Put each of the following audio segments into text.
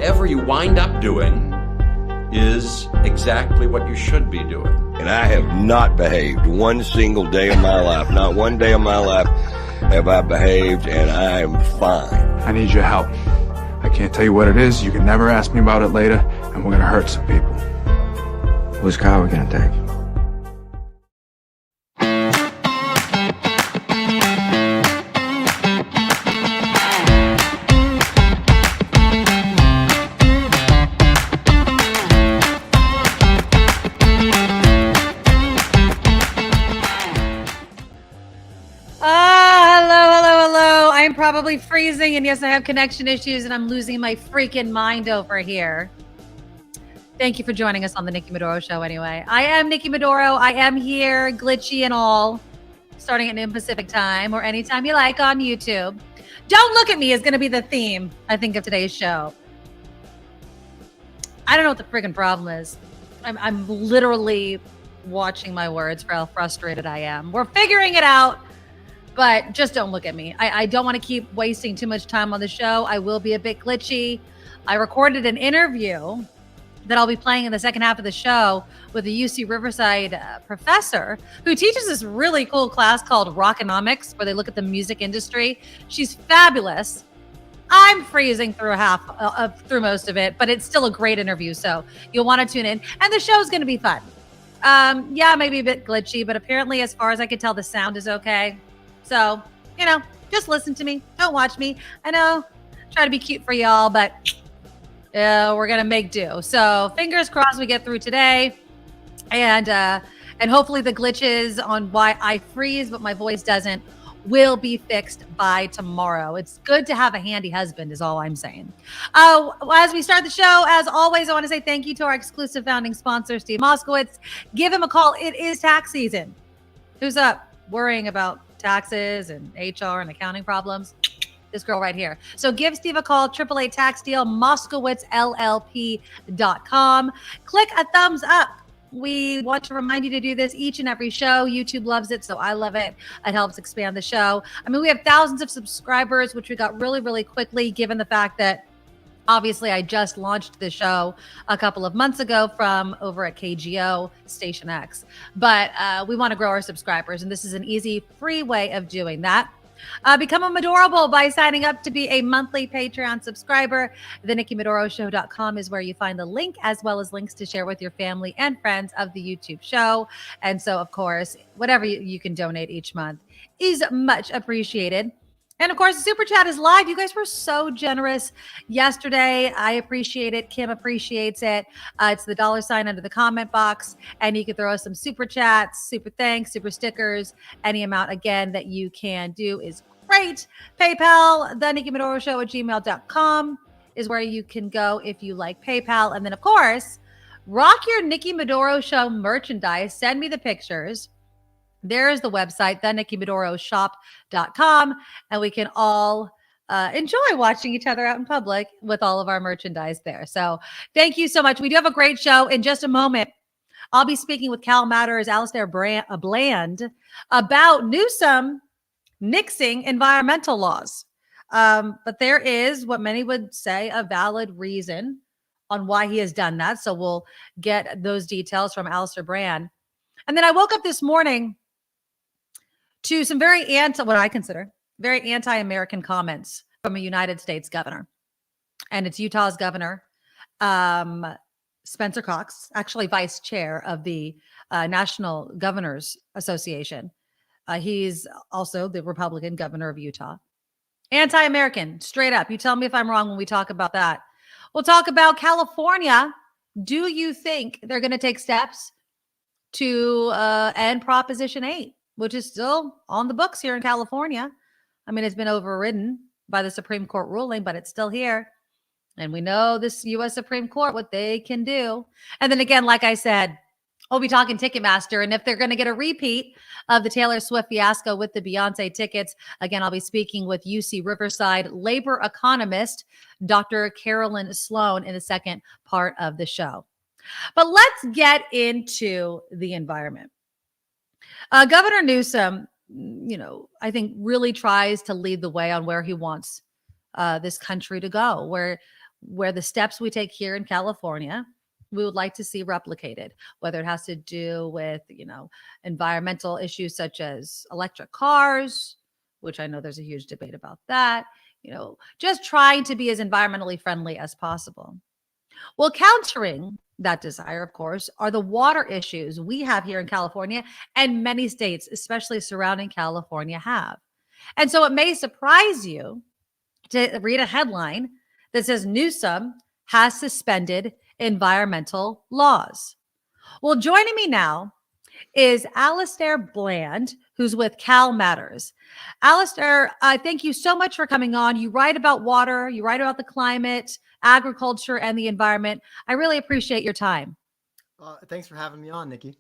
whatever you wind up doing is exactly what you should be doing. And I have not behaved one single day of my life. Not one day of my life have I behaved, and I am fine. I need your help. I can't tell you what it is. You can never ask me about it later, and we're going to hurt some people. Whose car are we going to take? Probably freezing, and yes, I have connection issues, and I'm losing my freaking mind over here. Thank you for joining us on the Nikki Medoro Show anyway. I am Nikki Medoro. I am here, glitchy and all, starting at noon Pacific time or anytime you like on YouTube. Don't look at me is going to be the theme, I think, of today's show. I don't know what the freaking problem is. I'm literally watching my words for how frustrated I am. We're figuring it out. But just don't look at me. I don't want to keep wasting too much time on the show. I will be a bit glitchy. I recorded an interview that I'll be playing in the second half of the show with a UC Riverside professor who teaches this really cool class called Rockonomics, where they look at the music industry. She's fabulous. I'm freezing through through most of it, but it's still a great interview. So you'll want to tune in. And the show's going to be fun. Yeah, maybe a bit glitchy, but apparently, as far as I can tell, the sound is okay. So, just listen to me. Don't watch me. I know, try to be cute for y'all, but we're going to make do. So fingers crossed we get through today. And hopefully the glitches on why I freeze, but my voice doesn't, will be fixed by tomorrow. It's good to have a handy husband is all I'm saying. As we start the show, as always, I want to say thank you to our exclusive founding sponsor, Steve Moskowitz. Give him a call. It is tax season. Who's up worrying about taxes and HR and accounting problems? This girl right here. So give Steve a call, 888 tax deal, MoskowitzLLP.com. Click a thumbs up. We want to remind you to do this each and every show. YouTube loves it, so I love it. It helps expand the show. I mean, we have thousands of subscribers, which we got really, really quickly, given the fact that obviously, I just launched the show a couple of months ago from over at KGO Station X. But we want to grow our subscribers, and this is an easy, free way of doing that. Become a Medorable by signing up to be a monthly Patreon subscriber. TheNikkiMedoroShow.com is where you find the link, as well as links to share with your family and friends of the YouTube show. And so, of course, whatever you can donate each month is much appreciated. And of course, the Super Chat is live. You guys were so generous yesterday. I appreciate it. Kim appreciates it. It's the $sign under the comment box. And you can throw us some Super Chats, Super Thanks, Super Stickers. Any amount, again, that you can do is great. PayPal, the Nikki Medoro Show at gmail.com is where you can go if you like PayPal. And then, of course, rock your Nikki Medoro Show merchandise. Send me the pictures. There's the website, theNikkiMedoroShop.com, and we can all enjoy watching each other out in public with all of our merchandise there. So thank you so much. We do have a great show. In just a moment, I'll be speaking with CalMatters Alastair Bland about Newsom nixing environmental laws. But there is what many would say a valid reason on why he has done that. So we'll get those details from Alastair Bland. And then I woke up this morning to some what I consider very anti-American comments from a United States governor. And it's Utah's governor, Spencer Cox, actually vice chair of the National Governors Association. He's also the Republican governor of Utah. Anti-American, straight up. You tell me if I'm wrong when we talk about that. We'll talk about California. Do you think they're going to take steps to end Proposition 8? Which is still on the books here in California. I mean, it's been overridden by the Supreme Court ruling, but it's still here. And we know this U.S. Supreme Court, what they can do. And then again, like I said, we'll be talking Ticketmaster. And if they're going to get a repeat of the Taylor Swift fiasco with the Beyonce tickets, again, I'll be speaking with UC Riverside labor economist, Dr. Carolyn Sloane, in the second part of the show. But let's get into the environment. Governor Newsom, I think really tries to lead the way on where he wants this country to go, where where the steps we take here in California, we would like to see replicated, whether it has to do with, environmental issues such as electric cars, which I know there's a huge debate about that, just trying to be as environmentally friendly as possible. Well, countering that desire, of course, are the water issues we have here in California and many states, especially surrounding California, have. And so it may surprise you to read a headline that says Newsom has suspended environmental laws. Well, joining me now is Alastair Bland, who's with CalMatters. Alastair, thank you so much for coming on. You write about water, you write about the climate, agriculture, and the environment. I really appreciate your time. Thanks for having me on, Nikki.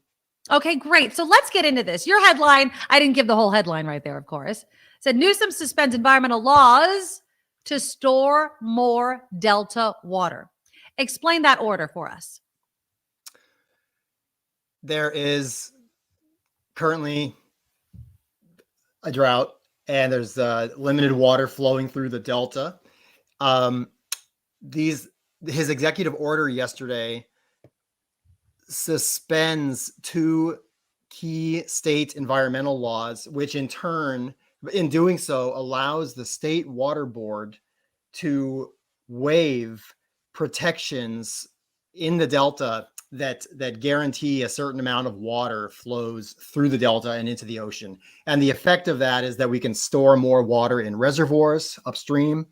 Okay, great. So let's get into this. Your headline, I didn't give the whole headline right there, of course, said Newsom suspends environmental laws to store more Delta water. Explain that order for us. There is currently a drought and there's limited water flowing through the Delta. His executive order yesterday suspends 2 key state environmental laws, which in turn, in doing so, allows the state water board to waive protections in the Delta that guarantee a certain amount of water flows through the Delta and into the ocean. And the effect of that is that we can store more water in reservoirs upstream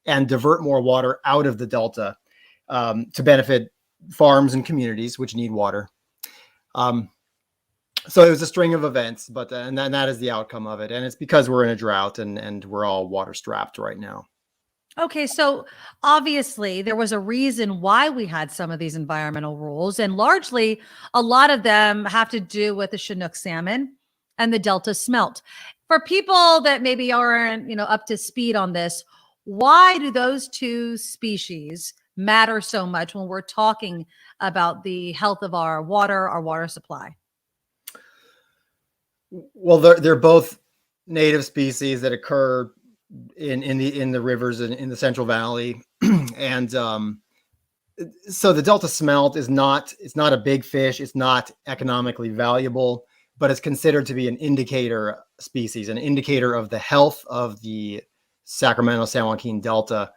and divert more water out of the Delta to benefit farms and communities which need water. So it was a string of events, but and that is the outcome of it. And it's because we're in a drought and we're all water strapped right now. Okay, so obviously there was a reason why we had some of these environmental rules, and largely a lot of them have to do with the Chinook salmon and the Delta smelt. For people that maybe aren't, up to speed on this, why do those 2 species matter so much when we're talking about the health of our water supply? Well, they're both native species that occur in the rivers and in the Central Valley, and so the Delta smelt it's not a big fish. It's not economically valuable, but it's considered to be an indicator species, an indicator of the health of the Sacramento-San Joaquin Delta.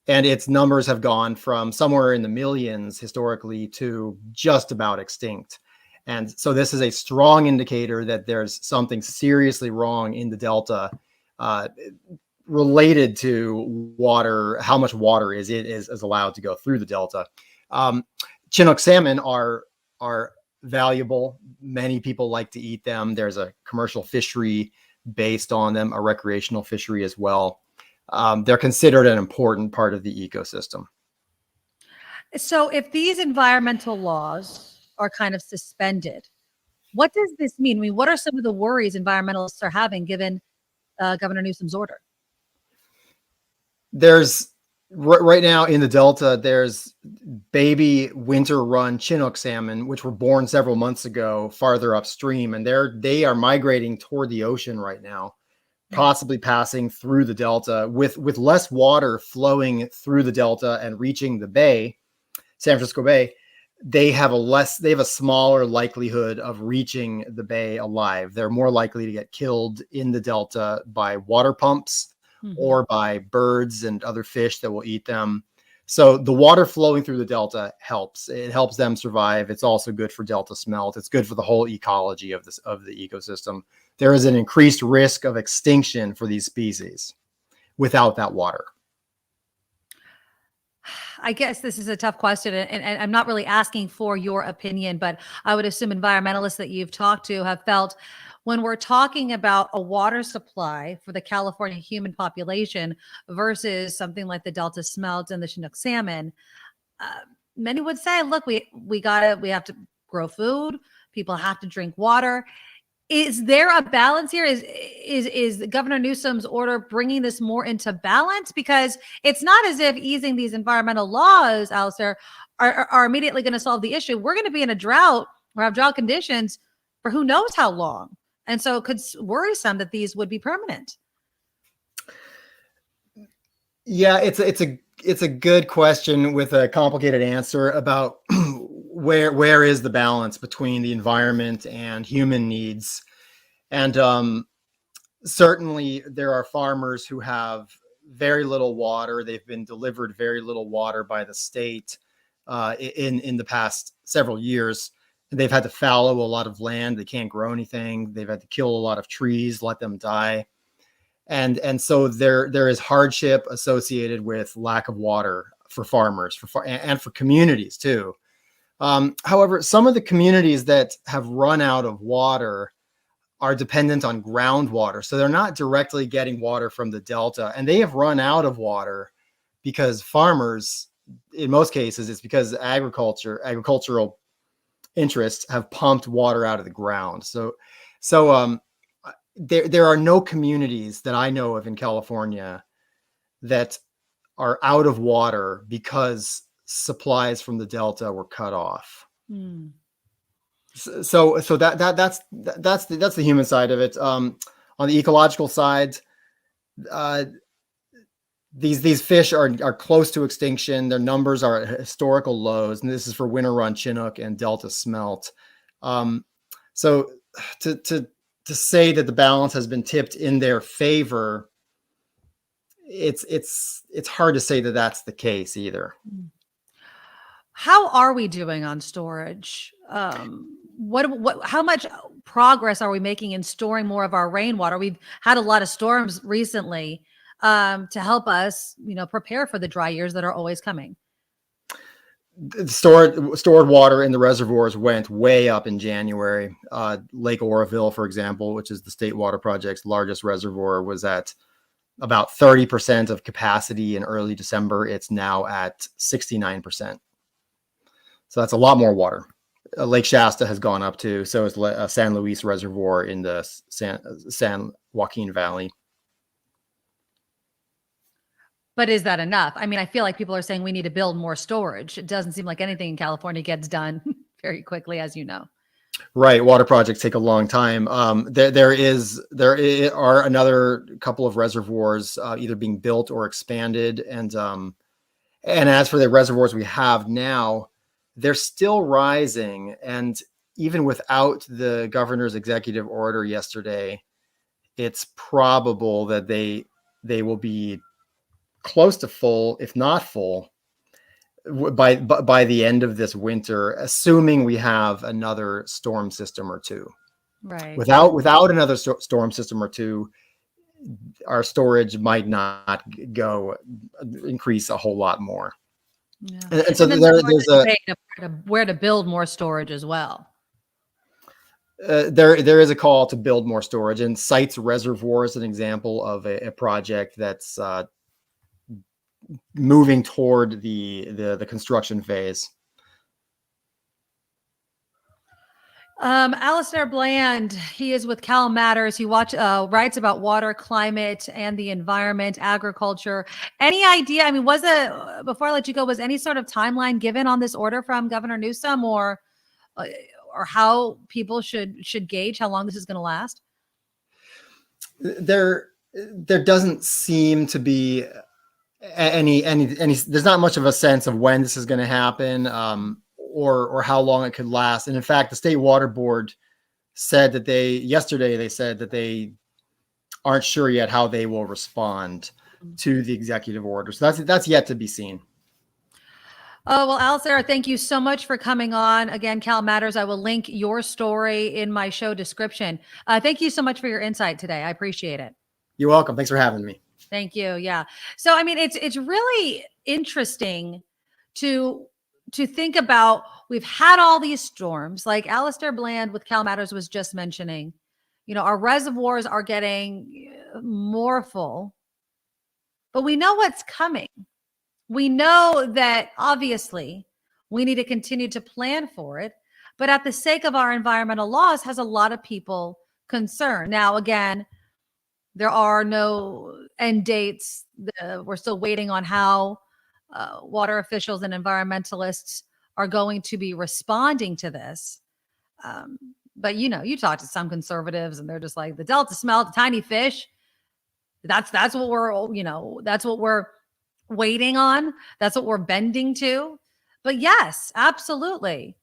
And its numbers have gone from somewhere in the millions historically to just about extinct. And so this is a strong indicator that there's something seriously wrong in the Delta related to water, how much water is allowed to go through the Delta. Chinook salmon are valuable. Many people like to eat them. There's a commercial fishery based on them, a recreational fishery as well. They're considered an important part of the ecosystem. So if these environmental laws are kind of suspended, what does this mean? I mean, what are some of the worries environmentalists are having given Governor Newsom's order? There's right now in the Delta, there's baby winter run Chinook salmon, which were born several months ago farther upstream. And they are migrating toward the ocean right now, possibly passing through the Delta with less water flowing through the Delta and reaching the bay, San Francisco Bay. They have a smaller likelihood of reaching the bay alive. They're more likely to get killed in the Delta by water pumps or by birds and other fish that will eat them. So the water flowing through the Delta helps. It helps them survive. It's also good for Delta smelt. It's good for the whole ecology of the ecosystem. There is an increased risk of extinction for these species without that water. I guess this is a tough question, and I'm not really asking for your opinion, but I would assume environmentalists that you've talked to have felt when we're talking about a water supply for the California human population versus something like the Delta smelt and the Chinook salmon, many would say, look, we have to grow food. People have to drink water. Is there a balance here? Is Governor Newsom's order bringing this more into balance? Because it's not as if easing these environmental laws, Alastair, are immediately going to solve the issue. We're going to be in a drought or have drought conditions for who knows how long. And so it could worry some that these would be permanent. Yeah, it's it's a good question with a complicated answer about where is the balance between the environment and human needs. And certainly there are farmers who have very little water. They've been delivered very little water by the state in the past several years. They've had to fallow a lot of land. They can't grow anything. They've had to kill a lot of trees, let them die. And so there is hardship associated with lack of water for farmers and for communities too. However, some of the communities that have run out of water are dependent on groundwater. So they're not directly getting water from the Delta, and they have run out of water because farmers, in most cases, it's because agricultural interests have pumped water out of the ground. So there are no communities that I know of in California that are out of water because supplies from the Delta were cut off. Hmm. So that's the human side of it. On the ecological side, these fish are close to extinction. Their numbers are at historical lows, and this is for winter run Chinook and Delta smelt. So to say that the balance has been tipped in their favor, it's hard to say that that's the case either. How are we doing on storage? How much progress are we making in storing more of our rainwater? We've had a lot of storms recently to help us, prepare for the dry years that are always coming. Stored water in the reservoirs went way up in January. Lake Oroville, for example, which is the State Water Project's largest reservoir, was at about 30% of capacity in early December. It's now at 69%. So that's a lot more water. Lake Shasta has gone up too. So is San Luis Reservoir in the San Joaquin Valley. But is that enough? I mean, I feel like people are saying we need to build more storage. It doesn't seem like anything in California gets done very quickly, as you know. Right. Water projects take a long time. There are another couple of reservoirs either being built or expanded. And as for the reservoirs we have now, they're still rising. And even without the governor's executive order yesterday, it's probable that they will be close to full, if not full, by the end of this winter, assuming we have another storm system or two. Right. Without another storm system or two, our storage might not increase a whole lot more. Yeah. And so there's a debate of where to build more storage as well. There is a call to build more storage, and Sites Reservoir is an example of a project that's moving toward the construction phase. Alastair Bland, he is with CalMatters. He writes about water, climate, and the environment, agriculture. Any idea? I mean, before I let you go, was any sort of timeline given on this order from Governor Newsom, or how people should gauge how long this is going to last? There doesn't seem to be any there's not much of a sense of when this is going to happen, or how long it could last. And in fact, the State Water Board said that yesterday said that they aren't sure yet how they will respond to the executive order. So that's yet to be seen. Oh, well, Alastair, thank you so much for coming on. Again, CalMatters, I will link your story in my show description. Thank you so much for your insight today. I appreciate it. You're welcome. Thanks for having me. Thank you. Yeah. So, I mean, it's really interesting to think about. We've had all these storms, like Alastair Bland with CalMatters was just mentioning. Our reservoirs are getting more full, but we know what's coming. We know that obviously we need to continue to plan for it, but at the sake of our environmental laws has a lot of people concerned. Now, again, there are no end dates. We're still waiting on how water officials and environmentalists are going to be responding to this. But you talk to some conservatives and they're just like, the Delta smelt, tiny fish. That's what we're waiting on. That's what we're bending to. But yes, absolutely.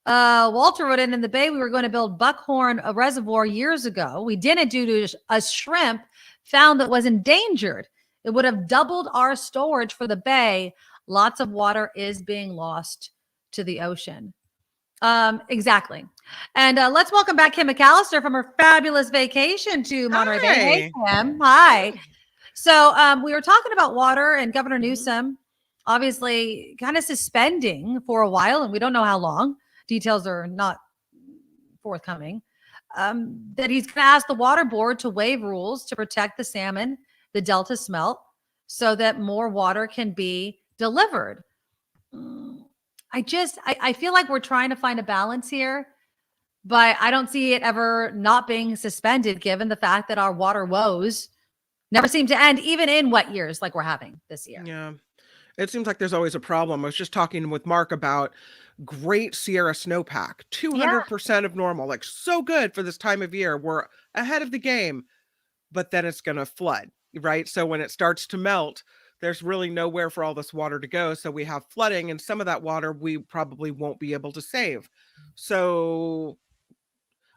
Walter wrote in the Bay, we were going to build Buckhorn Reservoir years ago. We didn't due to a shrimp found that was endangered. It would have doubled our storage for the Bay. Lots of water is being lost to the ocean. Exactly. And let's welcome back Kim McAllister from her fabulous vacation to Monterey Bay. Hey, Kim. Hi. So we were talking about water and Governor Newsom obviously kind of suspending for a while, and we don't know how long. Details are not forthcoming. That he's going to ask the water board to waive rules to protect the salmon, the Delta smelt, so that more water can be delivered. I feel like we're trying to find a balance here, but I don't see it ever not being suspended given the fact that our water woes never seem to end, even in wet years like we're having this year. Yeah. It seems like there's always a problem. I was just talking with Mark about Great Sierra snowpack, 200% of normal, like so good for this time of year. We're ahead of the game, but then it's going to flood, right? So when it starts to melt, there's really nowhere for all this water to go. So we have flooding, and some of that water we probably won't be able to save. So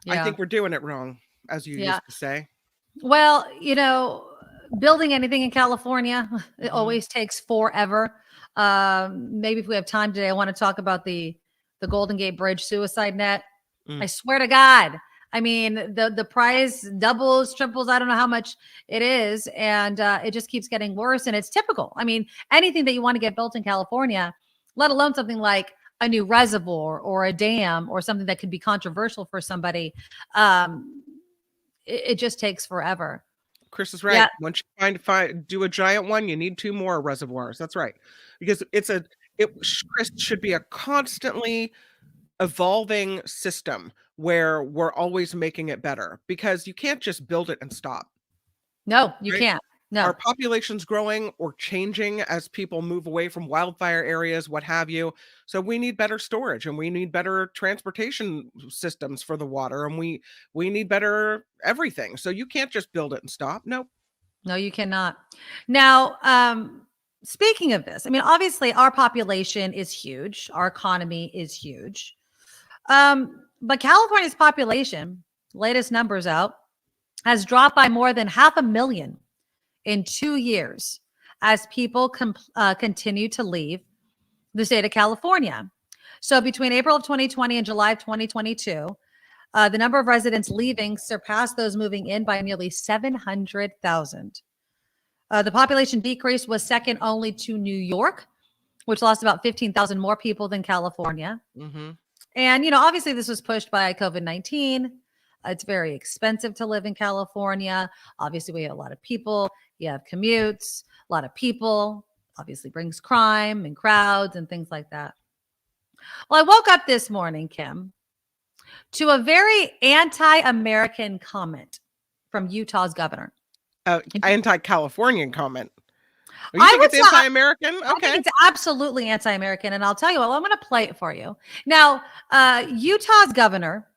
I think we're doing it wrong, as you used to say. Well, building anything in California, it always takes forever. Maybe if we have time today, I want to talk about the Golden Gate Bridge suicide net. I swear to God. I mean, the price doubles, triples. I don't know how much it is. And it just keeps getting worse. And it's typical. I mean, anything that you want to get built in California, let alone something like a new reservoir or a dam or something that could be controversial for somebody, it just takes forever. Chris is right. Yeah. Once you do a giant one, you need 2 more reservoirs. That's right. Because Chris, should be a constantly evolving system where we're always making it better, because you can't just build it and stop. No, you can't. No. Our population's growing or changing as people move away from wildfire areas, what have you. So we need better storage, and we need better transportation systems for the water, and we need better everything. So you can't just build it and stop. Nope. No, you cannot. Now, speaking of this, I mean, obviously our population is huge. Our economy is huge. But California's population, latest numbers out, has dropped by more than 500,000 in 2 years as people continue to leave the state of California. So between April of 2020 and July of 2022, the number of residents leaving surpassed those moving in by nearly 700,000. The population decrease was second only to New York, which lost about 15,000 more people than California. Mm-hmm. And, obviously this was pushed by COVID-19. It's very expensive to live in California. Obviously, we have a lot of people. You have commutes, a lot of people, obviously brings crime and crowds and things like that. Well, I woke up this morning, Kim, to a very anti-American comment from Utah's governor. Anti-Californian comment. You think it's anti-American? Okay. I think it's absolutely anti-American. And I'll tell you what, I'm going to play it for you. Now, Utah's governor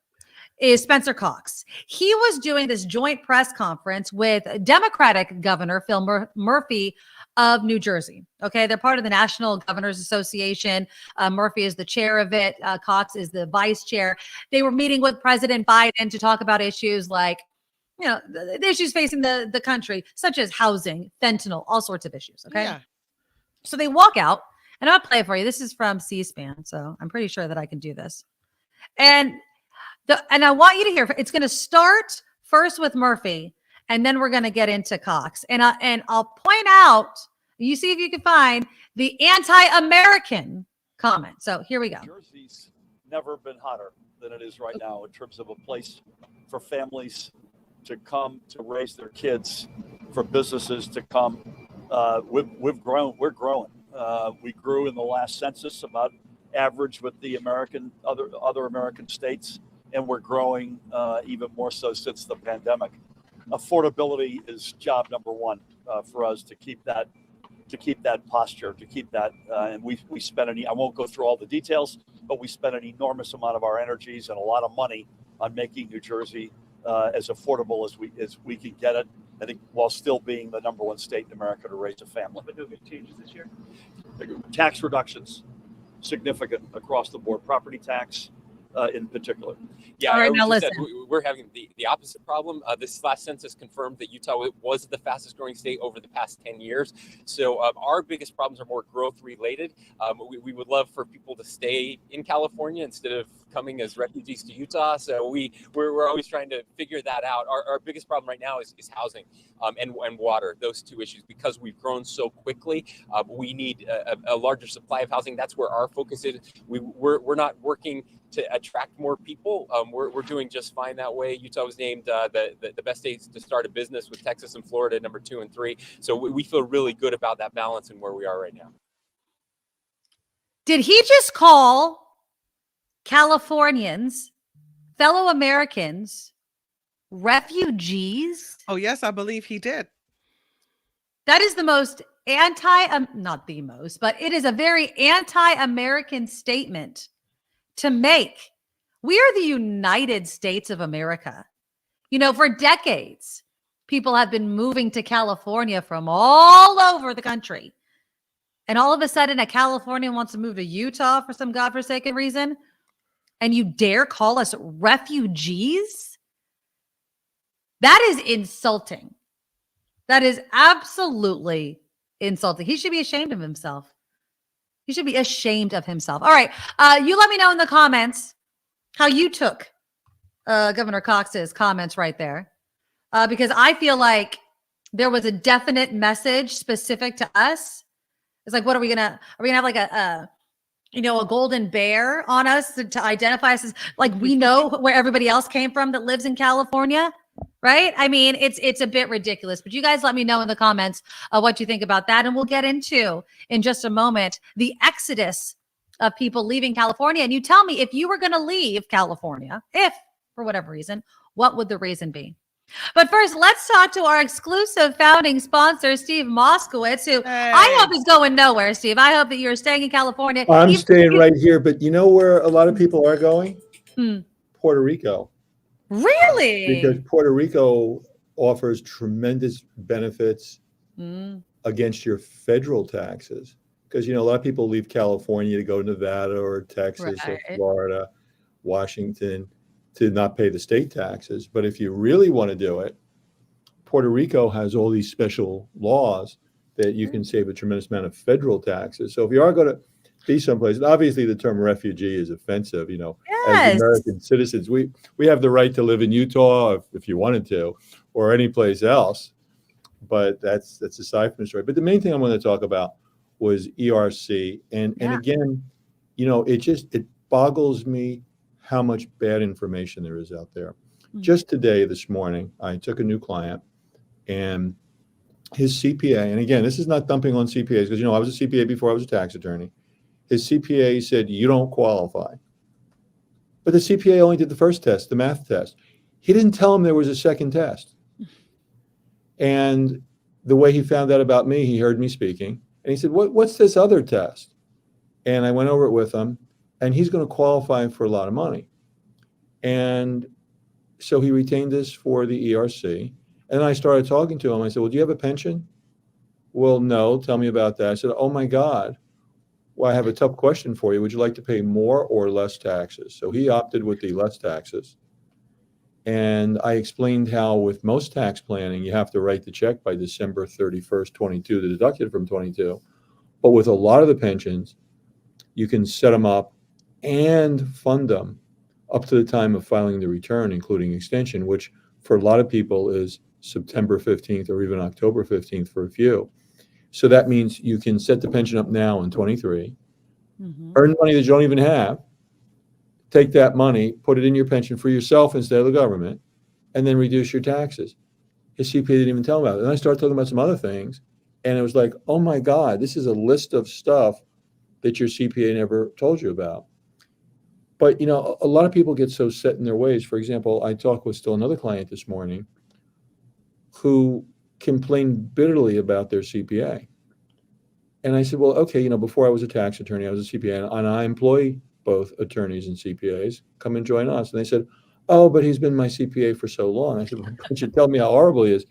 is Spencer Cox. He was doing this joint press conference with Democratic Governor Phil Murphy of New Jersey. Okay, they're part of the National Governors Association. Murphy is the chair of it. Cox is the vice chair. They were meeting with President Biden to talk about issues like, the issues facing the country, such as housing, fentanyl, all sorts of issues. Okay. Yeah. So they walk out, and I'll play it for you. This is from C-SPAN, so I'm pretty sure that I can do this. And I want you to hear, it's going to start first with Murphy, and then we're going to get into Cox. And I'll point out, you see if you can find the anti-American comment. So here we go. Jersey's never been hotter than it is right now in terms of a place for families to come to raise their kids, for businesses to come. We've grown. We're growing. We grew in the last census about average with the other American states, and we're growing even more so since the pandemic. Affordability is job number one for us to keep that posture, to keep that. And we spend I won't go through all the details, but we spend an enormous amount of our energies and a lot of money on making New Jersey as affordable as we can get it. I think while still being the number one state in America to raise a family. But no big changes this year? Tax reductions, significant across the board, property tax in particular. Yeah, All right, I now just listen. said we're having the opposite problem. This last census confirmed that Utah was the fastest growing state over the past 10 years. So our biggest problems are more growth related. We would love for people to stay in California instead of coming as refugees to Utah. So we're always trying to figure that out. Our biggest problem right now is housing and water, those two issues. Because we've grown so quickly, we need a larger supply of housing. That's where our focus is. We're not working to attract more people. We're doing just fine that way. Utah was named the best states to start a business, with Texas and Florida number 2 and 3. So we feel really good about that balance and where we are right now. Did he just call Californians, fellow Americans, refugees? Oh, yes, I believe he did. That is the most not the most, but it is a very anti-American statement to make. We are the United States of America. You know, for decades, people have been moving to California from all over the country. And all of a sudden, a Californian wants to move to Utah for some godforsaken reason. And you dare call us refugees? That is insulting. That is absolutely insulting. He should be ashamed of himself. He should be ashamed of himself. All right. You let me know in the comments how you took Governor Cox's comments right there. Because I feel like there was a definite message specific to us. It's like, what are we gonna have like a golden bear on us to identify us as, like, we know where everybody else came from that lives in California, right? I mean, it's a bit ridiculous, but you guys let me know in the comments what you think about that. And we'll get into, in just a moment, the exodus of people leaving California. And you tell me, if you were going to leave California, if for whatever reason, what would the reason be? But first, let's talk to our exclusive founding sponsor, Steve Moskowitz, who I hope is going nowhere, Steve. I hope that you're staying in California. I'm staying right here, but you know where a lot of people are going? Puerto Rico. Really? Because Puerto Rico offers tremendous benefits against your federal taxes. Because, you know, a lot of people leave California to go to Nevada or Texas or Florida, Washington, to not pay the state taxes. But if you really want to do it, Puerto Rico has all these special laws that you can save a tremendous amount of federal taxes. So if you are going to be someplace, obviously the term refugee is offensive, you know, as American citizens, we have the right to live in Utah if you wanted to, or any place else. But that's aside from the story. But the main thing I want to talk about was ERC. And again, you know, it boggles me how much bad information there is out there. Just today, this morning, I took a new client, and his CPA, and again, this is not dumping on CPAs, because, you know, I was a CPA before I was a tax attorney. His CPA said, you don't qualify. But the CPA only did the first test, the math test. He didn't tell him there was a second test. And the way he found out about me, he heard me speaking, and he said, what's this other test? And I went over it with him, and he's going to qualify for a lot of money. And so he retained us for the ERC. And then I started talking to him. I said, well, do you have a pension? Well, no. Tell me about that. I said, oh, my God. Well, I have a tough question for you. Would you like to pay more or less taxes? So he opted with the less taxes. And I explained how with most tax planning, you have to write the check by December 31st, 22 to deduct it from 22. But with a lot of the pensions, you can set them up and fund them up to the time of filing the return, including extension, which for a lot of people is September 15th or even October 15th for a few. So that means you can set the pension up now in 23, earn money that you don't even have, take that money, put it in your pension for yourself instead of the government, and then reduce your taxes. His CPA didn't even tell him about it. And I started talking about some other things, and it was like, oh my God, this is a list of stuff that your CPA never told you about. But, you know, a lot of people get so set in their ways. For example, I talked with still another client this morning who complained bitterly about their CPA. And I said, well, okay, you know, before I was a tax attorney, I was a CPA, and I employ both attorneys and CPAs. Come and join us. And they said, oh, but he's been my CPA for so long. I said, well, why don't you tell me how horrible he is?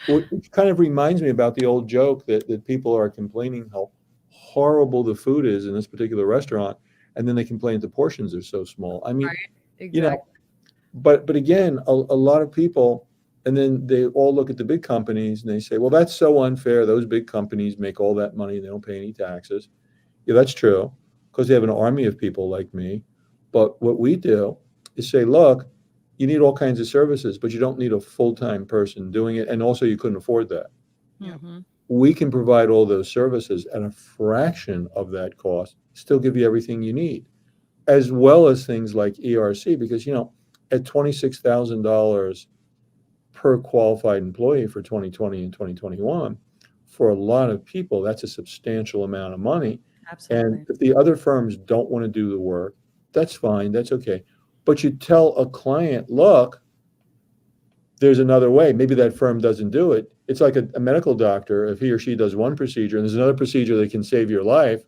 It kind of reminds me about the old joke that people are complaining how horrible the food is in this particular restaurant, and then they complain the portions are so small. I mean, Right. you know, Exactly. but again, a lot of people, and then they all look at the big companies and they say, well, that's so unfair. Those big companies make all that money. They don't pay any taxes. Yeah, that's true, because they have an army of people like me. But what we do is say, look, you need all kinds of services, but you don't need a full-time person doing it. And also you couldn't afford that. Mhm. We can provide all those services at a fraction of that cost, still give you everything you need, as well as things like ERC, because, at $26,000 per qualified employee for 2020 and 2021, for a lot of people, that's a substantial amount of money. Absolutely. And if the other firms don't want to do the work, that's fine, that's okay. But you tell a client, look, there's another way. Maybe that firm doesn't do it. It's like a medical doctor. If he or she does one procedure and there's another procedure that can save your life,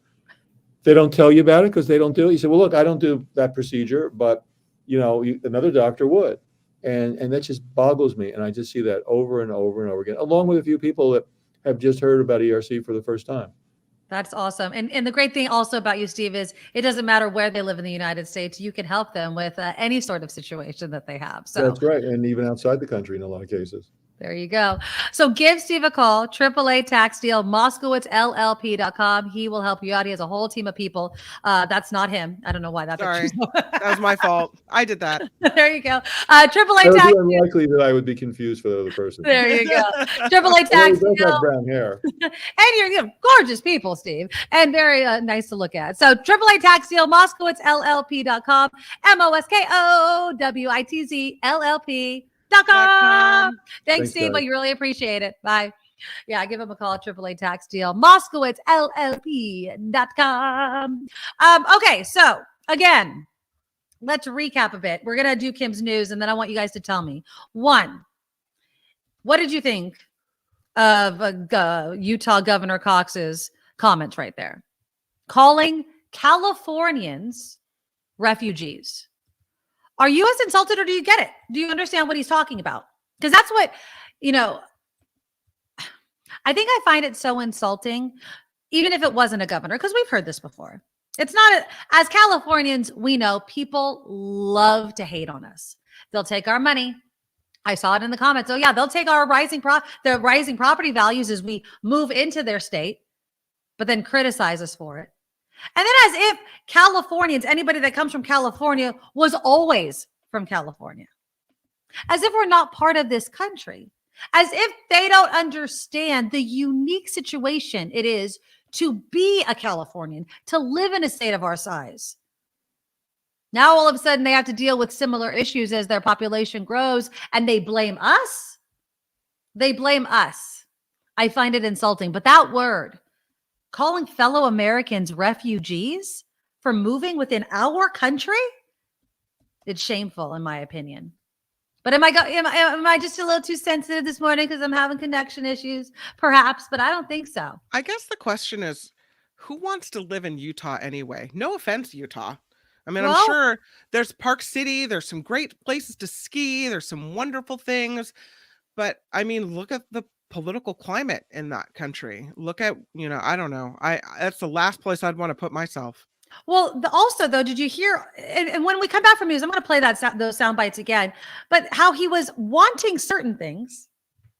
they don't tell you about it because they don't do it. You say, well, look, I don't do that procedure, but another doctor would. And that just boggles me. And I just see that over and over and over again, along with a few people that have just heard about ERC for the first time. That's awesome. And the great thing also about you, Steve, is it doesn't matter where they live in the United States. You can help them with any sort of situation that they have. So That's right. And even outside the country in a lot of cases. there you go. So give Steve a call, AAA Tax Deal, MoskowitzLLP.com. He will help you out. He has a whole team of people. That's not him. I don't know why that. Sorry, that was my fault. I did that. There you go. It AAA would Tax be unlikely that I would be confused for the other person. There you go. AAA Tax He does Deal. have brown hair. And you're gorgeous people, Steve, and very nice to look at. So AAA Tax Deal, MoskowitzLLP.com, MoskowitzLLP.com. Thanks, Steve. guys. But you really appreciate it. Bye. Yeah, give him a call at AAA Tax Deal, MoskowitzLLP.com. Okay, so again, let's recap a bit. We're gonna do Kim's news, and then I want you guys to tell me. One, what did you think of Utah Governor Cox's comments right there, calling Californians refugees? Are you as insulted, or do you get it? Do you understand what he's talking about? Because that's what, I think I find it so insulting, even if it wasn't a governor, because we've heard this before. It's not, as Californians, we know people love to hate on us. They'll take our money. I saw it in the comments. Oh yeah, they'll take our rising property values as we move into their state, but then criticize us for it. And then as if Californians, anybody that comes from California, was always from California. As if we're not part of this country. As if they don't understand the unique situation it is to be a Californian, to live in a state of our size. Now, all of a sudden, they have to deal with similar issues as their population grows, and they blame us. They blame us. I find it insulting. But that word, calling fellow Americans refugees for moving within our country, it's shameful, in my opinion. But am I just a little too sensitive this morning because I'm having connection issues? Perhaps, but I don't think so. I guess the question is, who wants to live in Utah anyway? No offense, Utah. I mean, Well, I'm sure there's Park City, there's some great places to ski, there's some wonderful things, but I mean, look at the political climate in that country. Look at, I don't know. That's the last place I'd want to put myself. Well, also though, did you hear? And when we come back from news, I'm going to play those sound bites again. But how he was wanting certain things.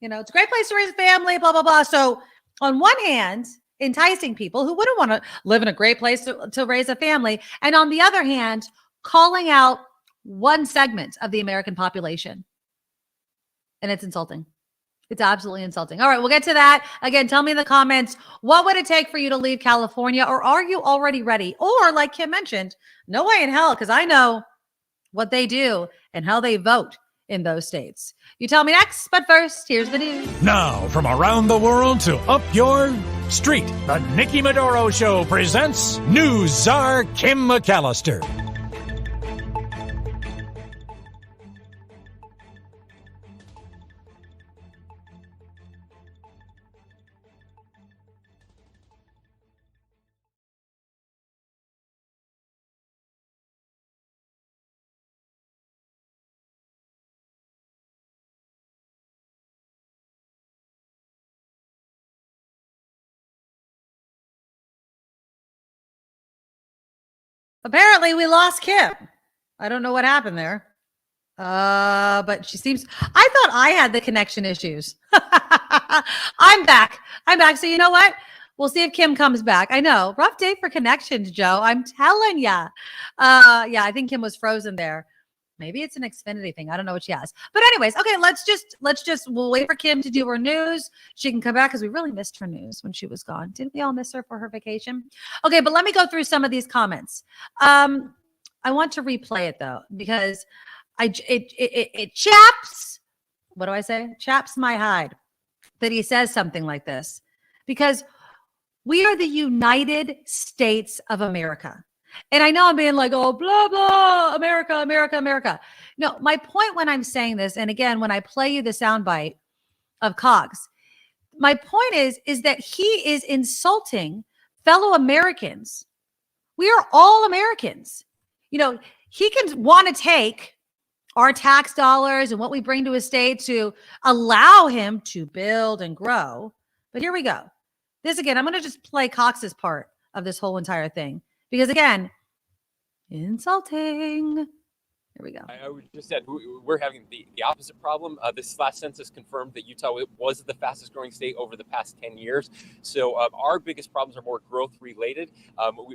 It's a great place to raise a family, blah blah blah. So on one hand, enticing people who wouldn't want to live in a great place to raise a family, and on the other hand, calling out one segment of the American population, and it's insulting. It's absolutely insulting. All right, we'll get to that. Again, tell me in the comments, what would it take for you to leave California, or are you already ready? Or like Kim mentioned, no way in hell, because I know what they do and how they vote in those states. You tell me next, but first, here's the news. Now, from around the world to up your street, the Nikki Medoro Show presents News Czar Kim McAllister. Apparently we lost Kim. I don't know what happened there. But she seems, I thought I had the connection issues. I'm back. So you know what? We'll see if Kim comes back. I know. Rough day for connections, Joe. I'm telling ya. Yeah, I think Kim was frozen there. Maybe it's an Xfinity thing. I don't know what she has. But anyways, okay, we'll wait for Kim to do her news. She can come back because we really missed her news when she was gone. Didn't we all miss her for her vacation? Okay, but let me go through some of these comments. I want to replay it though, because it chaps, what do I say? Chaps my hide that he says something like this, because we are the United States of America. And I know I'm being like, oh, blah, blah, America, America, America. No, my point when I'm saying this, and again, when I play you the soundbite of Cox, my point is that he is insulting fellow Americans. We are all Americans. You know, he can want to take our tax dollars and what we bring to his state to allow him to build and grow. But here we go. This again, I'm going to just play Cox's part of this whole entire thing. Because again, insulting. Here we go. I would just said we're having the opposite problem. This last census confirmed that Utah was the fastest growing state over the past 10 years. So our biggest problems are more growth related.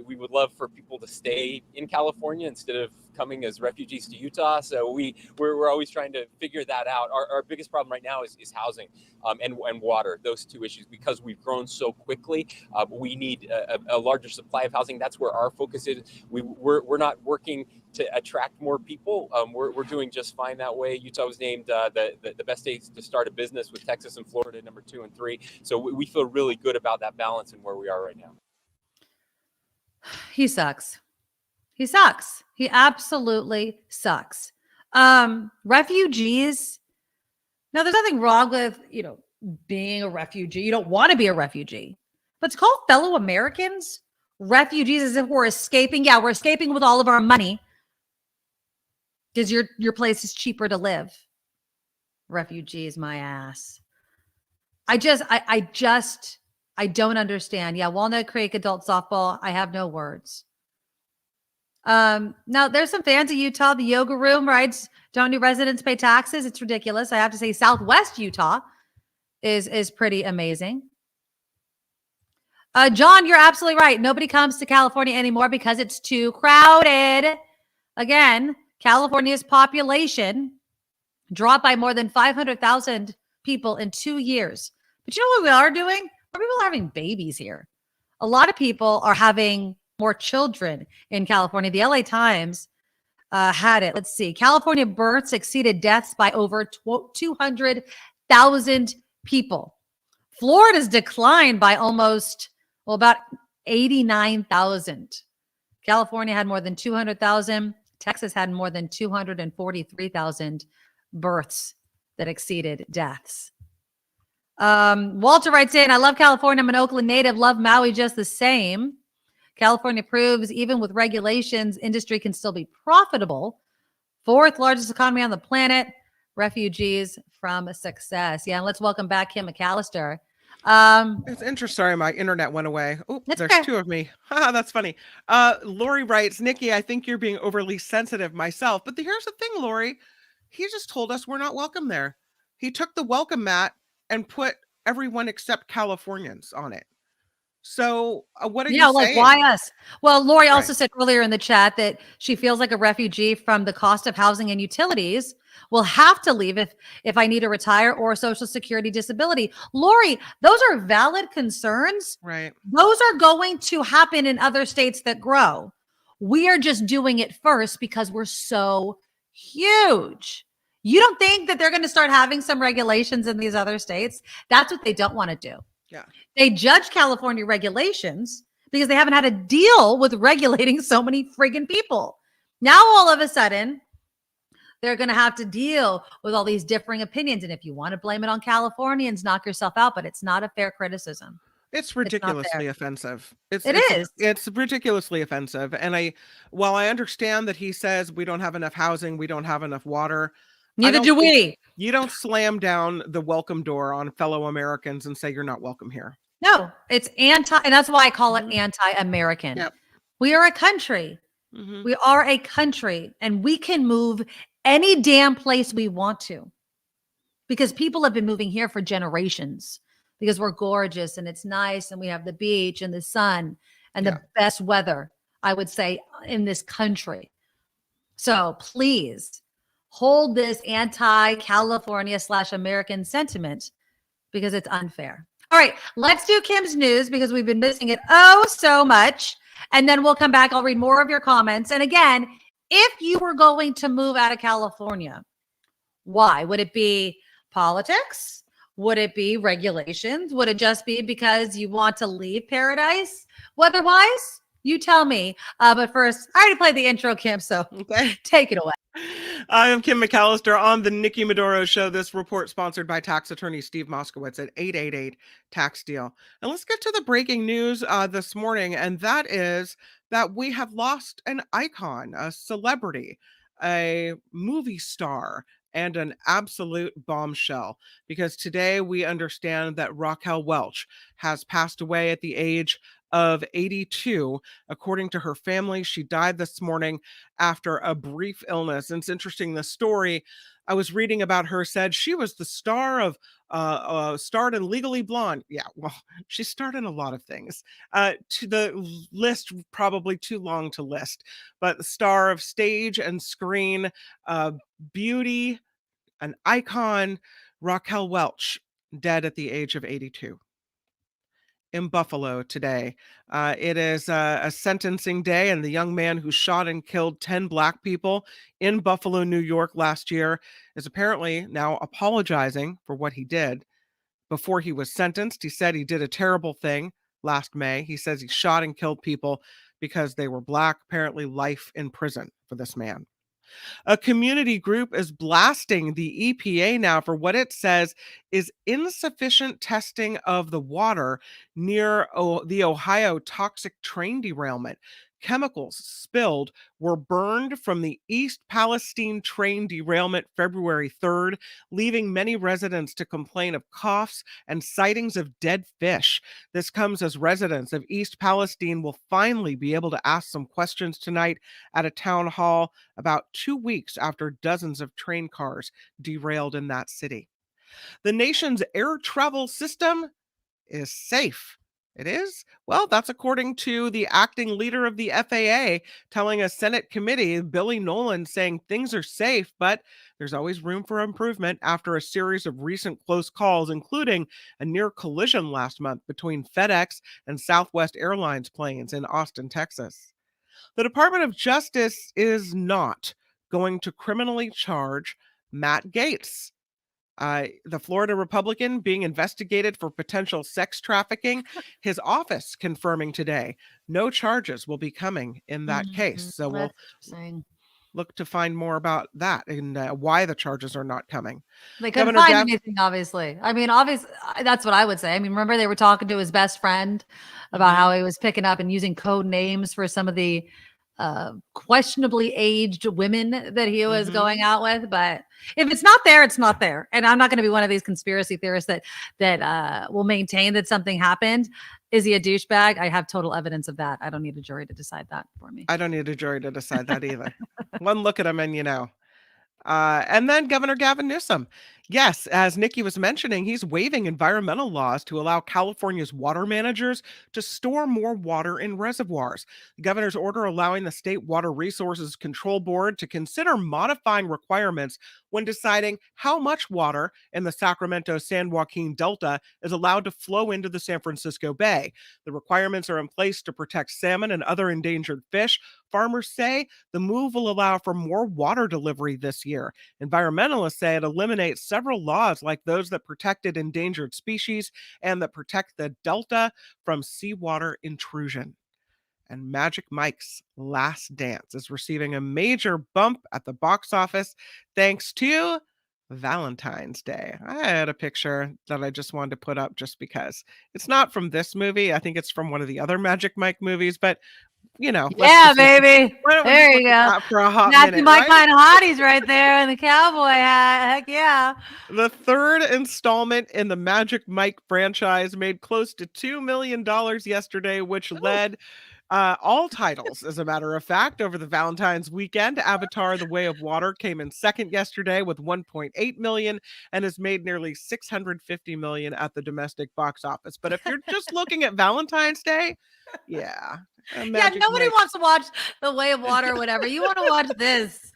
We would love for people to stay in California instead of coming as refugees to Utah. So we're always trying to figure that out. Our biggest problem right now is housing and water, those two issues, because we've grown so quickly. We need a larger supply of housing. That's where our focus is. We're not working to attract more people. We're doing just fine that way. Utah was named the best states to start a business, with Texas and Florida number 2 and 3. So we feel really good about that balance and where we are right now. He sucks. He sucks. He absolutely sucks. Refugees. Now, there's nothing wrong with, being a refugee. You don't want to be a refugee. But to call fellow Americans refugees as if we're escaping. Yeah, we're escaping with all of our money because your place is cheaper to live. Refugees, my ass. I don't understand. Yeah, Walnut Creek adult softball. I have no words. Now there's some fans of Utah. The yoga room rides don't new residents pay taxes. It's ridiculous. I have to say Southwest Utah is pretty amazing. John, you're absolutely right. Nobody comes to California anymore because it's too crowded. Again, California's population dropped by more than 500,000 people in 2 years. But you know what we are doing? More people are having babies here. A lot of people are having more children in California. The LA Times had it. Let's see. California births exceeded deaths by over 200,000 people. Florida's declined by about 89,000. California had more than 200,000. Texas had more than 243,000 births that exceeded deaths. Walter writes in, I love California. I'm an Oakland native. Love Maui just the same. California proves even with regulations, industry can still be profitable. 4th largest economy on the planet. Refugees from success. Yeah, and let's welcome back Kim McAllister. It's interesting. Sorry, my internet went away. Oh, there's fair. 2 of me. That's funny. Lori writes, Nikki, I think you're being overly sensitive myself. But here's the thing, Lori. He just told us we're not welcome there. He took the welcome mat and put everyone except Californians on it. So what are you saying? Why us? Well, Lori also said earlier in the chat that she feels like a refugee from the cost of housing and utilities will have to leave if I need to retire or Social Security disability. Lori, those are valid concerns. Right. Those are going to happen in other states that grow. We are just doing it first because we're so huge. You don't think that they're going to start having some regulations in these other states? That's what they don't want to do. Yeah. They judge California regulations because they haven't had to deal with regulating so many friggin' people. Now, all of a sudden, they're going to have to deal with all these differing opinions. And if you want to blame it on Californians, knock yourself out, but it's not a fair criticism. It's ridiculously offensive. It's ridiculously offensive. And while I understand that he says we don't have enough housing, we don't have enough water. Neither do we. You don't slam down the welcome door on fellow Americans and say you're not welcome here. No, it's and that's why I call it anti-American. Yep. We are a country Mhm. We are a country, and we can move any damn place we want to, because people have been moving here for generations because we're gorgeous and it's nice and we have the beach and the sun and the best weather, I would say, in this country. So please hold this anti-California / American sentiment, because it's unfair. All right, let's do Kim's news, because we've been missing it so much. And then we'll come back. I'll read more of your comments. And again, if you were going to move out of California, why? Would it be politics? Would it be regulations? Would it just be because you want to leave paradise weather-wise? You tell me. But first, I already played the intro, Kim, so take it away. I am Kim McAllister on the Nikki Medoro Show. This report sponsored by tax attorney Steve Moskowitz at 888 Tax Deal. And let's get to the breaking news this morning, and that is that we have lost an icon, a celebrity, a movie star, and an absolute bombshell, because today we understand that Raquel Welch has passed away at the age of 82. According to her family, she died this morning after a brief illness. And it's interesting, the story I was reading about her said she was the star of starred in Legally Blonde. Yeah, well, she starred in a lot of things. To the list, probably too long to list, but the star of stage and screen, beauty, an icon, Raquel Welch, dead at the age of 82. In Buffalo today. It is a sentencing day, and the young man who shot and killed 10 Black people in Buffalo, New York last year is apparently now apologizing for what he did. Before he was sentenced, he said he did a terrible thing last May. He says he shot and killed people because they were Black. Apparently life in prison for this man. A community group is blasting the EPA now for what it says is insufficient testing of the water near the Ohio toxic train derailment. Chemicals spilled were burned from the East Palestine train derailment February 3rd, leaving many residents to complain of coughs and sightings of dead fish. This comes as residents of East Palestine will finally be able to ask some questions tonight at a town hall about 2 weeks after dozens of train cars derailed in that city. The nation's air travel system is safe. It is? Well, that's according to the acting leader of the FAA telling a Senate committee, Billy Nolan, saying things are safe, but there's always room for improvement after a series of recent close calls, including a near collision last month between FedEx and Southwest Airlines planes in Austin, Texas. The Department of Justice is not going to criminally charge Matt Gaetz, the Florida Republican being investigated for potential sex trafficking. His office confirming today no charges will be coming in that case. So we'll look to find more about that and why the charges are not coming. They couldn't find anything, obviously. I mean, obviously, that's what I would say. I mean, remember they were talking to his best friend about how he was picking up and using code names for some of the questionably aged women that he was going out with. But if it's not there, it's not there. And I'm not going to be one of these conspiracy theorists that will maintain that something happened. Is he a douchebag? I have total evidence of that. I don't need a jury to decide that for me. I don't need a jury to decide that either. One look at him and you know. And then Governor Gavin Newsom. Yes, as Nikki was mentioning, he's waiving environmental laws to allow California's water managers to store more water in reservoirs. The governor's order allowing the State Water Resources Control Board to consider modifying requirements when deciding how much water in the Sacramento-San Joaquin Delta is allowed to flow into the San Francisco Bay. The requirements are in place to protect salmon and other endangered fish. Farmers say the move will allow for more water delivery this year. Environmentalists say it eliminates several laws like those that protected endangered species and that protect the Delta from seawater intrusion. And Magic Mike's Last Dance is receiving a major bump at the box office thanks to Valentine's Day. I had a picture that I just wanted to put up just because. It's not from this movie. I think it's from one of the other Magic Mike movies, but you know. Yeah, baby. There you go. For a hot Matthew minute, my right? kind of hotties right there in the cowboy hat. Heck yeah. The third installment in the Magic Mike franchise made close to $2 million yesterday, which led All titles, as a matter of fact, over the Valentine's weekend. Avatar: The Way of Water came in second yesterday with 1.8 million and has made nearly 650 million at the domestic box office. But if you're just looking at Valentine's Day, yeah. Nobody wants to watch The Way of Water or whatever. You want to watch this.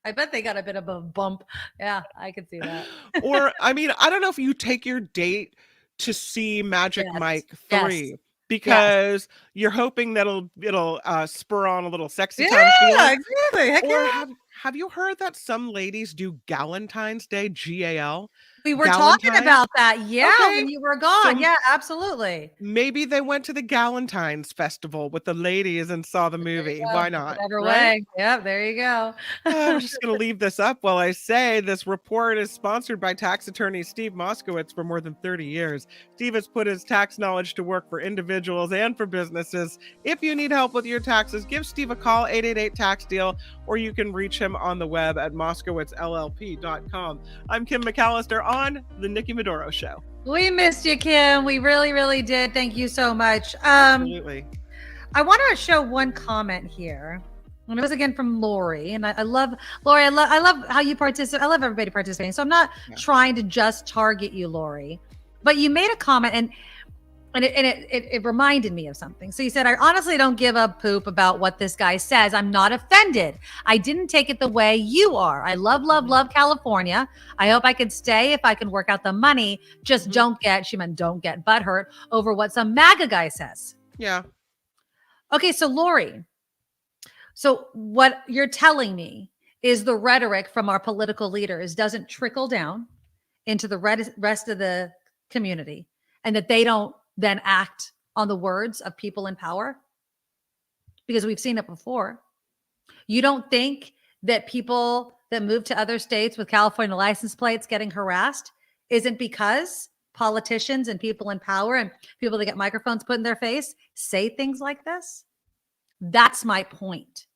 I bet they got a bit of a bump. Yeah, I could see that. Or, I mean, I don't know if you take your date to see Magic Mike 3 because you're hoping that it'll spur on a little sexy time. Yeah, exactly. Heck or yeah. have you heard that some ladies do Galentine's Day, GAL? We were talking about that, Okay. when you were gone. So Yeah, absolutely. Maybe they went to the Galentine's Festival with the ladies and saw the movie. Why not? Whatever right? way. Yep, there you go. I'm just going to leave this up while I say this report is sponsored by tax attorney Steve Moskowitz for more than 30 years. Steve has put his tax knowledge to work for individuals and for businesses. If you need help with your taxes, give Steve a call, 888-TAX-DEAL, or you can reach him on the web at moskowitzllp.com. I'm Kim McAllister on The Nikki Medoro Show. We missed you, Kim. We really, really did. Thank you so much. Absolutely. I want to show one comment here. And it was again from Lori. And I love, Lori, I love how you participate. I love everybody participating. So I'm not trying to just target you, Lori. But you made a comment and it reminded me of something. So you said, I honestly don't give a poop about what this guy says. I'm not offended. I didn't take it the way you are. I love, love, love California. I hope I could stay if I can work out the money. Just don't get butthurt over what some MAGA guy says. Yeah. Okay, so Lori, so what you're telling me is the rhetoric from our political leaders doesn't trickle down into the rest of the community and that they don't then act on the words of people in power? Because we've seen it before. You don't think that people that move to other states with California license plates getting harassed isn't because politicians and people in power and people that get microphones put in their face say things like this? That's my point.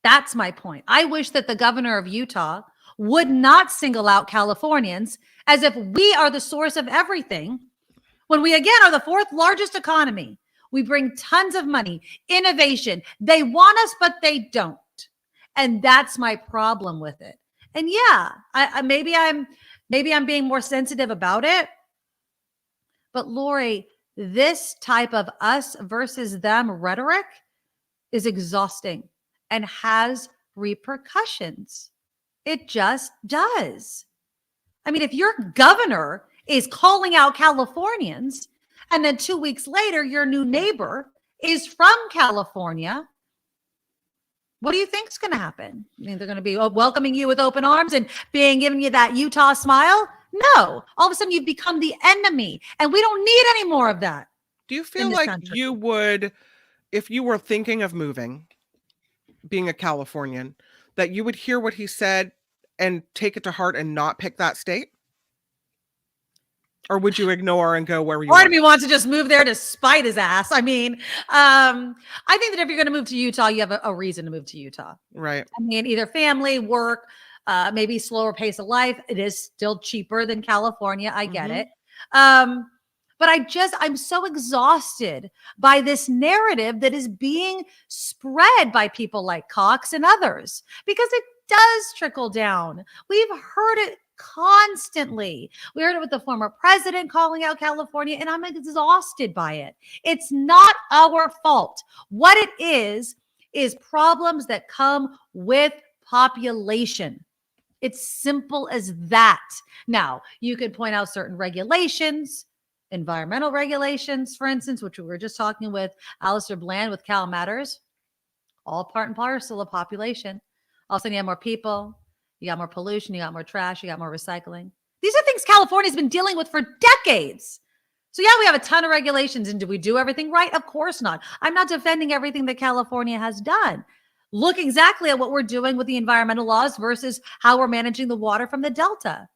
That's my point. I wish that the governor of Utah would not single out Californians as if we are the source of everything, when we, again, are the fourth largest economy. We bring tons of money, innovation. They want us, but they don't. And that's my problem with it. And yeah, maybe I'm being more sensitive about it. But Lori, this type of us versus them rhetoric is exhausting and has repercussions. It just does. I mean, if your governor is calling out Californians, and then 2 weeks later, your new neighbor is from California, what do you think is going to happen? I mean, they're going to be welcoming you with open arms and giving you that Utah smile? No. All of a sudden, you've become the enemy, and we don't need any more of that. Do you feel like you would, if you were thinking of moving, being a Californian, that you would hear what he said and take it to heart and not pick that state? Or would you ignore and go where you Part of me wants to just move there to spite his ass. I mean, I think that if you're going to move to Utah, you have a reason to move to Utah. Right. I mean, either family, work, maybe slower pace of life. It is still cheaper than California. I get it. But I'm so exhausted by this narrative that is being spread by people like Cox and others, because it does trickle down. We've heard it constantly. We heard it with the former president calling out California, and I'm exhausted by it. It's not our fault. What it is problems that come with population. It's simple as that. Now, you could point out certain regulations, environmental regulations, for instance, which we were just talking with Alastair Bland with CalMatters, all part and parcel of population. All of a sudden, you have more people, you got more pollution, you got more trash, you got more recycling. These are things California's been dealing with for decades. So yeah, we have a ton of regulations. And do we do everything right? Of course not. I'm not defending everything that California has done. Look exactly at what we're doing with the environmental laws versus how we're managing the water from the Delta.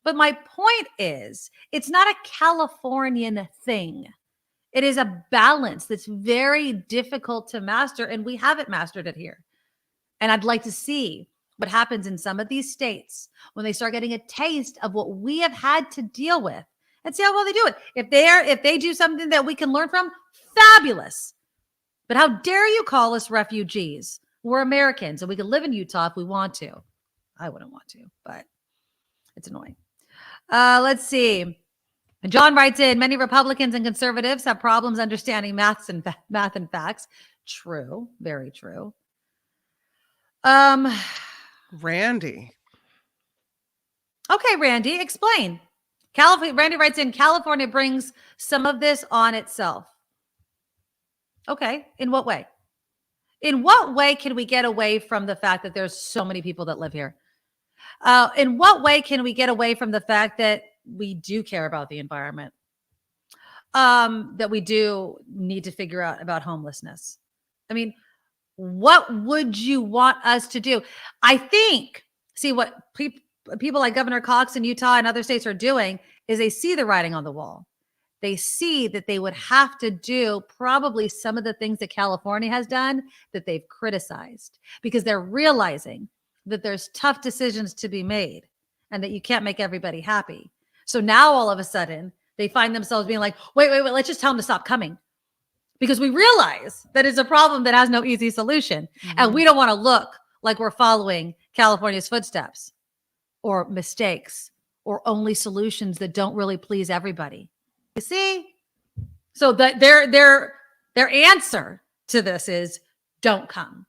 But my point is, it's not a Californian thing. It is a balance that's very difficult to master, and we haven't mastered it here. And I'd like to see what happens in some of these states when they start getting a taste of what we have had to deal with, and see how well they do it. If they do something that we can learn from, fabulous. But how dare you call us refugees? We're Americans and we can live in Utah if we want to. I wouldn't want to, but it's annoying. Let's see. John writes in, many Republicans and conservatives have problems understanding math and facts. True. Very true. Randy. Okay, Randy, explain. Randy writes in, California brings some of this on itself. Okay, in what way? In what way can we get away from the fact that there's so many people that live here? In what way can we get away from the fact that we do care about the environment? That we do need to figure out about homelessness? I mean, what would you want us to do? I think, see what people like Governor Cox in Utah and other states are doing is they see the writing on the wall. They see that they would have to do probably some of the things that California has done that they've criticized, because they're realizing that there's tough decisions to be made and that you can't make everybody happy. So now all of a sudden they find themselves being like, wait, let's just tell them to stop coming, because we realize that it's a problem that has no easy solution. And we don't want to look like we're following California's footsteps or mistakes or only solutions that don't really please everybody. You see? So that their answer to this is don't come.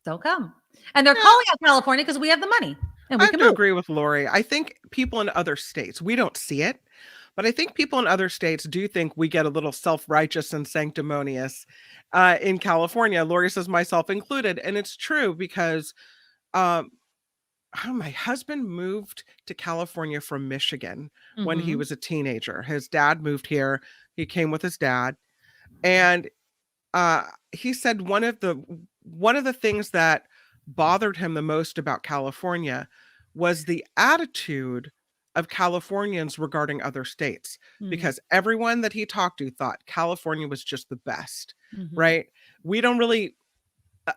Don't come. And they're calling out California because we have the money. And we I have to agree with Lori. I think people in other states, we don't see it, but I think people in other states do think we get a little self-righteous and sanctimonious in California. Lori says, myself included. And it's true because my husband moved to California from Michigan when he was a teenager. His dad moved here. He came with his dad. And he said one of the things that bothered him the most about California was the attitude of Californians regarding other states, because everyone that he talked to thought California was just the best, right? We don't really,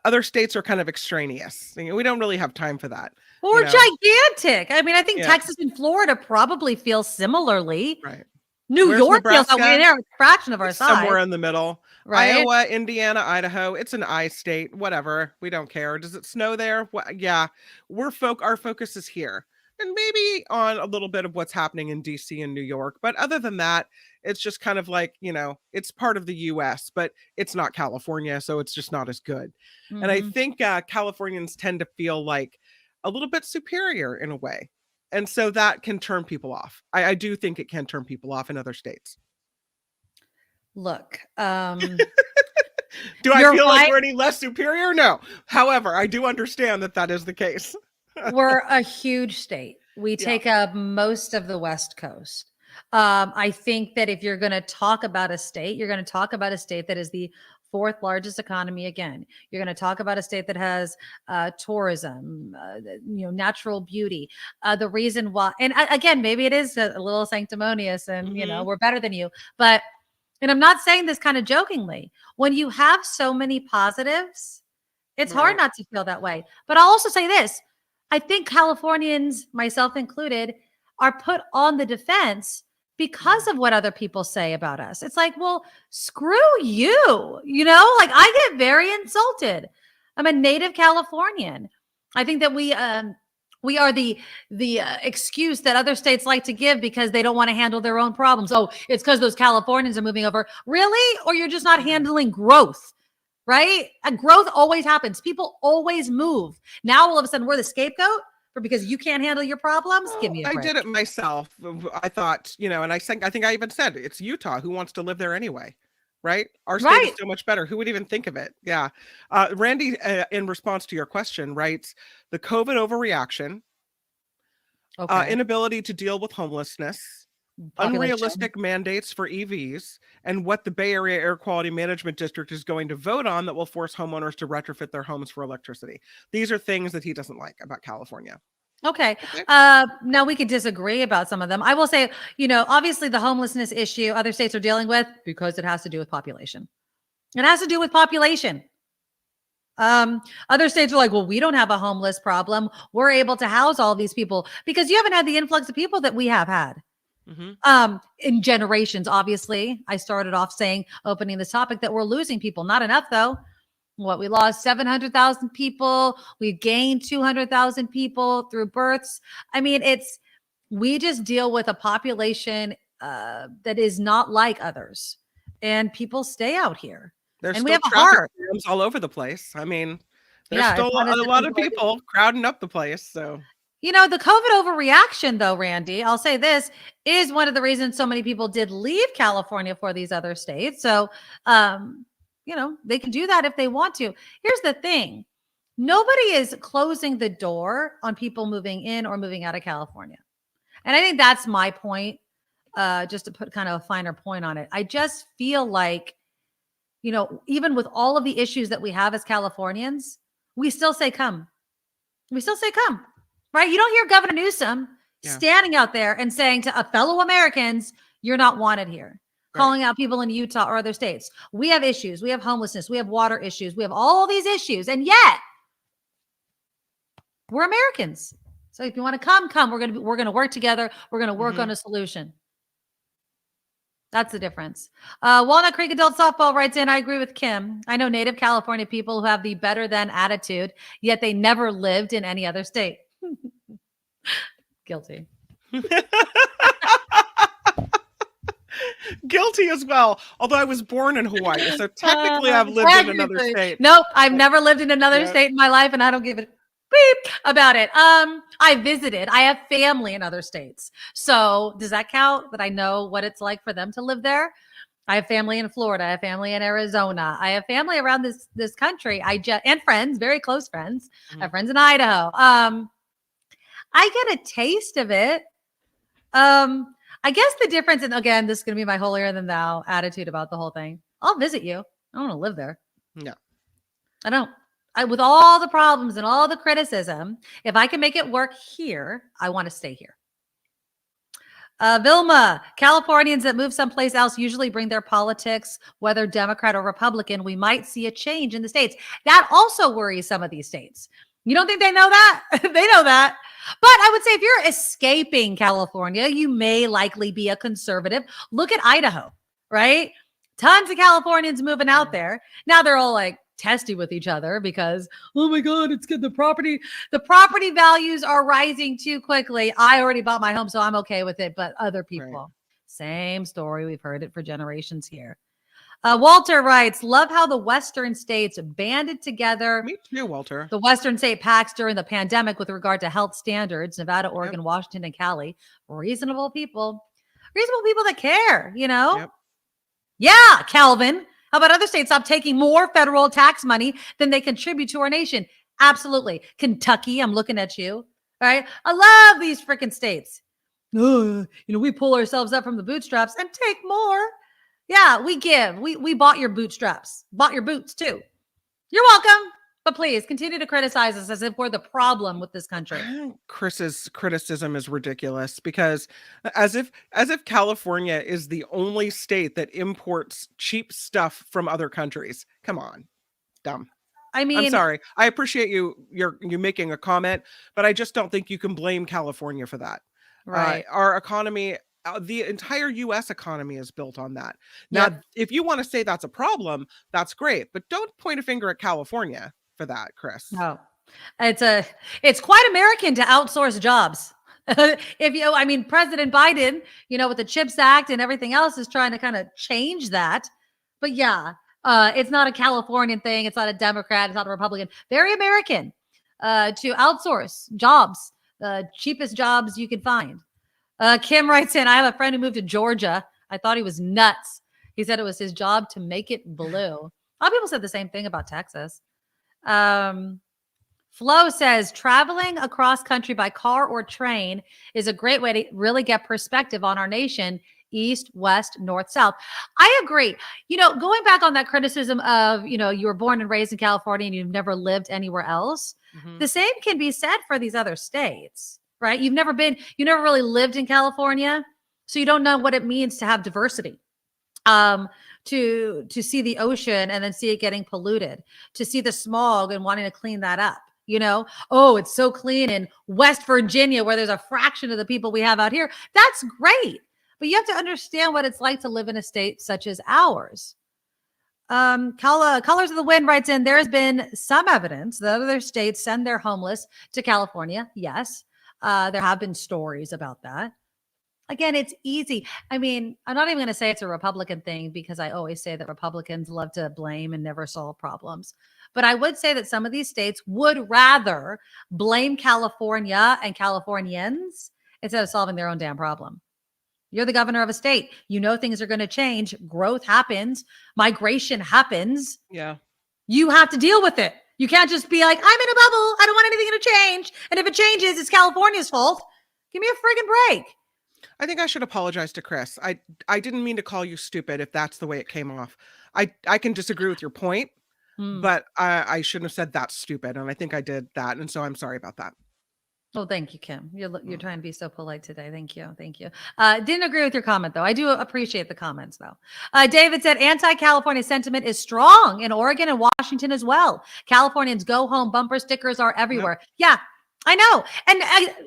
other states are kind of extraneous. We don't really have time for that. Or gigantic. I mean, I think Texas and Florida probably feel similarly. Right. New York feels that way. They're a fraction of our size. Somewhere in the middle. Right? Iowa, Indiana, Idaho. It's an I state. Whatever. We don't care. Does it snow there? Yeah. Our focus is here. And maybe on a little bit of what's happening in DC and New York. But other than that, it's just kind of like, it's part of the US, but it's not California. So it's just not as good. And I think Californians tend to feel like a little bit superior in a way. And so that can turn people off. I do think it can turn people off in other states. Look, do I feel like we're any less superior? No. However, I do understand that is the case. We're a huge state. We take up most of the West Coast. I think that if you're going to talk about a state, you're going to talk about a state that is the fourth largest economy. Again, you're going to talk about a state that has tourism, natural beauty. The reason why, and again, maybe it is a little sanctimonious and, we're better than you, but, and I'm not saying this kind of jokingly, when you have so many positives, it's hard not to feel that way. But I'll also say this. I think Californians, myself included, are put on the defense because of what other people say about us. It's like, well, screw you, I get very insulted. I'm a native Californian. I think that we are the excuse that other states like to give because they don't want to handle their own problems. Oh, it's because those Californians are moving over. Really? Or you're just not handling growth, right? And growth always happens. People always move. Now, all of a sudden, we're the scapegoat because you can't handle your problems. Give me a break. I did it myself. I thought, and I think I even said it's Utah. Who wants to live there anyway? Right? Our state is so much better. Who would even think of it? Yeah. Randy, in response to your question, writes the COVID overreaction, inability to deal with homelessness, unrealistic mandates for EVs, and what the Bay Area Air Quality Management District is going to vote on that will force homeowners to retrofit their homes for electricity. These are things that he doesn't like about California. Okay. Now we could disagree about some of them. I will say, obviously the homelessness issue other states are dealing with because it has to do with population. It has to do with population. Other states are like, well, we don't have a homeless problem. We're able to house all these people because you haven't had the influx of people that we have had. in generations. Obviously, I started off saying, opening this topic, that we're losing people. Not enough, though. What, we lost 700,000 people. We've gained 200,000 people through births. I mean, we just deal with a population that is not like others, and people stay out here. There's and still we have a traffic heart jams all over the place. I mean, there's Yeah, still it's not as a if lot of people are- people crowding up the place. So You know, the COVID overreaction, though, Randy, I'll say this, is one of the reasons so many people did leave California for these other states. So, you know, they can do that if they want to. Here's the thing. Nobody is closing the door on people moving in or moving out of California. And I think that's my point, just to put kind of a finer point on it. I just feel like, you know, even with all of the issues that we have as Californians, we still say come. We still say come. Right? You don't hear Governor Newsom standing out there and saying to fellow Americans, you're not wanted here, calling out people in Utah or other states. We have issues. We have homelessness. We have water issues. We have all these issues. And yet we're Americans. So if you want to come, we're going to work together. We're going to work on a solution. That's the difference. Walnut Creek Adult Softball writes in, I agree with Kim. I know native California people who have the better than attitude, yet they never lived in any other state. Guilty. Guilty as well. Although I was born in Hawaii, so technically I've lived in another state. Nope, I've never lived in another state in my life, and I don't give a beep about it. I visited. I have family in other states. So does that count that I know what it's like for them to live there? I have family in Florida. I have family in Arizona. I have family around this country. And friends, very close friends. I have friends in Idaho. I get a taste of it. I guess the difference, and again, this is going to be my holier than thou attitude about the whole thing. I'll visit you. I don't want to live there. No. I don't. With all the problems and all the criticism, if I can make it work here, I want to stay here. Vilma, Californians that move someplace else usually bring their politics, whether Democrat or Republican. We might see a change in the states. That also worries some of these states. You don't think they know that? They know that. But I would say if you're escaping California, you may likely be a conservative. Look at Idaho, right? Tons of Californians moving out there. Now they're all like testy with each other because, oh my God, it's good. The property values are rising too quickly. I already bought my home, so I'm okay with it. But other people, same story. We've heard it for generations here. Walter writes, love how the Western states banded together. Me too, Walter. The Western state pacts during the pandemic with regard to health standards, Nevada, Oregon, Washington, and Cali. Reasonable people that care, you know? Yeah, Calvin. How about other states stop taking more federal tax money than they contribute to our nation? Absolutely. Kentucky, I'm looking at you. All right. I love these freaking states. You know, we pull ourselves up from the bootstraps and take more. Yeah, we give. We bought your bootstraps, bought your boots too. You're welcome. But please continue to criticize us as if we're the problem with this country. Chris's criticism is ridiculous because as if California is the only state that imports cheap stuff from other countries. Come on. Dumb. I mean, I'm sorry. I appreciate you making a comment, but I just don't think you can blame California for that. Right. Our economy, the entire U.S. economy is built on that. Now, if you want to say that's a problem, that's great, but don't point a finger at California for that, Chris. No, it's quite American to outsource jobs. President Biden, you know, with the CHIPS Act and everything else is trying to kind of change that. But yeah, it's not a Californian thing. It's not a Democrat. It's not a Republican. Very American to outsource jobs, the cheapest jobs you can find. Kim writes in, I have a friend who moved to Georgia. I thought he was nuts. He said it was his job to make it blue. A lot of people said the same thing about Texas. Flo says traveling across country by car or train is a great way to really get perspective on our nation, east, west, north, south. I agree. You know, going back on that criticism of, you know, you were born and raised in California and you've never lived anywhere else. The same can be said for these other states, right? You never really lived in California, so you don't know what it means to have diversity. To see the ocean and then see it getting polluted, to see the smog and wanting to clean that up, you know? Oh, it's so clean in West Virginia where there's a fraction of the people we have out here. That's great. But you have to understand what it's like to live in a state such as ours. Colors of the Wind writes in, there has been some evidence that other states send their homeless to California. Yes, there have been stories about that. Again, it's easy. I mean, I'm not even going to say it's a Republican thing because I always say that Republicans love to blame and never solve problems. But I would say that some of these states would rather blame California and Californians instead of solving their own damn problem. You're the governor of a state. You know things are going to change. Growth happens. Migration happens. Yeah. You have to deal with it. You can't just be like, I'm in a bubble. I don't want anything to change. And if it changes, it's California's fault. Give me a friggin' break. I think I should apologize to Chris. I didn't mean to call you stupid if that's the way it came off. I can disagree with your point, but I shouldn't have said that's stupid. And I think I did that. And so I'm sorry about that. Oh, thank you, Kim. You're trying to be so polite today. Thank you. Thank you. Didn't agree with your comment, though. I do appreciate the comments, though. David said anti-California sentiment is strong in Oregon and Washington as well. Californians go home bumper stickers are everywhere. Yep. Yeah, I know. And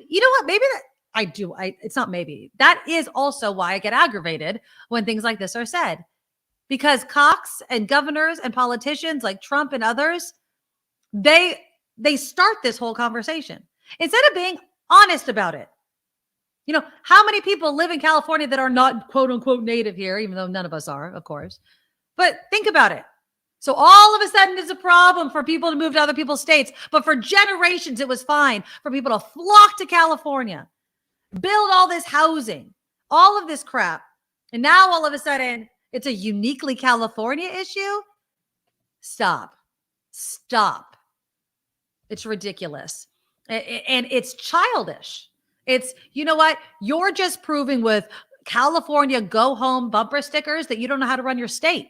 you know what? Maybe that I do. It's not maybe. That is also why I get aggravated when things like this are said. Because Cox and governors and politicians like Trump and others, they start this whole conversation. Instead of being honest about it. You know, how many people live in California that are not quote unquote native here, even though none of us are, of course. But think about it. So all of a sudden it's a problem for people to move to other people's states. But for generations, it was fine for people to flock to California, build all this housing, all of this crap. And now all of a sudden it's a uniquely California issue. Stop. It's ridiculous. And it's childish. It's, you know what? You're just proving with California go home bumper stickers that you don't know how to run your state.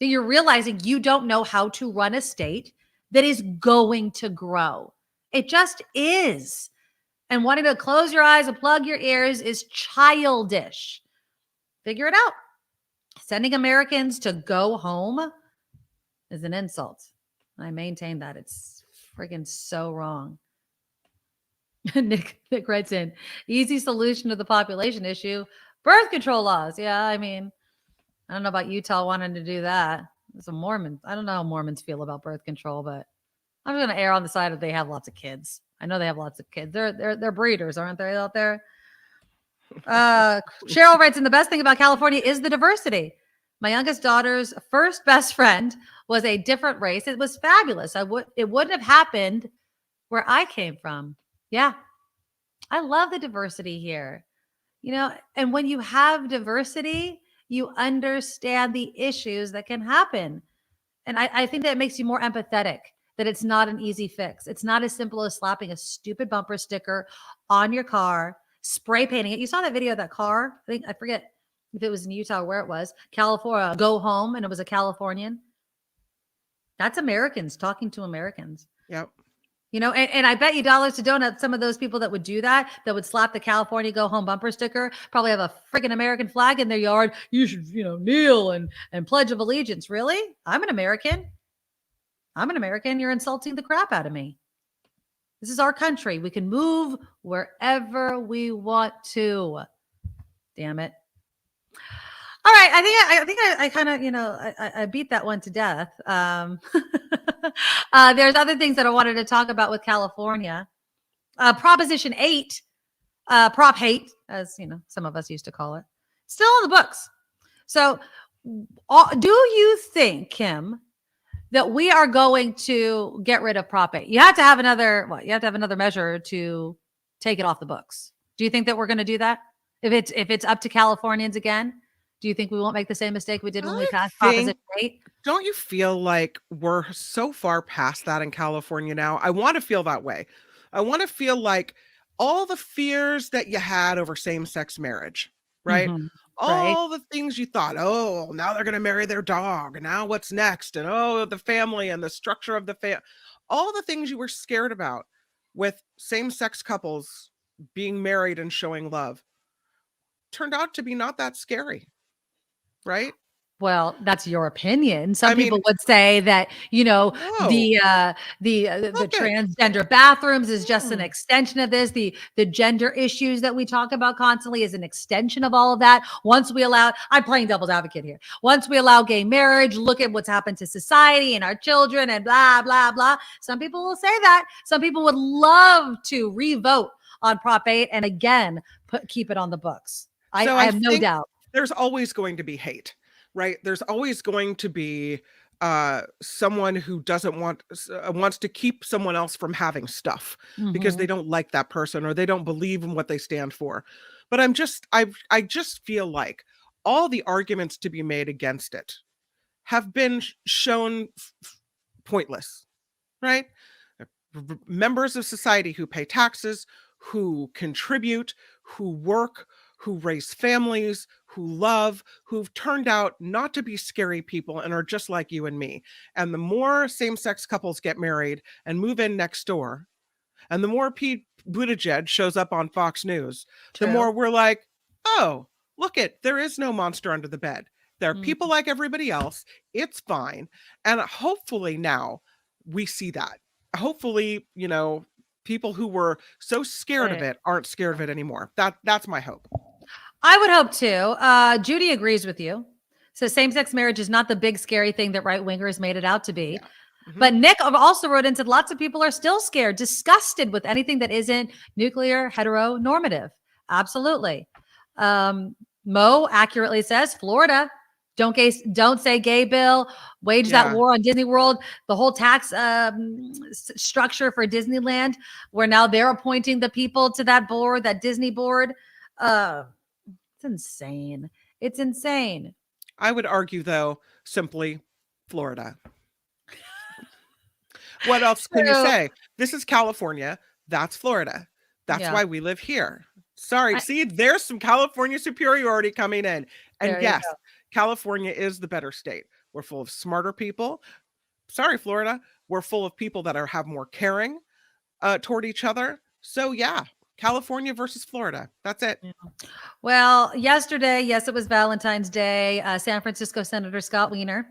That you're realizing you don't know how to run a state that is going to grow. It just is. And wanting to close your eyes and plug your ears is childish. Figure it out. Sending Americans to go home is an insult. I maintain that. It's friggin' so wrong. Nick writes in, easy solution to the population issue, birth control laws. Yeah, I mean, I don't know about Utah wanting to do that. As a Mormon, I don't know how Mormons feel about birth control, but I'm going to err on the side of they have lots of kids. I know they have lots of kids. They're breeders, aren't they, out there? Cheryl writes in, the best thing about California is the diversity. My youngest daughter's first best friend was a different race. It was fabulous. It wouldn't have happened where I came from. Yeah. I love the diversity here. You know, and when you have diversity, you understand the issues that can happen. And I think that makes you more empathetic, that it's not an easy fix. It's not as simple as slapping a stupid bumper sticker on your car, spray painting it. You saw that video of that car? I forget if it was in Utah or where it was. California, go home, and it was a Californian. That's Americans talking to Americans. Yep. You know, and I bet you dollars to donuts, some of those people that would do that would slap the California go home bumper sticker, probably have a freaking American flag in their yard. You should, kneel and pledge of allegiance. Really? I'm an American. You're insulting the crap out of me. This is our country. We can move wherever we want to. Damn it. All right. I think I kind of, I beat that one to death. There's other things that I wanted to talk about with California. Proposition 8, Prop 8, as some of us used to call it, still in the books. So do you think, Kim, that we are going to get rid of Prop 8? You have to have another measure to take it off the books. Do you think that we're going to do that? If it's up to Californians again? Do you think we won't make the same mistake we did when we passed Proposition 8? Don't you feel like we're so far past that in California now? I want to feel that way. I want to feel like all the fears that you had over same-sex marriage, right? Mm-hmm. All the things you thought, oh, now they're going to marry their dog. And now what's next? And the family and the structure of the family. All the things you were scared about with same-sex couples being married and showing love turned out to be not that scary. Right? Well, that's your opinion. Some people would say that, you know, No. the transgender bathrooms is just an extension of this. The gender issues that we talk about constantly is an extension of all of that. Once we allow, I'm playing devil's advocate here. Once we allow gay marriage, look at what's happened to society and our children and blah, blah, blah. Some people will say that. Some people would love to re-vote on Prop 8 and again, keep it on the books. I have no doubt. There's always going to be hate. Right. There's always going to be someone who doesn't wants to keep someone else from having stuff because they don't like that person or they don't believe in what they stand for. But I just feel like all the arguments to be made against it have been shown pointless. Right. Members of society who pay taxes, who contribute, who work, who raise families, who love, who've turned out not to be scary people and are just like you and me. And the more same-sex couples get married and move in next door, and the more Pete Buttigieg shows up on Fox News, the more we're like, oh, look there is no monster under the bed. There are people like everybody else. It's fine. And hopefully now we see that. Hopefully, you know, people who were so scared of it aren't scared of it anymore. That's my hope. I would hope too. Judy agrees with you. So same-sex marriage is not the big scary thing that right-wingers made it out to be. Yeah. But Nick also wrote in and said lots of people are still scared, disgusted with anything that isn't nuclear heteronormative. Absolutely. Mo accurately says Florida. Don't say gay bill, wage that war on Disney World, the whole tax structure for Disneyland, where now they're appointing the people to that board, that Disney board. It's insane. It's insane. I would argue, though, simply Florida. What else can you say? This is California. That's Florida. That's why we live here. Sorry. See, there's some California superiority coming in. And yes, California is the better state. We're full of smarter people. Sorry, Florida. We're full of people that have more caring toward each other. So yeah, California versus Florida. That's it. Yeah. Well, yesterday, yes, it was Valentine's Day. San Francisco Senator Scott Wiener,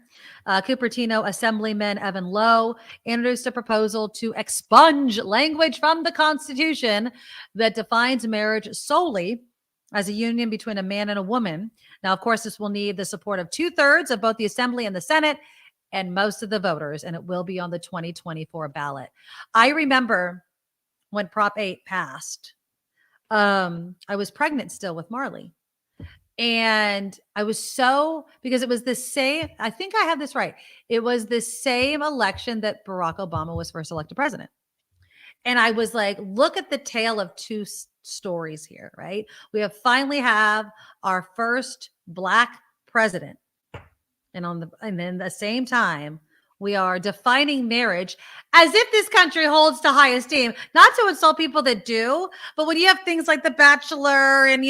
Cupertino Assemblyman Evan Lowe introduced a proposal to expunge language from the Constitution that defines marriage solely as a union between a man and a woman. Now, of course, this will need the support of 2/3 of both the Assembly and the Senate and most of the voters, and it will be on the 2024 ballot. I remember when Prop 8 passed, I was pregnant still with Marley. And I was because it was the same, I think I have this right. It was the same election that Barack Obama was first elected president. And I was like, look at the tale of two stories here, right? We finally have our first Black president. And then the same time, we are defining marriage as if this country holds to high esteem, not to insult people that do, but when you have things like The Bachelor and,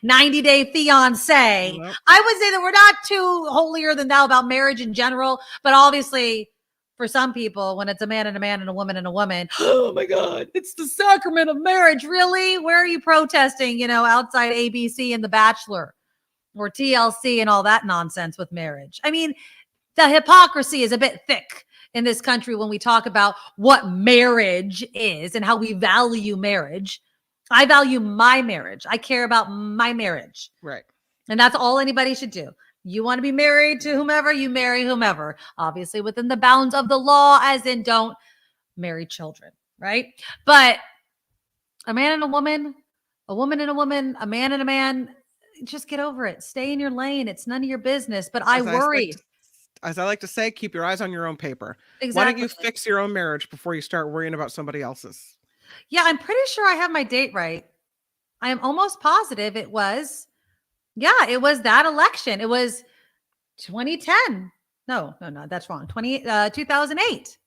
90 Day Fiance, yep. I would say that we're not too holier than thou about marriage in general, but obviously for some people, when it's a man and a man and a woman and a woman, oh my God, it's the sacrament of marriage. Really? Where are you protesting, outside ABC and The Bachelor or TLC and all that nonsense with marriage? I mean, the hypocrisy is a bit thick in this country when we talk about what marriage is and how we value marriage. I value my marriage. I care about my marriage. Right. And that's all anybody should do. You want to be married to whomever, you marry whomever. Obviously within the bounds of the law, as in don't marry children, right? But a man and a woman and a woman, a man and a man, just get over it. Stay in your lane. It's none of your business. But I worry. As I like to say, keep your eyes on your own paper. Exactly. Why don't you fix your own marriage before you start worrying about somebody else's? Yeah, I'm pretty sure I have my date right. I am almost positive it was that election. It was 2010. No, that's wrong. 2008,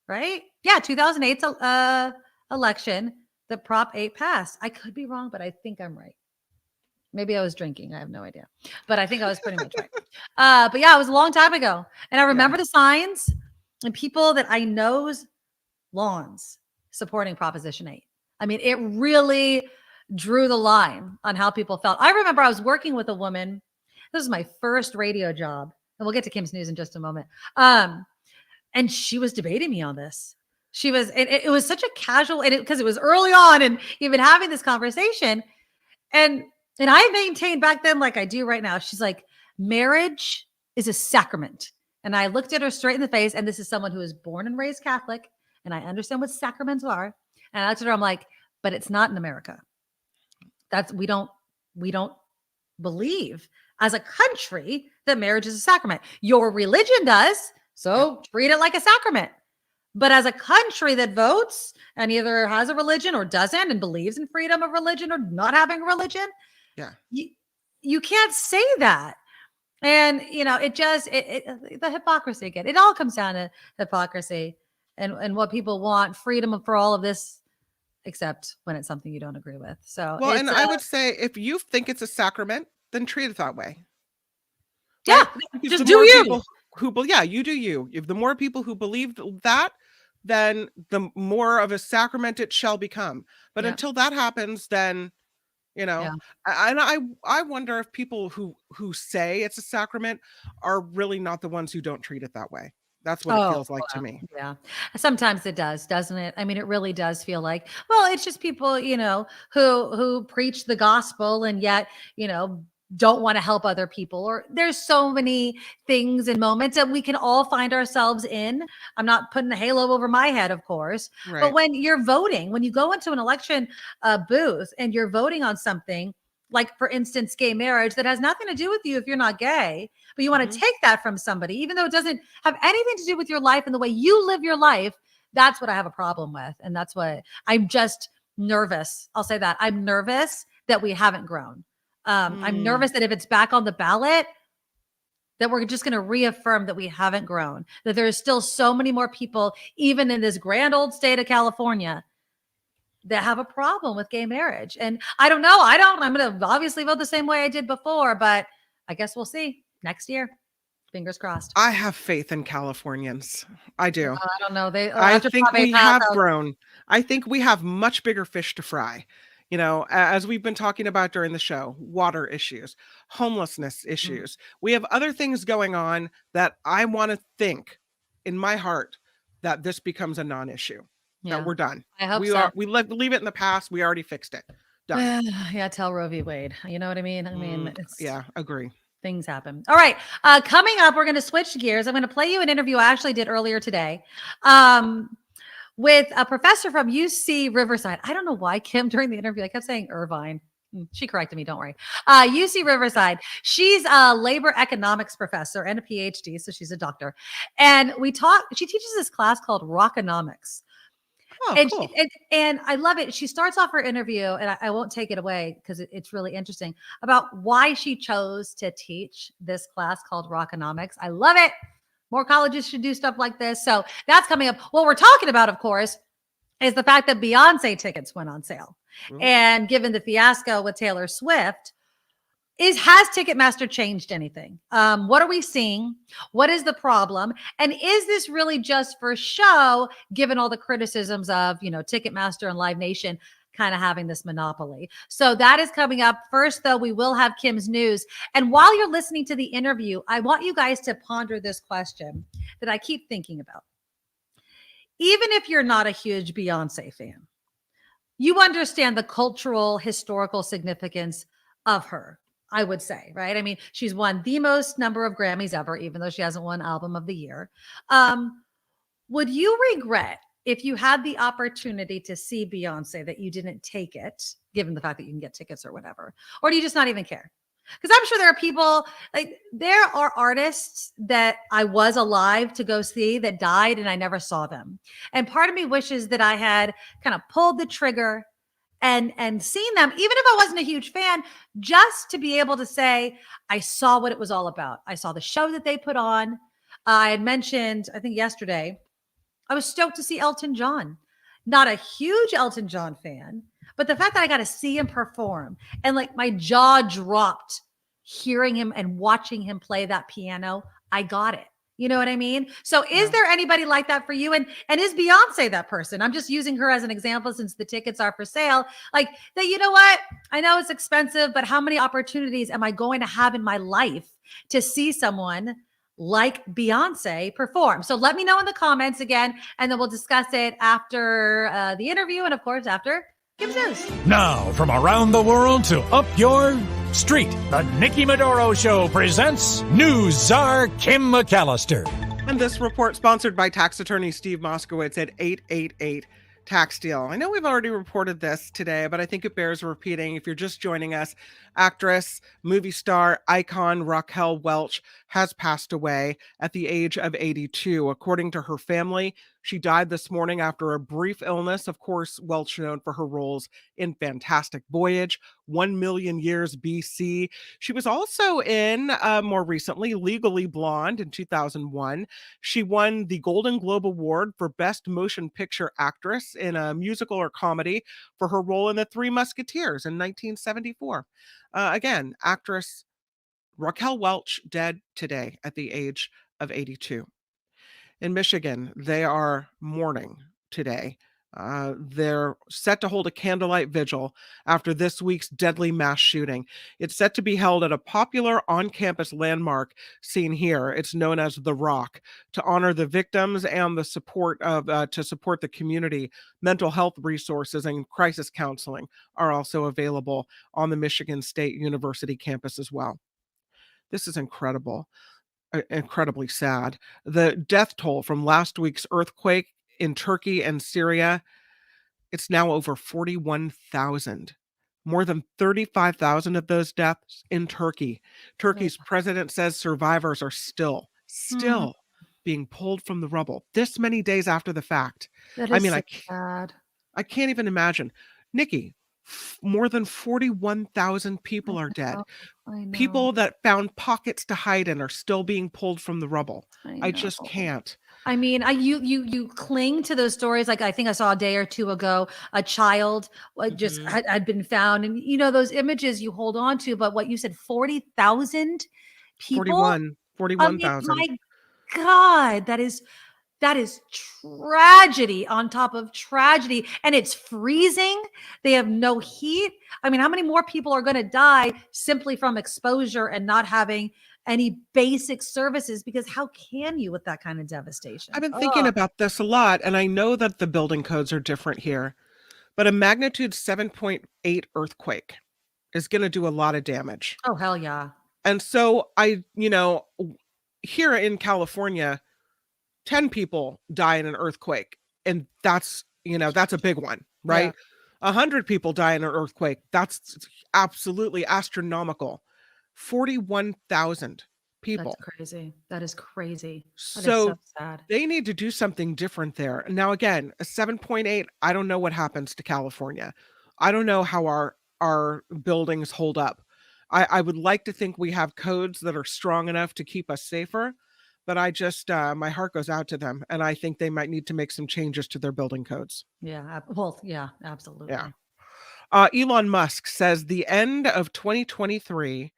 right? Yeah, 2008's election, the Prop 8 passed. I could be wrong, but I think I'm right. Maybe I was drinking. I have no idea. But I think I was pretty much right. But yeah, it was a long time ago. And I remember the signs and people that I know's lawns supporting Proposition 8. I mean, it really drew the line on how people felt. I remember I was working with a woman This is my first radio job. And we'll get to Kim's News in just a moment. And she was debating me on this. She was, it was such a casual, and because it was early on and even having this conversation. And I maintained back then, like I do right now, she's like, marriage is a sacrament. And I looked at her straight in the face. And this is someone who was born and raised Catholic. And I understand what sacraments are. And I looked at her, I'm like, but it's not in America. We don't believe as a country that marriage is a sacrament. Your religion does. So treat it like a sacrament. But as a country that votes and either has a religion or doesn't and believes in freedom of religion or not having a religion, you can't say that. And, it just, the hypocrisy again, it all comes down to hypocrisy and what people want, freedom for all of this, except when it's something you don't agree with. So, well, and I would say if you think it's a sacrament, then treat it that way. Yeah. Right? Just do you. You do you. If the more people who believe that, then the more of a sacrament it shall become. But until that happens, then, and I wonder if people who say it's a sacrament are really not the ones who don't treat it that way. That's what it feels like to me. Yeah. Sometimes it does, doesn't it? I mean, it really does feel like, well, it's just people, who preach the gospel and yet, don't want to help other people. Or there's so many things and moments that we can all find ourselves in. I'm not putting a halo over my head, of course. Right. But when you're voting, when you go into an election booth and you're voting on something, like, for instance, gay marriage, that has nothing to do with you if you're not gay, but you want to take that from somebody, even though it doesn't have anything to do with your life and the way you live your life, that's what I have a problem with. And that's what I'm just nervous. I'll say that. I'm nervous that we haven't grown. I'm nervous that if it's back on the ballot, that we're just going to reaffirm that we haven't grown, that there's still so many more people, even in this grand old state of California, that have a problem with gay marriage. And I don't know. I'm going to obviously vote the same way I did before, but I guess we'll see next year. Fingers crossed. I have faith in Californians. I do. I don't know. I think we have grown. I think we have much bigger fish to fry. As we've been talking about during the show, water issues, homelessness issues. We have other things going on that I want to think in my heart that this becomes a non-issue. That we're done. I hope so. We leave it in the past. We already fixed it. Done. Tell Roe v. Wade. You know what I mean? Agree. Things happen. All right. Coming up, we're going to switch gears. I'm going to play you an interview I actually did earlier today with a professor from UC Riverside. I don't know why, Kim, during the interview, I kept saying Irvine. She corrected me. Don't worry. UC Riverside. She's a labor economics professor and a PhD. So she's a doctor. And she teaches this class called Rockonomics. Oh, and, cool. and I love it. She starts off her interview, and I won't take it away because it's really interesting, about why she chose to teach this class called Rockonomics. I love it. More colleges should do stuff like this. So that's coming up. What we're talking about, of course, is the fact that Beyonce tickets went on sale. And given the fiasco with Taylor Swift, has Ticketmaster changed anything? What are we seeing? What is the problem? And is this really just for show, given all the criticisms of, Ticketmaster and Live Nation kind of having this monopoly? So that is coming up. First, though, we will have Kim's News. And while you're listening to the interview, I want you guys to ponder this question that I keep thinking about. Even if you're not a huge Beyonce fan, you understand the cultural, historical significance of her, I would say, right? I mean, she's won the most number of Grammys ever, even though she hasn't won Album of the Year. Would you regret, if you had the opportunity to see Beyonce, that you didn't take it, given the fact that you can get tickets or whatever? Or do you just not even care? Because I'm sure there are people, there are artists that I was alive to go see that died and I never saw them. And part of me wishes that I had kind of pulled the trigger and seen them, even if I wasn't a huge fan, just to be able to say, I saw what it was all about. I saw the show that they put on. I had mentioned, I think yesterday, I was stoked to see Elton John. Not a huge Elton John fan, but the fact that I got to see him perform and my jaw dropped hearing him and watching him play that piano, I got it. You know what I mean? So is there anybody like that for you? And is Beyonce that person? I'm just using her as an example since the tickets are for sale. Like that, you know what? I know it's expensive, but how many opportunities am I going to have in my life to see someone like Beyonce perform? So let me know in the comments again, and then we'll discuss it after the interview and of course after Kim's News. Now, from around the world to up your street, the Nikki Medoro Show presents News Czar Kim McAllister. And this report sponsored by tax attorney Steve Moskowitz at 888 Tax Deal. I know we've already reported this today, but I think it bears repeating. If you're just joining us, actress, movie star, icon Raquel Welch has passed away at the age of 82. According to her family, she died this morning after a brief illness. Of course, Welch known for her roles in Fantastic Voyage, 1 Million Years BC. She was also in, more recently, Legally Blonde in 2001. She won the Golden Globe Award for Best Motion Picture Actress in a musical or comedy for her role in The Three Musketeers in 1974. Again, actress Raquel Welch dead today at the age of 82. In Michigan, they are mourning today. They're set to hold a candlelight vigil after this week's deadly mass shooting. It's set to be held at a popular on-campus landmark seen here. It's known as The Rock, to honor the victims and the support of to support the community. Mental health resources and crisis counseling are also available on the Michigan State University campus as well. This is incredible. Incredibly sad. The death toll from last week's earthquake in Turkey and Syria, it's now over 41,000. More than 35,000 of those deaths in Turkey. Turkey's president says survivors are still being pulled from the rubble this many days after the fact. That is sad. I can't even imagine. Nikki, more than 41,000 people are dead. I know. People that found pockets to hide in are still being pulled from the rubble. I just can't. I mean, you cling to those stories. Like I think I saw a day or two ago, a child just had been found, and you know those images you hold on to. But what you said, 40,000 people, 41,000. My God, that is tragedy on top of tragedy, and it's freezing. They have no heat. I mean, how many more people are going to die simply from exposure and not having any basic services? Because how can you with that kind of devastation? I've been thinking about this a lot, and I know that the building codes are different here, but a magnitude 7.8 earthquake is going to do a lot of damage. Oh, hell yeah. And so here in California, 10 people die in an earthquake, and that's a big one, right? 100 people die in an earthquake. That's absolutely astronomical. 41,000 people. That's crazy. That is crazy. That is So so sad. they need to do something different there. Now, again, a 7.8, I don't know what happens to California. I don't know how our buildings hold up. I would like to think we have codes that are strong enough to keep us safer, but I just, my heart goes out to them, and I think they might need to make some changes to their building codes. Yeah. Well, yeah, absolutely. Yeah. Elon Musk says the end of 2023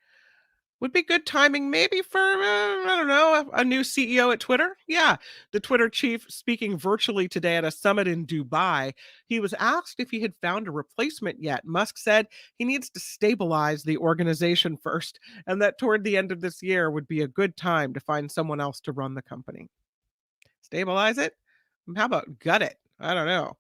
would be good timing maybe for, a new CEO at Twitter. Yeah, the Twitter chief speaking virtually today at a summit in Dubai. He was asked if he had found a replacement yet. Musk said he needs to stabilize the organization first, and that toward the end of this year would be a good time to find someone else to run the company. Stabilize it? How about gut it? I don't know.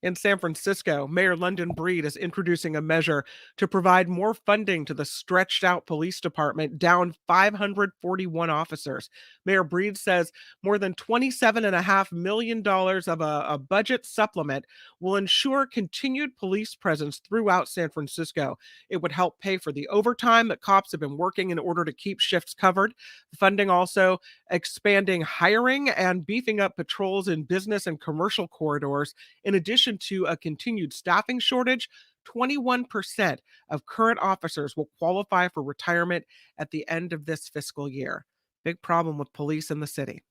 In San Francisco, Mayor London Breed is introducing a measure to provide more funding to the stretched out police department, down 541 officers. Mayor Breed says more than $27.5 million of a budget supplement will ensure continued police presence throughout San Francisco. It would help pay for the overtime that cops have been working in order to keep shifts covered. The funding also expanding hiring and beefing up patrols in business and commercial corridors. In addition to a continued staffing shortage, 21% of current officers will qualify for retirement at the end of this fiscal year. Big problem with police in the city.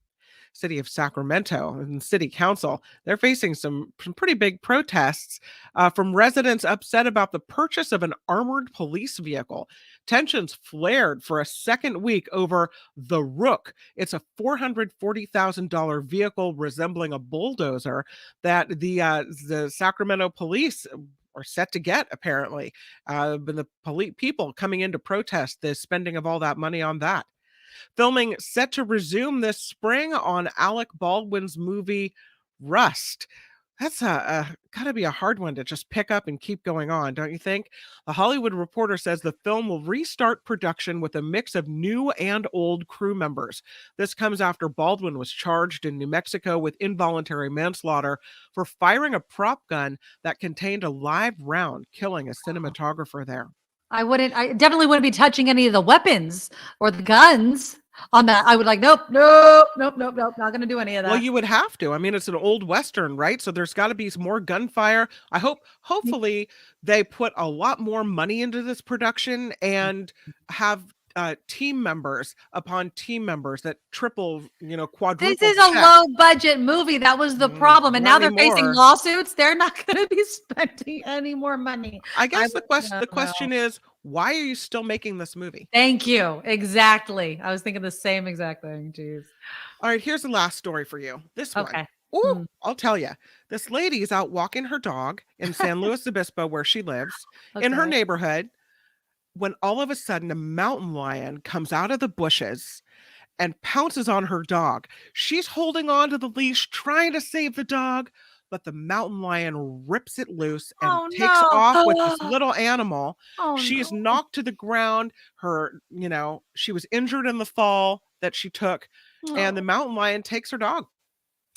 city of Sacramento and city council, they're facing some pretty big protests from residents upset about the purchase of an armored police vehicle. Tensions flared for a second week over the Rook. It's a $440,000 vehicle resembling a bulldozer that the Sacramento police are set to get, apparently. But the people coming in to protest the spending of all that money on that. Filming set to resume this spring on Alec Baldwin's movie Rust. That's gotta be a hard one to just pick up and keep going on, don't you think? The Hollywood Reporter says the film will restart production with a mix of new and old crew members. This comes after Baldwin was charged in New Mexico with involuntary manslaughter for firing a prop gun that contained a live round, killing a cinematographer there. I definitely wouldn't be touching any of the weapons or the guns on that. I would nope, not going to do any of that. Well, you would have to. I mean, it's an old Western, right? So there's got to be some more gunfire. Hopefully they put a lot more money into this production and have team members upon team members that triple, quadruple. This is a low budget movie. That was the problem. And now they're facing lawsuits. They're not going to be spending any more money. I guess the question is, why are you still making this movie? Thank you. Exactly. I was thinking the same exact thing. Jeez. All right. Here's the last story for you. This one. Ooh, I'll tell you. This lady is out walking her dog in San Luis Obispo, where she lives, in her neighborhood, when all of a sudden a mountain lion comes out of the bushes and pounces on her dog. She's holding on to the leash, trying to save the dog, but the mountain lion rips it loose and takes off with this little animal. She is knocked to the ground. She was injured in the fall that she took, and the mountain lion takes her dog.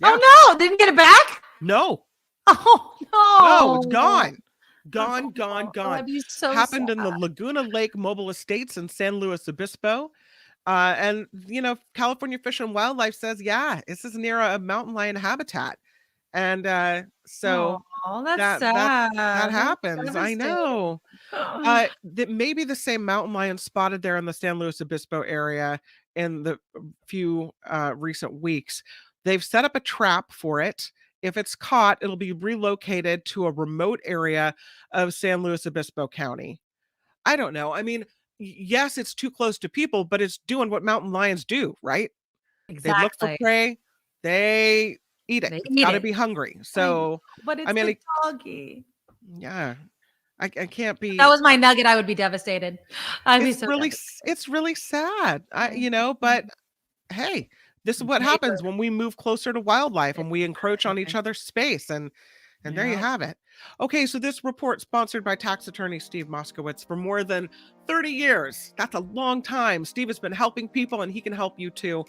Yeah. Oh no, didn't get it back? No. Oh no. No, it's gone. Gone. That'd be so Happened sad. in the Laguna Lake Mobile Estates in San Luis Obispo. And California Fish and Wildlife says, this is near a mountain lion habitat. And that's sad. That happens. I know. That maybe the same mountain lion spotted there in the San Luis Obispo area in the few recent weeks. They've set up a trap for it. If it's caught, it'll be relocated to a remote area of San Luis Obispo County. I don't know. I mean, yes, it's too close to people, but it's doing what mountain lions do, right? Exactly. They look for prey. They eat it. It's got to be hungry. So, but it's the doggy. Yeah. I can't be. If that was my nugget, I would be devastated. It's really sad. But hey, this is what happens when we move closer to wildlife and we encroach on each other's space. And there you have it. Okay, so this report sponsored by tax attorney Steve Moskowitz for more than 30 years. That's a long time. Steve has been helping people, and he can help you too.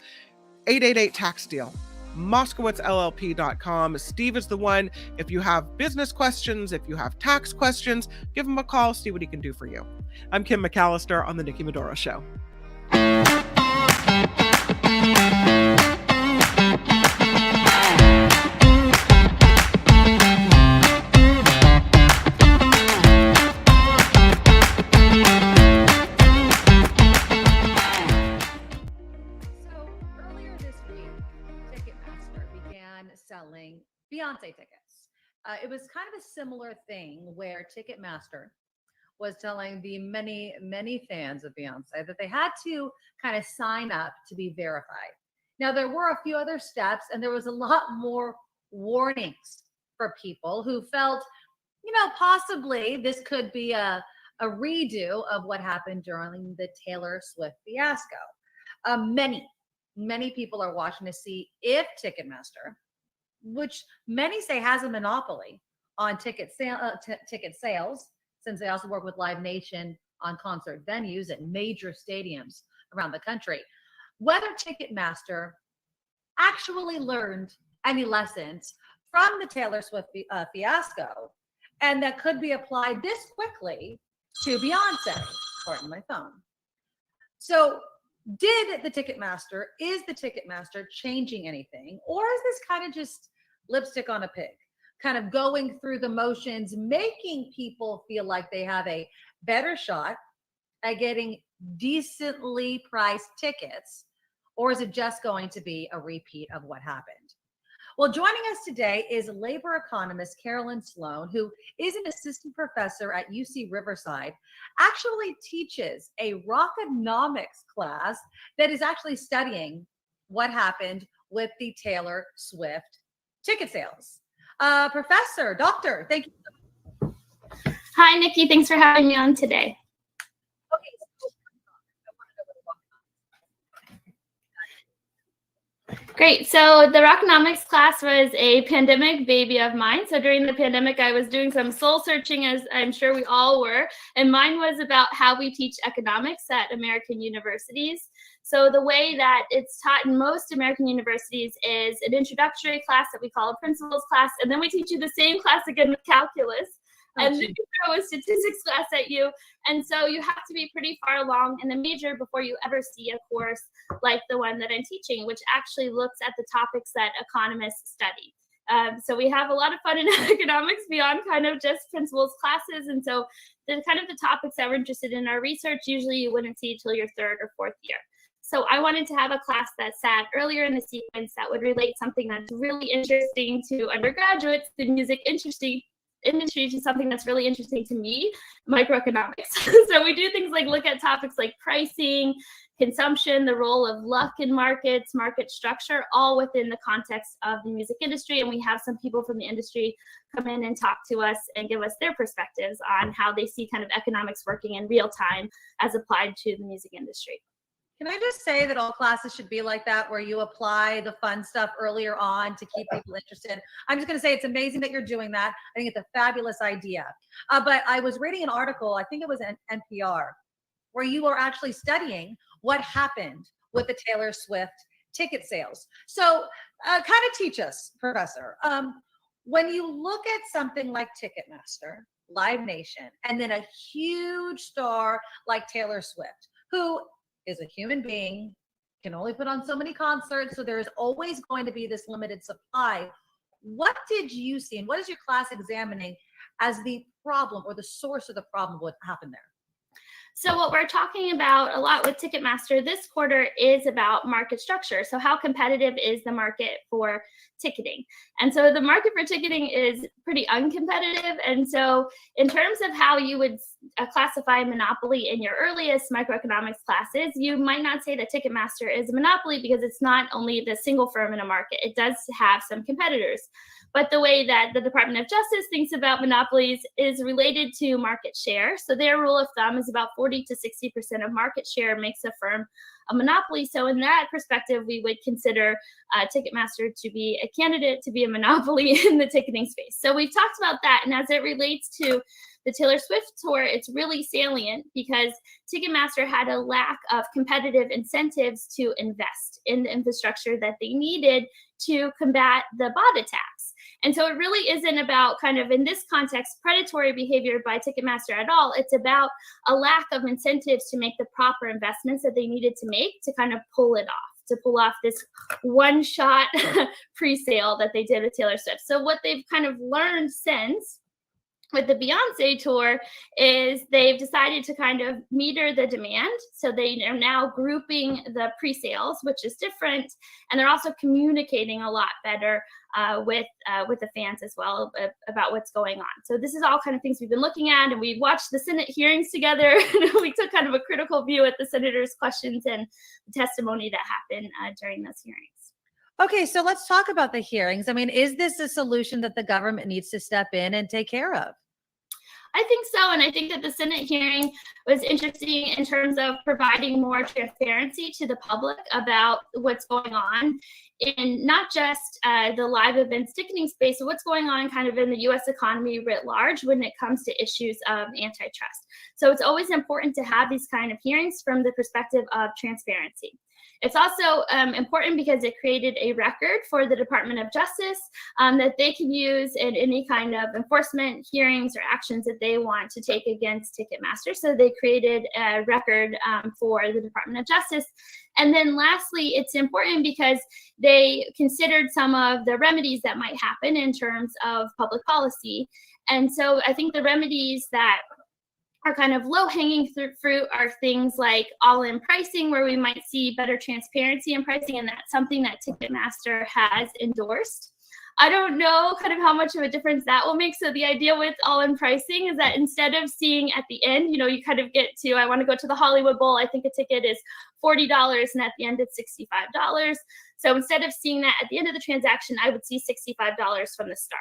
888-TAX-DEAL. MoskowitzLLP.com. Steve is the one. If you have business questions, if you have tax questions, give him a call, see what he can do for you. I'm Kim McAllister on The Nikki Medoro Show. Selling Beyonce tickets. It was kind of a similar thing where Ticketmaster was telling the many, many fans of Beyonce that they had to kind of sign up to be verified. Now, there were a few other steps, and there was a lot more warnings for people who felt, possibly this could be a redo of what happened during the Taylor Swift fiasco. Many people are watching to see if Ticketmaster, which many say has a monopoly on ticket sales, since they also work with Live Nation on concert venues at major stadiums around the country, whether Ticketmaster actually learned any lessons from the Taylor Swift fiasco, and that could be applied this quickly to Beyonce. Pardon my phone. So is the Ticketmaster changing anything? Or is this kind of just lipstick on a pig, kind of going through the motions, making people feel like they have a better shot at getting decently priced tickets? Or is it just going to be a repeat of what happened? Well, joining us today is labor economist Carolyn Sloane, who is an assistant professor at UC Riverside, actually teaches a rockonomics class that is actually studying what happened with the Taylor Swift ticket sales. Professor, doctor, thank you. Hi, Nikki. Thanks for having me on today. Great. So the rockonomics class was a pandemic baby of mine. So during the pandemic, I was doing some soul searching, as I'm sure we all were. And mine was about how we teach economics at American universities. So the way that it's taught in most American universities is an introductory class that we call a principles class. And then we teach you the same class again with calculus. And then you throw a statistics class at you. And so you have to be pretty far along in the major before you ever see a course like the one that I'm teaching, which actually looks at the topics that economists study. So we have a lot of fun in economics beyond kind of just principles classes. And so the kind of the topics that we're interested in our research, usually you wouldn't see till your third or fourth year. So I wanted to have a class that sat earlier in the sequence that would relate something that's really interesting to undergraduates, the music industry to something that's really interesting to me, microeconomics. So we do things like look at topics like pricing, consumption, the role of luck in markets, market structure, all within the context of the music industry. And we have some people from the industry come in and talk to us and give us their perspectives on how they see kind of economics working in real time as applied to the music industry. Can I just say that all classes should be like that, where you apply the fun stuff earlier on to keep people interested? I'm just going to say it's amazing that you're doing that. I think it's a fabulous idea. But I was reading an article, I think it was an NPR, where you were actually studying what happened with the Taylor Swift ticket sales. So kind of teach us, Professor, when you look at something like Ticketmaster, Live Nation, and then a huge star like Taylor Swift, who is a human being, can only put on so many concerts, so there's always going to be this limited supply. What did you see, and what is your class examining as the problem or the source of the problem, what happened there? So what we're talking about a lot with Ticketmaster this quarter is about market structure. So how competitive is the market for ticketing? And so the market for ticketing is pretty uncompetitive. And so in terms of how you would classify monopoly in your earliest microeconomics classes, you might not say that Ticketmaster is a monopoly because it's not only the single firm in a market. It does have some competitors. But the way that the Department of Justice thinks about monopolies is related to market share. So their rule of thumb is about 40 to 60% of market share makes a firm a monopoly. So in that perspective, we would consider Ticketmaster to be a candidate to be a monopoly in the ticketing space. So we've talked about that. And as it relates to the Taylor Swift tour, it's really salient because Ticketmaster had a lack of competitive incentives to invest in the infrastructure that they needed to combat the bot attacks. And so it really isn't about kind of, in this context, predatory behavior by Ticketmaster at all. It's about a lack of incentives to make the proper investments that they needed to make to kind of pull it off, to pull off this one-shot pre-sale that they did with Taylor Swift. So what they've kind of learned since with the Beyonce tour is they've decided to kind of meter the demand. So they are now grouping the pre-sales, which is different. And they're also communicating a lot better with the fans as well about what's going on. So this is all kind of things we've been looking at, and we watched the Senate hearings together. We took kind of a critical view at the senators' questions and the testimony that happened during those hearings. Okay, so let's talk about the hearings. I mean, is this a solution that the government needs to step in and take care of? I think so. And I think that the Senate hearing was interesting in terms of providing more transparency to the public about what's going on in not just the live events ticketing space, but what's going on kind of in the U.S. economy writ large when it comes to issues of antitrust. So it's always important to have these kind of hearings from the perspective of transparency. It's also important because it created a record for the Department of Justice that they can use in any kind of enforcement hearings or actions that they want to take against Ticketmaster. So they created a record for the Department of Justice. And then lastly, it's important because they considered some of the remedies that might happen in terms of public policy. And so I think the remedies that Our kind of low-hanging fruit are things like all-in pricing, where we might see better transparency in pricing, and that's something that Ticketmaster has endorsed. I don't know kind of how much of a difference that will make. So the idea with all-in pricing is that instead of seeing at the end, you kind of get to, I want to go to the Hollywood Bowl, I think a ticket is $40, and at the end it's $65. So instead of seeing that at the end of the transaction, I would see $65 from the start.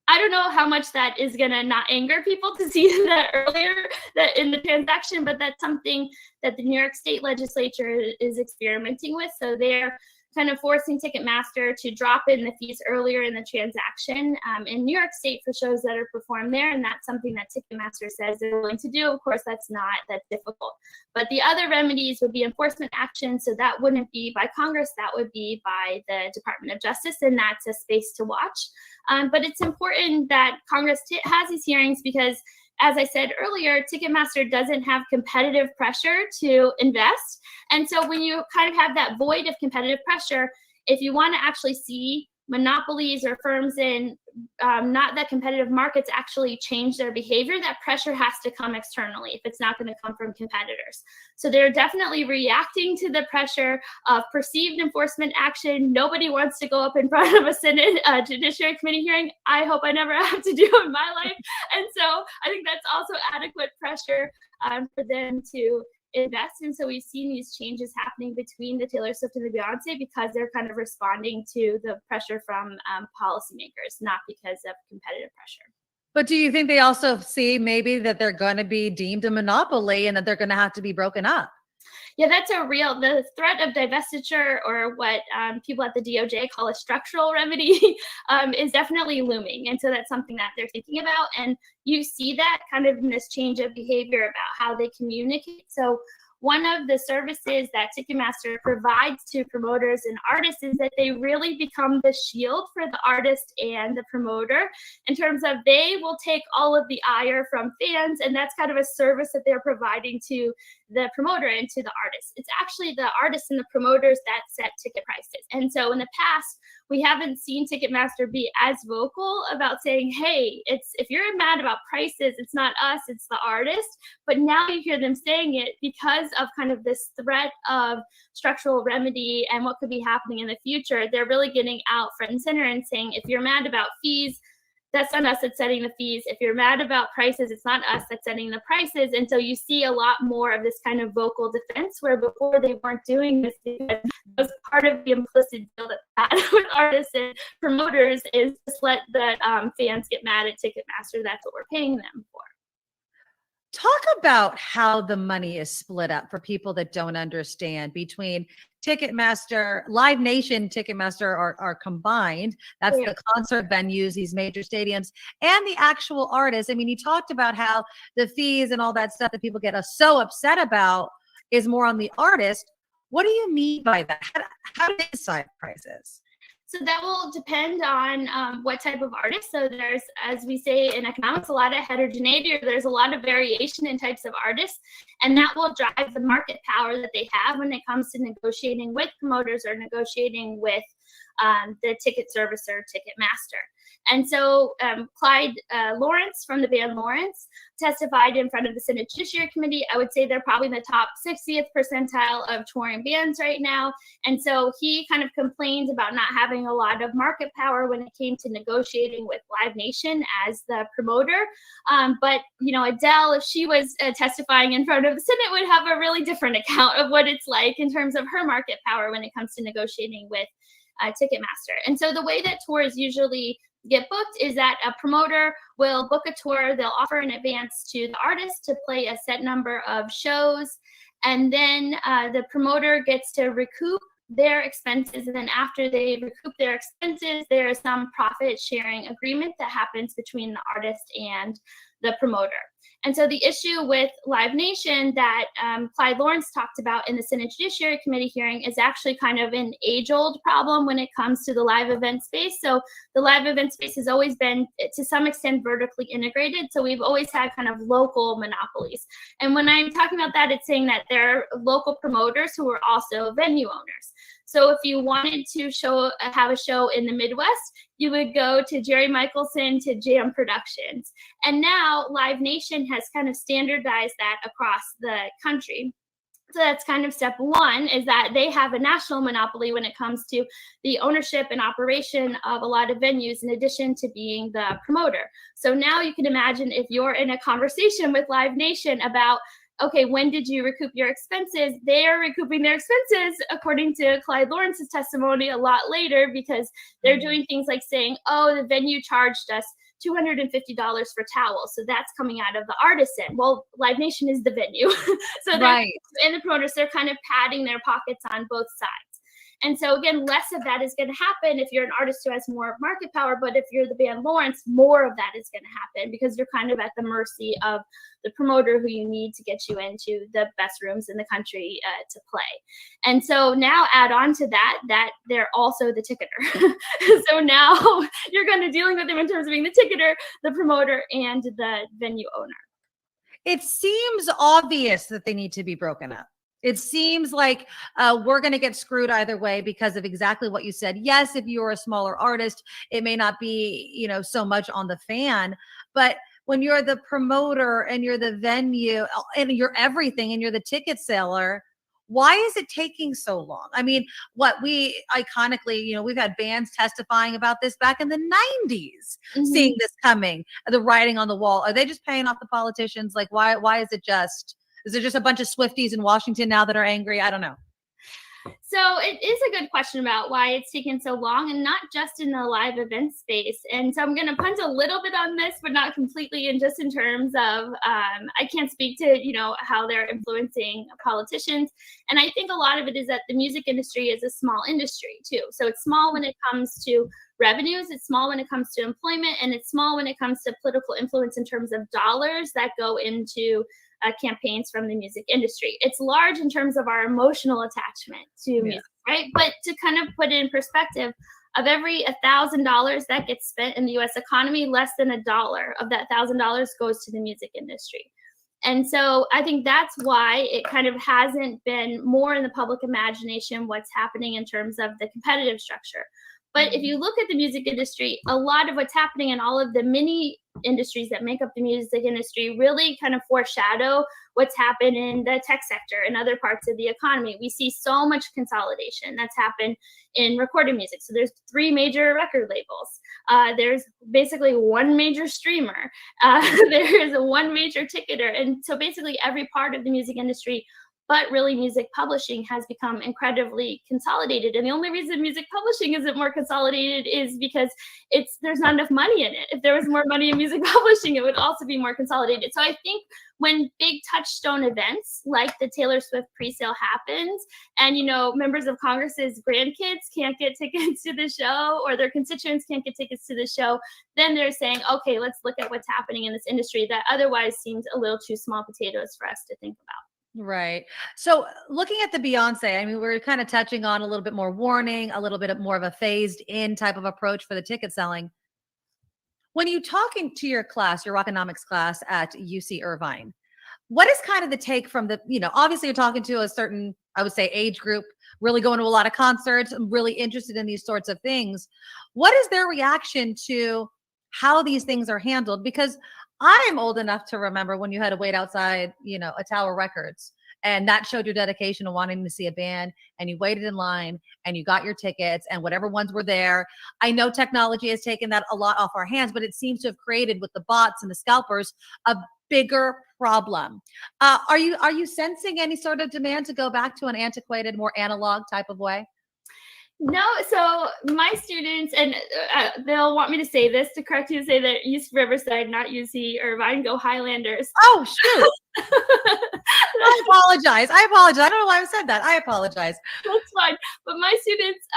I don't know how much that is going to not anger people to see that earlier that in the transaction, but that's something that the New York State legislature is experimenting with. So they're kind of forcing Ticketmaster to drop in the fees earlier in the transaction in New York State for shows that are performed there. And that's something that Ticketmaster says they're willing to do. Of course, that's not that difficult. But the other remedies would be enforcement action. So that wouldn't be by Congress, that would be by the Department of Justice. And that's a space to watch. But it's important that Congress has these hearings because, as I said earlier, Ticketmaster doesn't have competitive pressure to invest. And so when you kind of have that void of competitive pressure, if you want to actually see monopolies or firms in not that competitive markets actually change their behavior, that pressure has to come externally if it's not going to come from competitors. So they're definitely reacting to the pressure of perceived enforcement action. Nobody wants to go up in front of a Senate Judiciary Committee hearing. I hope I never have to do it in my life. And so I think that's also adequate pressure for them to invest. And so we've seen these changes happening between the Taylor Swift and the Beyonce because they're kind of responding to the pressure from policymakers, not because of competitive pressure. But do you think they also see maybe that they're going to be deemed a monopoly and that they're going to have to be broken up? Yeah, that's the threat of divestiture, or what people at the DOJ call a structural remedy, is definitely looming. And so that's something that they're thinking about. And you see that kind of in this change of behavior about how they communicate. So one of the services that Ticketmaster provides to promoters and artists is that they really become the shield for the artist and the promoter in terms of they will take all of the ire from fans, and that's kind of a service that they're providing to the promoter and to the artist. It's actually the artists and the promoters that set ticket prices. And so in the past, we haven't seen Ticketmaster be as vocal about saying, hey, if you're mad about prices, it's not us, it's the artist. But now you hear them saying it because of kind of this threat of structural remedy and what could be happening in the future. They're really getting out front and center and saying, if you're mad about fees, that's not us that's setting the fees. If you're mad about prices, it's not us that's setting the prices. And so you see a lot more of this kind of vocal defense, where before they weren't doing this because it was part of the implicit deal that had with artists and promoters is just let the fans get mad at Ticketmaster. That's what we're paying them for. Talk about how the money is split up for people that don't understand between Ticketmaster, Live Nation, Ticketmaster are combined. That's the concert venues, these major stadiums, and the actual artists. I mean, you talked about how the fees and all that stuff that people get so upset about is more on the artist. What do you mean by that? How do they decide prices? So that will depend on what type of artist. So there's, as we say in economics, a lot of heterogeneity, or there's a lot of variation in types of artists, and that will drive the market power that they have when it comes to negotiating with promoters or negotiating with the ticket servicer, Ticketmaster. And so Clyde Lawrence from the band Lawrence testified in front of the Senate Judiciary Committee. I would say they're probably in the top 60th percentile of touring bands right now. And so he kind of complained about not having a lot of market power when it came to negotiating with Live Nation as the promoter. But, you know, Adele, if she was testifying in front of the Senate, would have a really different account of what it's like in terms of her market power when it comes to negotiating with Ticketmaster. And so the way that tours usually get booked is that a promoter will book a tour. They'll offer in advance to the artist to play a set number of shows, and then the promoter gets to recoup their expenses. And then after they recoup their expenses, there is some profit sharing agreement that happens between the artist and the promoter. And so the issue with Live Nation that Clyde Lawrence talked about in the Senate Judiciary Committee hearing is actually kind of an age-old problem when it comes to the live event space. So the live event space has always been, to some extent, vertically integrated. So we've always had kind of local monopolies. And when I'm talking about that, it's saying that there are local promoters who are also venue owners. So if you wanted to have a show in the Midwest, you would go to Jerry Michelson to Jam Productions. And now Live Nation has kind of standardized that across the country. So that's kind of step one, is that they have a national monopoly when it comes to the ownership and operation of a lot of venues, in addition to being the promoter. So now you can imagine if you're in a conversation with Live Nation about, okay, when did you recoup your expenses? They are recouping their expenses, according to Clyde Lawrence's testimony, a lot later, because they're doing things like saying, oh, the venue charged us $250 for towels, so that's coming out of the artisan. Well, Live Nation is the venue. So right. And the promoters, they're kind of padding their pockets on both sides. And so again, less of that is going to happen if you're an artist who has more market power, but if you're the band Lawrence, more of that is going to happen, because you're kind of at the mercy of the promoter who you need to get you into the best rooms in the country to play. And so now add on to that they're also the ticketer. So now you're kind of dealing with them in terms of being the ticketer, the promoter, and the venue owner. It seems obvious that they need to be broken up. It seems like we're going to get screwed either way because of exactly what you said. Yes, if you're a smaller artist, it may not be, so much on the fan, but when you're the promoter and you're the venue and you're everything and you're the ticket seller, why is it taking so long? I mean, we iconically, we've had bands testifying about this back in the 90s, seeing this coming, the writing on the wall. Are they just paying off the politicians? Like, why is it just a bunch of Swifties in Washington now that are angry? I don't know. So it is a good question about why it's taken so long, and not just in the live event space. And so I'm going to punt a little bit on this, but not completely. And just in terms of, I can't speak to, how they're influencing politicians. And I think a lot of it is that the music industry is a small industry too. So it's small when it comes to revenues, it's small when it comes to employment, and it's small when it comes to political influence in terms of dollars that go into campaigns from the music industry. It's large in terms of our emotional attachment to music, right? But to kind of put it in perspective, of every $1,000 that gets spent in the U.S. economy, less than $1 of that $1,000 goes to the music industry. And so I think that's why it kind of hasn't been more in the public imagination what's happening in terms of the competitive structure. But if you look at the music industry, a lot of what's happening in all of the mini industries that make up the music industry really kind of foreshadow what's happened in the tech sector and other parts of the economy. We see so much consolidation that's happened in recorded music. So there's 3 major record labels. There's basically 1 major streamer. There's 1 major ticketer. And so basically every part of the music industry, but really music publishing, has become incredibly consolidated. And the only reason music publishing isn't more consolidated is because there's not enough money in it. If there was more money in music publishing, it would also be more consolidated. So I think when big touchstone events like the Taylor Swift presale happens, and members of Congress's grandkids can't get tickets to the show, or their constituents can't get tickets to the show, then they're saying, okay, let's look at what's happening in this industry that otherwise seems a little too small potatoes for us to think about. Right. So looking at the Beyonce, I mean, we're kind of touching on a little bit more warning, a little bit more of a phased in type of approach for the ticket selling. When you talking to your class, your Rockonomics class at UC Irvine, what is kind of the take from the, obviously you're talking to a certain, I would say, age group, really going to a lot of concerts, really interested in these sorts of things. What is their reaction to how these things are handled? Because I'm old enough to remember when you had to wait outside, a Tower Records, and that showed your dedication to wanting to see a band, and you waited in line and you got your tickets and whatever ones were there. I know technology has taken that a lot off our hands, but it seems to have created, with the bots and the scalpers, a bigger problem. Are you sensing any sort of demand to go back to an antiquated, more analog type of way? No, so my students, and they'll want me to say this, to correct you, to say that UC Riverside, not UC Irvine, go Highlanders. Oh, shoot. I apologize. I don't know why I said that. I apologize. That's fine. But my students,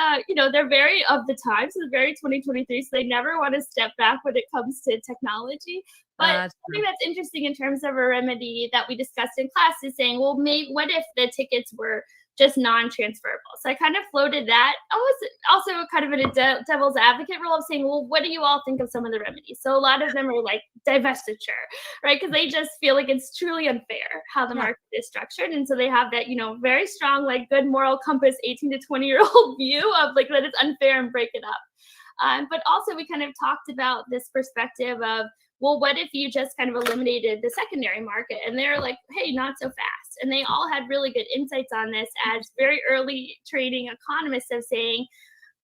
they're very of the times, so very 2023, so they never want to step back when it comes to technology. But something that's interesting in terms of a remedy that we discussed in class is saying, well, maybe what if the tickets were just non-transferable? So I kind of floated that. I was also kind of in a devil's advocate role of saying, well, what do you all think of some of the remedies? So a lot of them are like divestiture, right? Because they just feel like it's truly unfair how the market is structured. And so they have that, very strong, like good moral compass, 18 to 20-year-old view of like that it's unfair and break it up. But also we kind of talked about this perspective of, well, what if you just kind of eliminated the secondary market? And they're like, hey, not so fast. And they all had really good insights on this as very early trading economists of saying,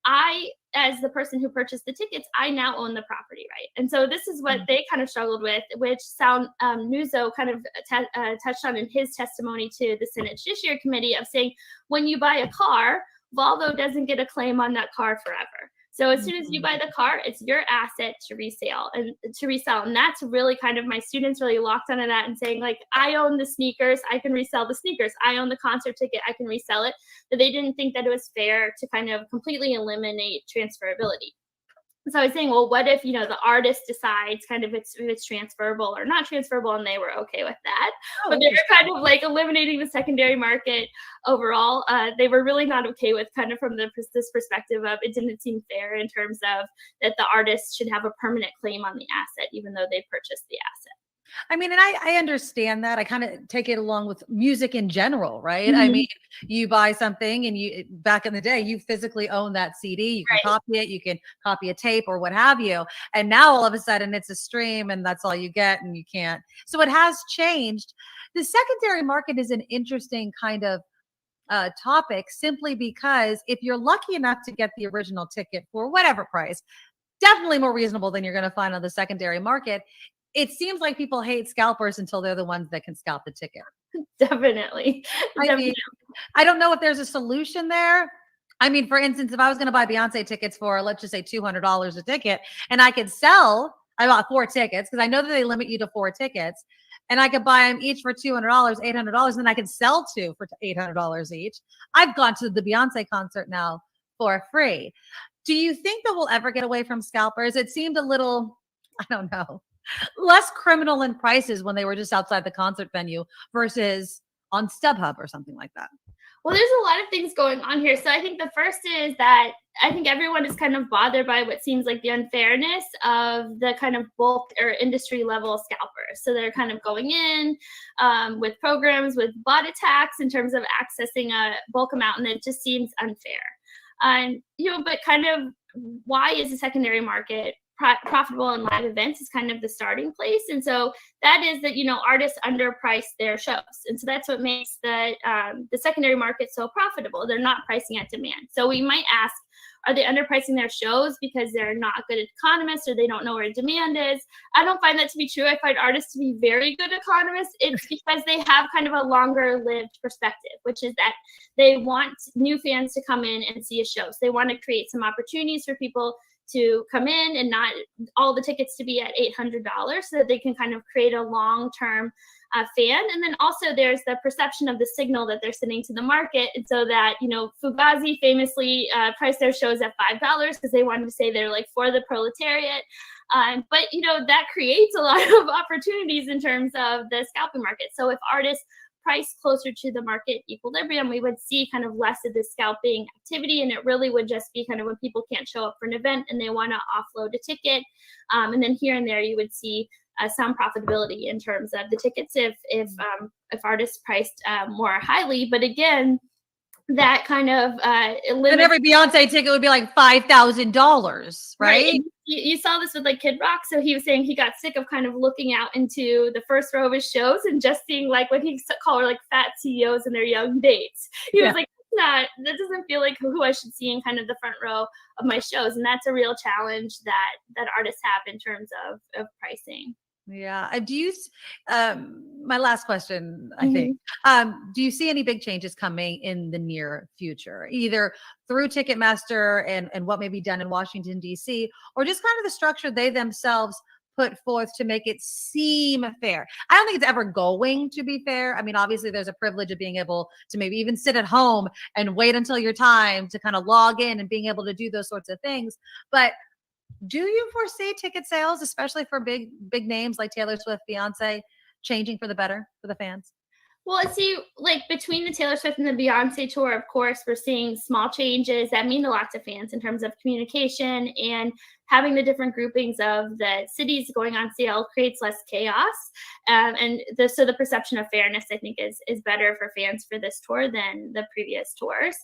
I, as the person who purchased the tickets, I now own the property right. And so this is what they kind of struggled with, which Nuzzo kind of touched on in his testimony to the Senate Judiciary Committee of saying, when you buy a car, Volvo doesn't get a claim on that car forever. So as soon as you buy the car, it's your asset to resell. And that's really kind of my students really locked onto that and saying, like, I own the sneakers, I can resell the sneakers. I own the concert ticket, I can resell it. But they didn't think that it was fair to kind of completely eliminate transferability. So I was saying, well, what if, the artist decides kind of if it's transferable or not transferable, and they were okay with that. But they were kind of like eliminating the secondary market overall. They were really not okay with kind of from this perspective of it didn't seem fair in terms of that the artist should have a permanent claim on the asset, even though they purchased the asset. I mean, and I understand that. I kind of take it along with music in general, right? I mean, you buy something and back in the day, you physically own that CD. You can copy it, you can copy a tape or what have you. And now all of a sudden it's a stream and that's all you get and you can't. So it has changed. The secondary market is an interesting kind of topic simply because if you're lucky enough to get the original ticket for whatever price, definitely more reasonable than you're going to find on the secondary market. It seems like people hate scalpers until they're the ones that can scalp the ticket. Definitely. I mean, I don't know if there's a solution there. I mean, for instance, if I was going to buy Beyonce tickets for, let's just say $200 a ticket, and I bought 4 tickets because I know that they limit you to 4 tickets, and I could buy them each for $200, $800, and I could sell 2 for $800 each. I've gone to the Beyonce concert now for free. Do you think that we'll ever get away from scalpers? It seemed a little, I don't know, less criminal in prices when they were just outside the concert venue versus on StubHub or something like that. Well, there's a lot of things going on here. So I think the first is that I think everyone is kind of bothered by what seems like the unfairness of the kind of bulk or industry level scalpers. So they're kind of going in with programs with bot attacks in terms of accessing a bulk amount, and it just seems unfair. But kind of why is the secondary market profitable in live events is kind of the starting place. And so that is that, artists underprice their shows. And so that's what makes the secondary market so profitable. They're not pricing at demand. So we might ask, are they underpricing their shows because they're not good economists or they don't know where demand is? I don't find that to be true. I find artists to be very good economists. It's because they have kind of a longer lived perspective, which is that they want new fans to come in and see a show. So they want to create some opportunities for people to come in and not all the tickets to be at $800 so that they can kind of create a long-term fan. And then also there's the perception of the signal that they're sending to the market. And so that, Fugazi famously priced their shows at $5 because they wanted to say they're like for the proletariat. But that creates a lot of opportunities in terms of the scalping market. So if artists price closer to the market equilibrium, we would see kind of less of the scalping activity. And it really would just be kind of when people can't show up for an event and they want to offload a ticket. And then here and there, you would see some profitability in terms of the tickets if artists priced more highly. But again, that kind of and every Beyonce ticket would be like $5,000, right? You saw this with like Kid Rock. So he was saying he got sick of kind of looking out into the first row of his shows and just seeing like what he called like fat CEOs and their young dates. He was like, that doesn't feel like who I should see in kind of the front row of my shows. And that's a real challenge that artists have in terms of pricing. Yeah. Do you, my last question, I think, do you see any big changes coming in the near future, either through Ticketmaster and what may be done in Washington, D.C., or just kind of the structure they themselves put forth to make it seem fair? I don't think it's ever going to be fair. I mean, obviously there's a privilege of being able to maybe even sit at home and wait until your time to kind of log in and being able to do those sorts of things. But do you foresee ticket sales, especially for big names like Taylor Swift, Beyonce, changing for the better for the fans? Well, see, like between the Taylor Swift and the Beyonce tour, of course, we're seeing small changes that mean to lots of fans in terms of communication, and having the different groupings of the cities going on sale creates less chaos. So the perception of fairness, I think, is better for fans for this tour than the previous tours.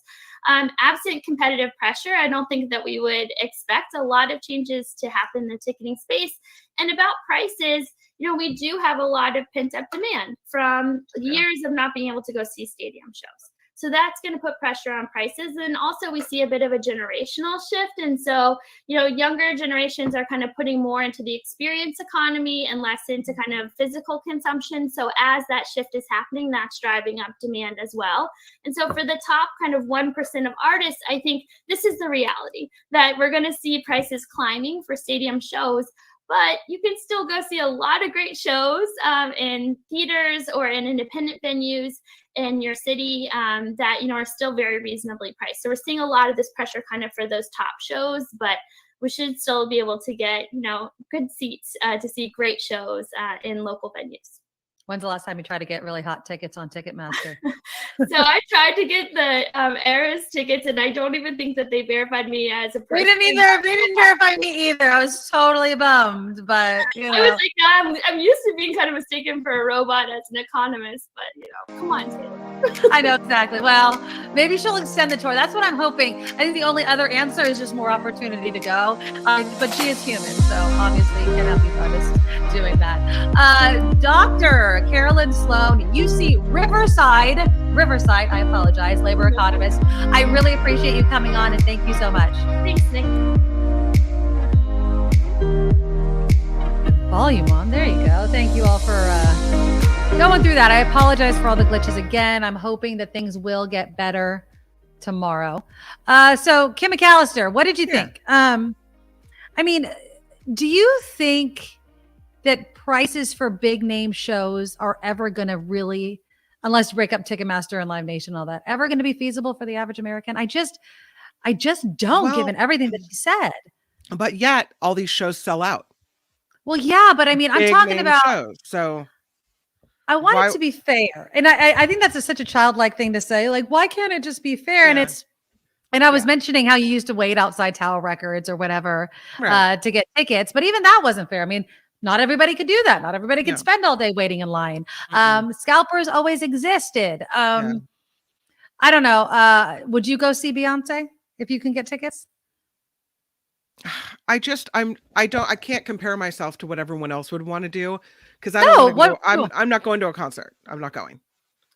Absent competitive pressure, I don't think that we would expect a lot of changes to happen in the ticketing space. And about prices, we do have a lot of pent up demand from years of not being able to go see stadium shows. So that's going to put pressure on prices. And also we see a bit of a generational shift. And so, younger generations are kind of putting more into the experience economy and less into kind of physical consumption. So as that shift is happening, that's driving up demand as well. And so for the top kind of 1% of artists, I think this is the reality, that we're going to see prices climbing for stadium shows. But you can still go see a lot of great shows in theaters or in independent venues in your city that, are still very reasonably priced. So we're seeing a lot of this pressure kind of for those top shows, but we should still be able to get, good seats to see great shows in local venues. When's the last time you tried to get really hot tickets on Ticketmaster? So I tried to get the Eras tickets, and I don't even think that they verified me as a person. They didn't verify me either. I was totally bummed, but I was like, I'm used to being kind of mistaken for a robot as an economist, but come on, Taylor. I know exactly. Well, maybe she'll extend the tour. That's what I'm hoping. I think the only other answer is just more opportunity to go. But she is human, so obviously you cannot be artist doing that. Dr. Carolyn Sloane, UC Riverside, I apologize, labor economist. I really appreciate you coming on, and thank you so much. Thanks, Nick. Volume on. There you go. Thank you all for going through that. I apologize for all the glitches again. I'm hoping that things will get better tomorrow. So Kim McAllister, what did you think? Do you think that prices for big name shows are ever going to really, unless you break up Ticketmaster and Live Nation and all that, ever going to be feasible for the average American? I just don't, given everything that he said. But yet all these shows sell out. Well, yeah, but I'm talking about shows, so I want it to be fair. And I think that's such a childlike thing to say. Like, why can't it just be fair? Yeah. And I was mentioning how you used to wait outside Tower Records or whatever to get tickets, but even that wasn't fair. I mean, not everybody could do that. Not everybody could spend all day waiting in line. Scalpers always existed. I don't know. Would you go see Beyonce if you can get tickets? I can't compare myself to what everyone else would want to do, because I'm not going to a concert. I'm not going.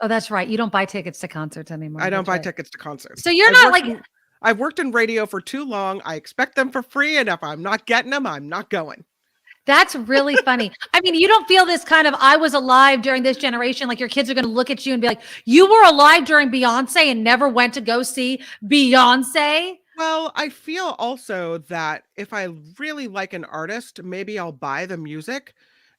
Oh, that's right. You don't buy tickets to concerts anymore. I don't buy tickets to concerts. So you're I've worked in radio for too long. I expect them for free, and if I'm not getting them, I'm not going. That's really funny. I mean, you don't feel this kind of, I was alive during this generation, like your kids are going to look at you and be like, you were alive during Beyonce and never went to go see Beyonce? Well, I feel also that if I really like an artist, maybe I'll buy the music,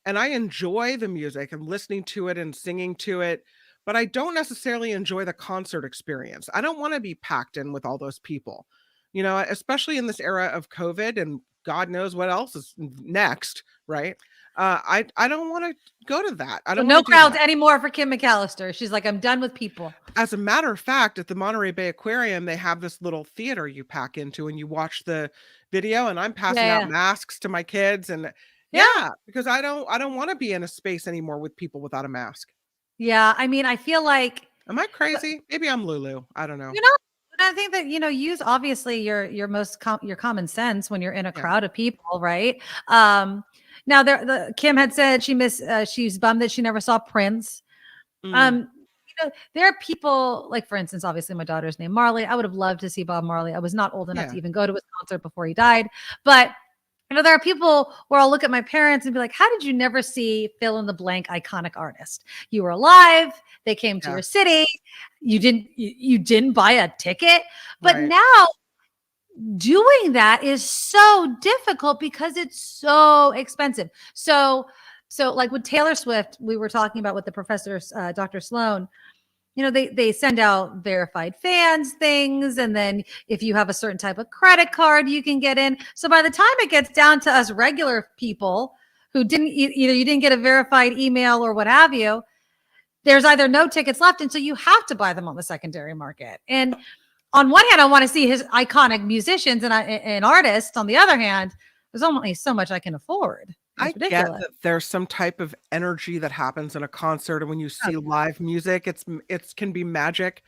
and I enjoy the music and listening to it and singing to it, but I don't necessarily enjoy the concert experience. I don't want to be packed in with all those people, especially in this era of COVID and God knows what else is next, right? I don't want to go to that. I don't. No crowds anymore for Kim McAllister. She's like, I'm done with people. As a matter of fact, at the Monterey Bay Aquarium, they have this little theater you pack into and you watch the video. And I'm passing out masks to my kids, and because I don't want to be in a space anymore with people without a mask. Yeah, I mean, I feel like, am I crazy? Maybe I'm Lulu. I don't know. I think that, use obviously your common sense when you're in a crowd of people, right? Now Kim had said she's bummed that she never saw Prince. There are people, like, for instance, obviously my daughter's named Marley. I would have loved to see Bob Marley. I was not old enough to even go to his concert before he died. But there are people where I'll look at my parents and be like, how did you never see fill in the blank iconic artist? You were alive. They came to your city. You didn't buy a ticket. But now doing that is so difficult because it's so expensive. So like with Taylor Swift, we were talking about with the professor, Dr. Sloane, they send out verified fans things. And then if you have a certain type of credit card, you can get in. So by the time it gets down to us regular people who you didn't get a verified email or what have you, there's either no tickets left, and so you have to buy them on the secondary market. And on one hand, I want to see his iconic musicians and artists. On the other hand, there's only so much I can afford. I get that there's some type of energy that happens in a concert, and when you see live music, it can be magic.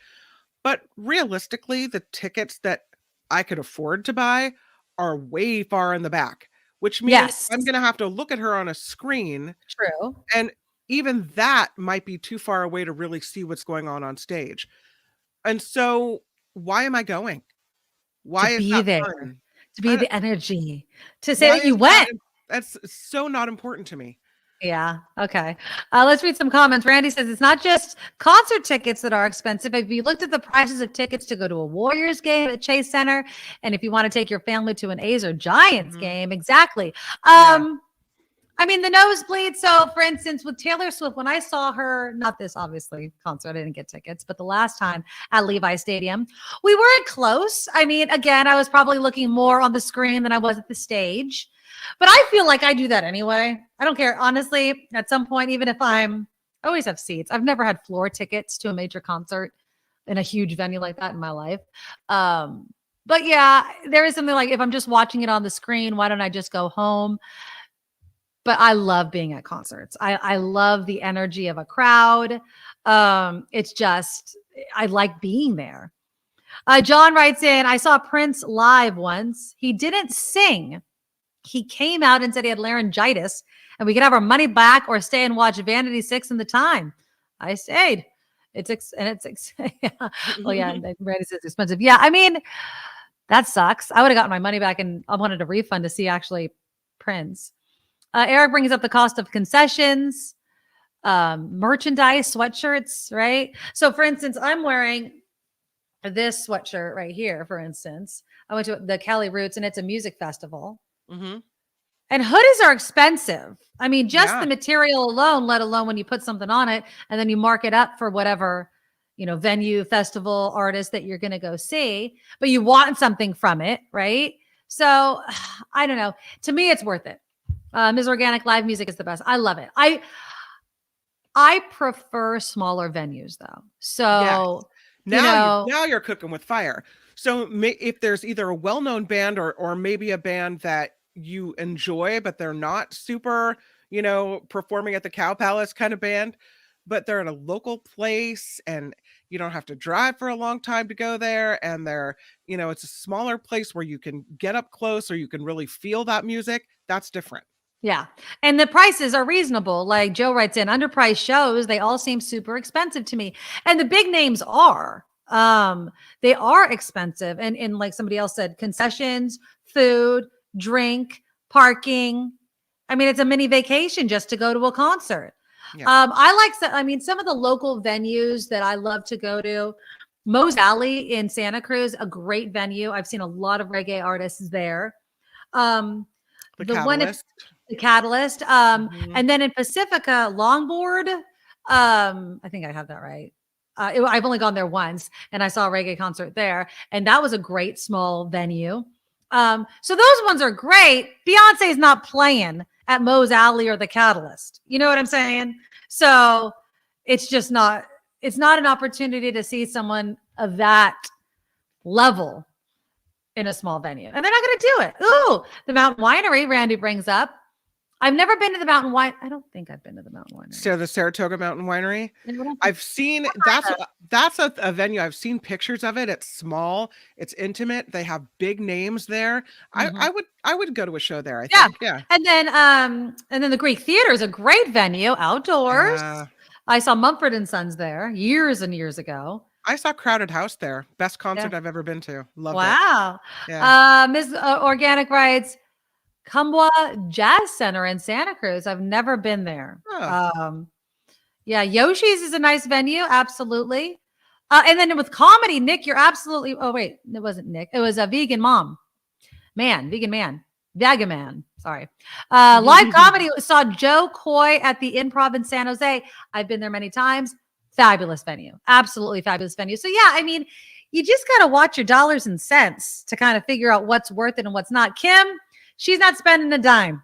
But realistically, the tickets that I could afford to buy are way far in the back, which means I'm going to have to look at her on a screen. True. And even that might be too far away to really see what's going on stage. And so why am I going? Why to is be that there, fun? to be the energy, to say that you went? That's so not important to me. Yeah. Okay. Let's read some comments. Randy says it's not just concert tickets that are expensive. If you looked at the prices of tickets to go to a Warriors game at Chase Center, and if you want to take your family to an A's or Giants game, exactly. I mean, the nosebleed. So, for instance, with Taylor Swift, when I saw her, not this obviously concert, I didn't get tickets, but the last time at Levi Stadium, we weren't close. I mean, again, I was probably looking more on the screen than I was at the stage. But I feel like I do that anyway. I don't care. Honestly, at some point, even if I always have seats. I've never had floor tickets to a major concert in a huge venue like that in my life. But yeah, there is something like, if I'm just watching it on the screen, why don't I just go home? But I love being at concerts. I love the energy of a crowd. It's just, I like being there. John writes in, I saw Prince live once. He didn't sing. He came out and said he had laryngitis and we could have our money back or stay and watch Vanity 6 in the time. I stayed. It's yeah. Well, yeah, Vanity 6 is expensive. Yeah, I mean, that sucks. I would have gotten my money back and I wanted a refund to see actually Prince. Eric brings up the cost of concessions, merchandise, sweatshirts, right? So for instance, I'm wearing this sweatshirt right here, for instance. I went to the Cali Roots and it's a music festival. Mm-hmm. And hoodies are expensive. I mean, just the material alone, let alone when you put something on it and then you mark it up for whatever, venue, festival, artist that you're going to go see, but you want something from it, right? So I don't know. To me, it's worth it. Ms. Organic live music is the best. I love it. I prefer smaller venues though. So now you're cooking with fire. So if there's either a well-known band or maybe a band that you enjoy, but they're not super, performing at the Cow Palace kind of band, but they're in a local place and you don't have to drive for a long time to go there. And they're, it's a smaller place where you can get up close or you can really feel that music. That's different. Yeah. And the prices are reasonable. Like Joe writes in, underpriced shows, they all seem super expensive to me. And the big names are. They are expensive. And like somebody else said, concessions, food, drink, parking. I mean, it's a mini vacation just to go to a concert. Yeah. Some of the local venues that I love to go to, Moe's Alley in Santa Cruz, a great venue. I've seen a lot of reggae artists there. The Catalyst. And then in Pacifica, Longboard. I think I have that right. I've only gone there once and I saw a reggae concert there and that was a great small venue. So those ones are great. Beyonce's not playing at Moe's Alley or the Catalyst. You know what I'm saying? So it's just not, it's not an opportunity to see someone of that level in a small venue. And they're not going to do it. Ooh, the Mountain Winery, Randy brings up. I've never been to the Mountain Wine. I don't think I've been to the Mountain Winery. So the Saratoga Mountain Winery. I've seen that's a venue. I've seen pictures of it. It's small. It's intimate. They have big names there. Mm-hmm. I would go to a show there. I think. Yeah. And then the Greek Theater is a great venue outdoors. I saw Mumford and Sons there years and years ago. I saw Crowded House there. Best concert I've ever been to. Loved it. Wow. Yeah. Ms. Organic writes, Kumbwa Jazz Center in Santa Cruz. I've never been there. Oh. Yoshi's is a nice venue. Absolutely. And then with comedy, Nick, you're absolutely, oh wait, it wasn't Nick. It was a Vegan Man. Sorry. Live comedy, saw Joe Coy at the Improv in San Jose. I've been there many times. Fabulous venue. Absolutely fabulous venue. So yeah, I mean, you just got to watch your dollars and cents to kind of figure out what's worth it and what's not. Kim, she's not spending a dime.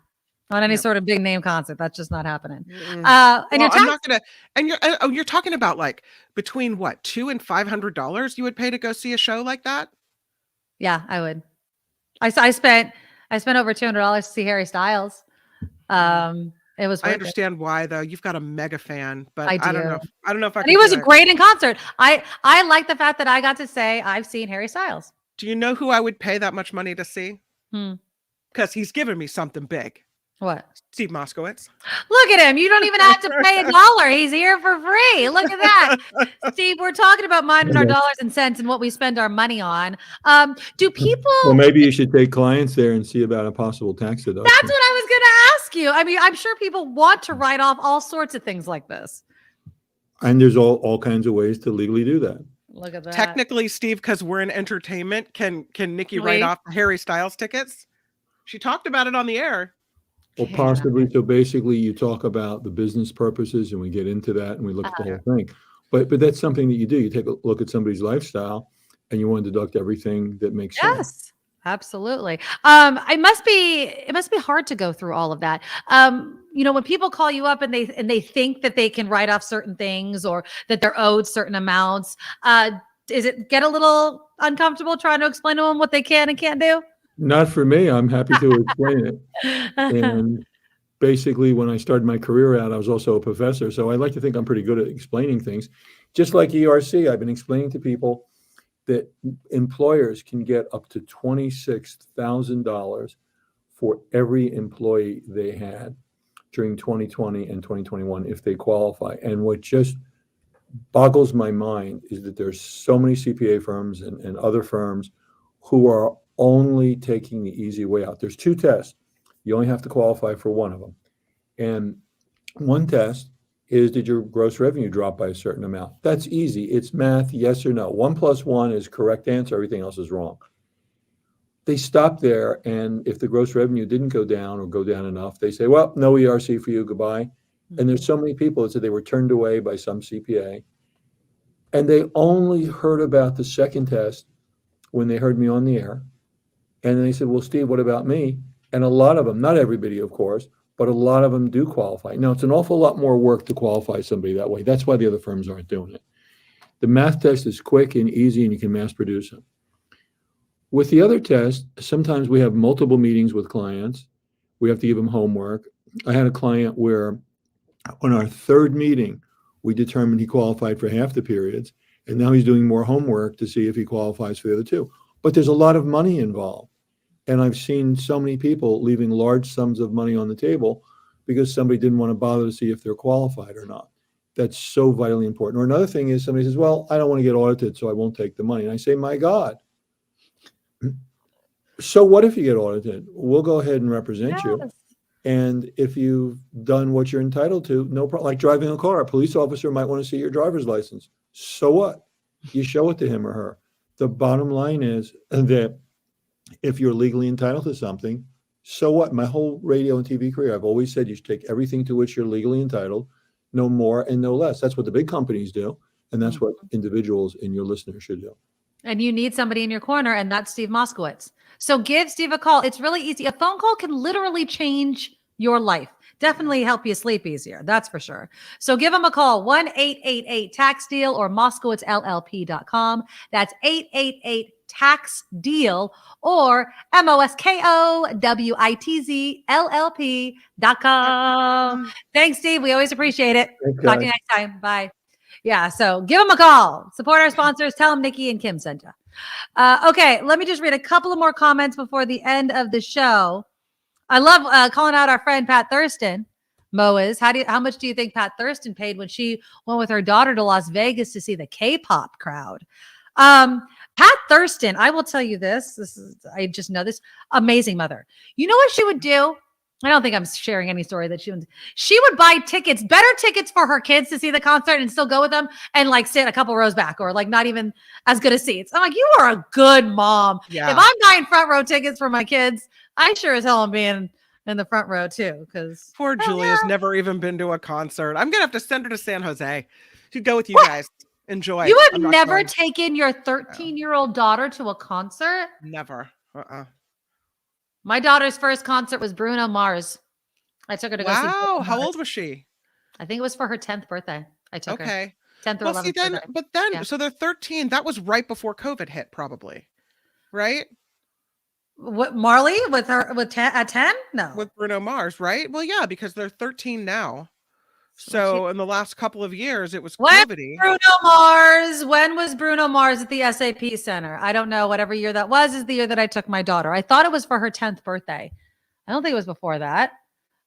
on any sort of big name concert. That's just not happening. And Well, your I'm not gonna. And you're talking about like between what $200 and $500 you would pay to go see a show like that? Yeah, I would. I spent over $200 to see Harry Styles. It was. I understand why though. You've got a mega fan, but I I don't do. know. I don't know if I. And he was great in concert. I like the fact that I got to say I've seen Harry Styles. Do you know who I would pay that much money to see? Hmm. Because he's given me something big. What? Steve Moskowitz. Look at him. You don't even have to pay $1. He's here for free. Look at that. Steve, we're talking about minding our dollars and cents and what we spend our money on. Do people... Well, maybe you should take clients there and see about a possible tax deduction. That's what I was going to ask you. I mean, I'm sure people want to write off all sorts of things like this. And there's all kinds of ways to legally do that. Look at that. Technically, Steve, because we're in entertainment, can Nikki write off Harry Styles tickets? She talked about it on the air. Well, possibly. So basically, you talk about the business purposes, and we get into that, and we look at the whole thing. But that's something that you do. You take a look at somebody's lifestyle, and you want to deduct everything that makes sense. Yes, absolutely. It must be hard to go through all of that. When people call you up and they think that they can write off certain things or that they're owed certain amounts, does it get a little uncomfortable trying to explain to them what they can and can't do? Not for me. I'm happy to explain it. And basically, when I started my career out, I was also a professor. So I like to think I'm pretty good at explaining things. Just like ERC, I've been explaining to people that employers can get up to $26,000 for every employee they had during 2020 and 2021 if they qualify. And what just boggles my mind is that there's so many CPA firms and other firms who are only taking the easy way out. There's 2 tests. You only have to qualify for one of them. And one test is, did your gross revenue drop by a certain amount? That's easy. It's math, yes or no. 1 + 1 is correct answer. Everything else is wrong. They stop there, and if the gross revenue didn't go down or go down enough, they say, well, no ERC for you, goodbye. Mm-hmm. And there's so many people that said they were turned away by some CPA, and they only heard about the second test when they heard me on the air. And then they said, well, Steve, what about me? And a lot of them, not everybody, of course, but a lot of them do qualify. Now, it's an awful lot more work to qualify somebody that way. That's why the other firms aren't doing it. The math test is quick and easy, and you can mass produce them. With the other test, sometimes we have multiple meetings with clients. We have to give them homework. I had a client where on our 3rd meeting, we determined he qualified for half the periods, and now he's doing more homework to see if he qualifies for the other 2. But there's a lot of money involved. And I've seen so many people leaving large sums of money on the table because somebody didn't want to bother to see if they're qualified or not. That's so vitally important. Or another thing is somebody says, well, I don't want to get audited, so I won't take the money. And I say, my God. So what if you get audited? We'll go ahead and represent you. And if you've done what you're entitled to, no problem. Like driving a car, a police officer might want to see your driver's license. So what? You show it to him or her. The bottom line is that if you're legally entitled to something, so what? My whole radio and TV career, I've always said you should take everything to which you're legally entitled, no more and no less. That's what the big companies do. And that's what individuals in your listeners should do. And you need somebody in your corner, and that's Steve Moskowitz. So give Steve a call. It's really easy. A phone call can literally change your life. Definitely help you sleep easier. That's for sure. So give them a call, 1-888-TAX-DEAL or MoskowitzLLP.com. That's 888-TAX-DEAL or MoskowitzLLP.com. Thanks, Steve. We always appreciate it. Talk to you next time. Bye. Yeah, so give them a call. Support our sponsors. Tell them Nikki and Kim sent you. Okay, let me just read a couple of more comments before the end of the show. I love calling out our friend Pat Thurston. Moas, how much do you think Pat Thurston paid when she went with her daughter to Las Vegas to see the K-pop crowd? Pat Thurston, I will tell you this. I just know this. Amazing mother. You know what she would do? I don't think I'm sharing any story that she would buy tickets, better tickets for her kids to see the concert and still go with them and like sit a couple rows back or like not even as good as seats. I'm like, you are a good mom. Yeah. If I'm buying front row tickets for my kids, I sure as hell am being in the front row too. Because poor Julia's never even been to a concert. I'm gonna have to send her to San Jose to go with you guys. Enjoy. You have never taken your 13-year-old daughter to a concert? Never. My daughter's first concert was Bruno Mars. I took her to go see. Wow. How old was she? I think it was for her 10th birthday. I took her. Okay. 10th or Well, 11th see, then, birthday. but then, Yeah. so they're 13. That was right before COVID hit, probably, right? What, Marley with her at 10? No. With Bruno Mars, right? Well, yeah, because they're 13 now. So in the last couple of years, it was COVID-y. Bruno Mars. When was Bruno Mars at the SAP Center? I don't know. Whatever year that was is the year that I took my daughter. I thought it was for her 10th birthday. I don't think it was before that.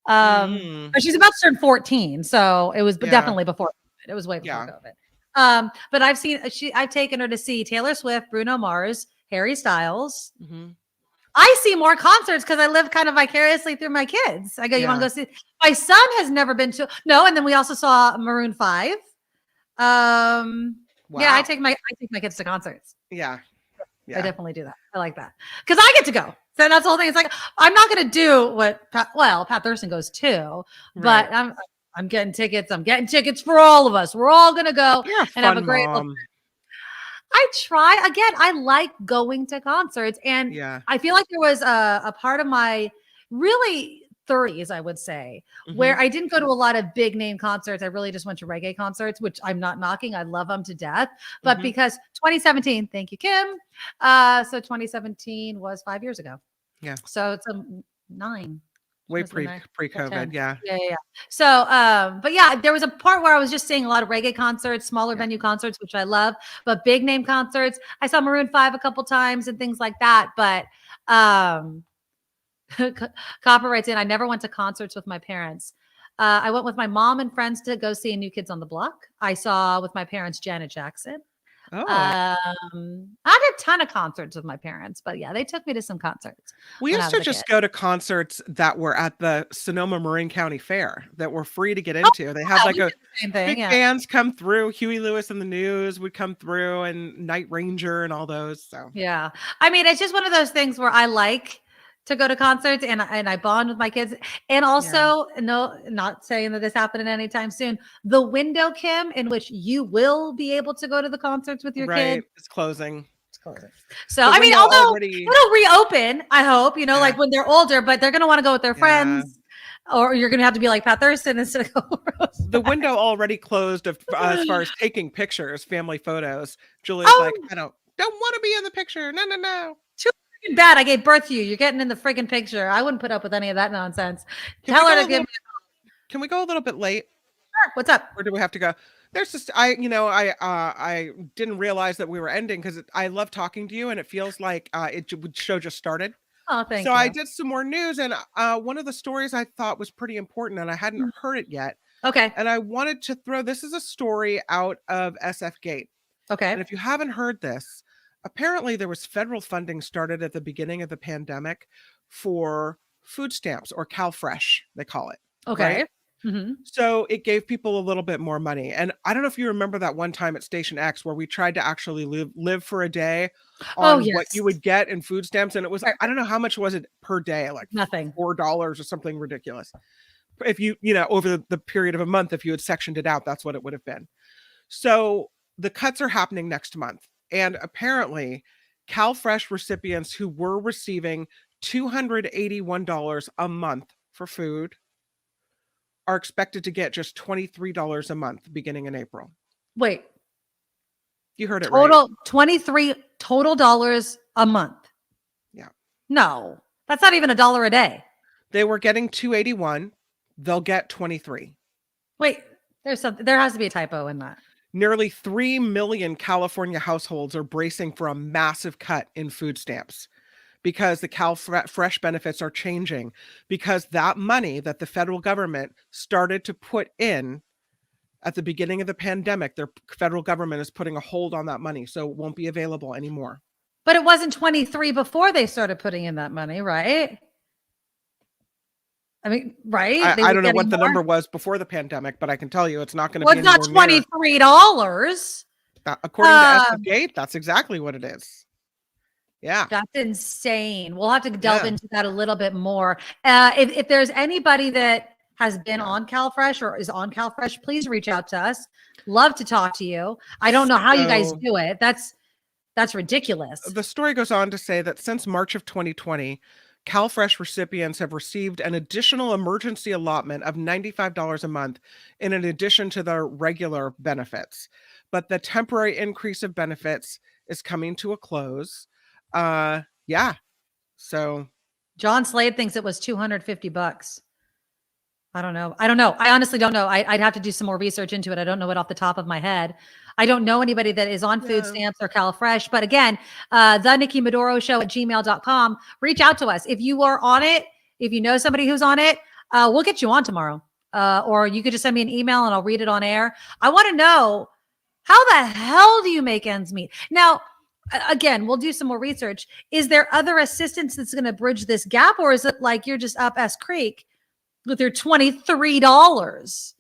But she's about to turn 14, so it was definitely before COVID. It was way before COVID. But I've taken her to see Taylor Swift, Bruno Mars, Harry Styles. I see more concerts because I live kind of vicariously through my kids. I go, you want to go see? My son has never been to. No, and then we also saw Maroon 5. Yeah, I take my kids to concerts. Yeah. I definitely do that. I like that because I get to go. So that's the whole thing. It's like I'm not going to do what Pat Thurston goes too, but I'm getting tickets. I'm getting tickets for all of us. We're all going to go and have a great. I try again. I like going to concerts, and I feel like there was a part of my really 30s, I would say, where I didn't go to a lot of big name concerts. I really just went to reggae concerts, which I'm not knocking. I love them to death. But because 2017, thank you, Kim. So 2017 was 5 years ago. Yeah. So it's 9. Way pre-COVID. Yeah. So, but yeah, there was a part where I was just seeing a lot of reggae concerts, smaller venue concerts, which I love, but big name concerts. I saw Maroon 5 a couple times and things like that. But Copper writes in, I never went to concerts with my parents. I went with my mom and friends to go see New Kids on the Block. I saw with my parents Janet Jackson. I had a ton of concerts with my parents, but yeah, they took me to some concerts. We used to just go to concerts that were at the Sonoma Marin County Fair that were free to get into. They had like big bands come through. Huey Lewis and the News would come through, and Night Ranger and all those. So yeah, I mean, it's just one of those things where I like to go to concerts and I bond with my kids. And also, no, not saying that this happened anytime soon, the window, Kim, in which you will be able to go to the concerts with your kid. It's closing. So, I mean, although it'll reopen, I hope, like when they're older, but they're going to want to go with their friends. Or you're going to have to be like Pat Thurston instead of the window already closed as far as taking pictures, family photos. Julia's like, I don't want to be in the picture. No. Bad. I gave birth to you. You're getting in the friggin' picture. I wouldn't put up with any of that nonsense. Tell her to give me. Can we go a little bit late? Sure. What's up? Or do we have to go? There's just I didn't realize that we were ending because I love talking to you and it feels like show just started. Oh, thank you. So I did some more news and one of the stories I thought was pretty important and I hadn't heard it yet. Okay. And I wanted to throw this is a story out of SF Gate. Okay. And if you haven't heard this. Apparently, there was federal funding started at the beginning of the pandemic for food stamps or CalFresh, they call it. Okay. Right? So it gave people a little bit more money. And I don't know if you remember that one time at Station X where we tried to actually live for a day on what you would get in food stamps. And it was, I don't know how much was it per day, like nothing, $4 or something ridiculous. If you over the period of a month, if you had sectioned it out, that's what it would have been. So the cuts are happening next month. And apparently, CalFresh recipients who were receiving $281 a month for food are expected to get just $23 a month beginning in April. Wait. You heard it total, right. $23 total dollars a month. Yeah. No, that's not even $1 a day. They were getting $281. They'll get $23. Wait, there has to be a typo in that. Nearly 3 million California households are bracing for a massive cut in food stamps because the CalFresh benefits are changing because that money that the federal government started to put in at the beginning of the pandemic, their federal government is putting a hold on that money, so it won't be available anymore. But it wasn't 23 before they started putting in that money, right? I mean, right? I don't know what the number was before the pandemic, but I can tell you it's not going to be. It's not $23. According to SF Gate, that's exactly what it is. Yeah, that's insane. We'll have to delve into that a little bit more. If there's anybody that has been on CalFresh or is on CalFresh, please reach out to us. Love to talk to you. I don't know how you guys do it. That's ridiculous. The story goes on to say that since March of 2020. CalFresh recipients have received an additional emergency allotment of $95 a month in addition to their regular benefits. But the temporary increase of benefits is coming to a close. Yeah. So John Slade thinks it was $250. I don't know. I honestly don't know. I'd have to do some more research into it. I don't know it off the top of my head. I don't know anybody that is on food stamps or CalFresh. But again, the Nikki Medoro Show at gmail.com. Reach out to us. If you are on it, if you know somebody who's on it, we'll get you on tomorrow. Or you could just send me an email and I'll read it on air. I want to know, how the hell do you make ends meet? Now, again, we'll do some more research. Is there other assistance that's going to bridge this gap? Or is it like you're just up S Creek with your $23?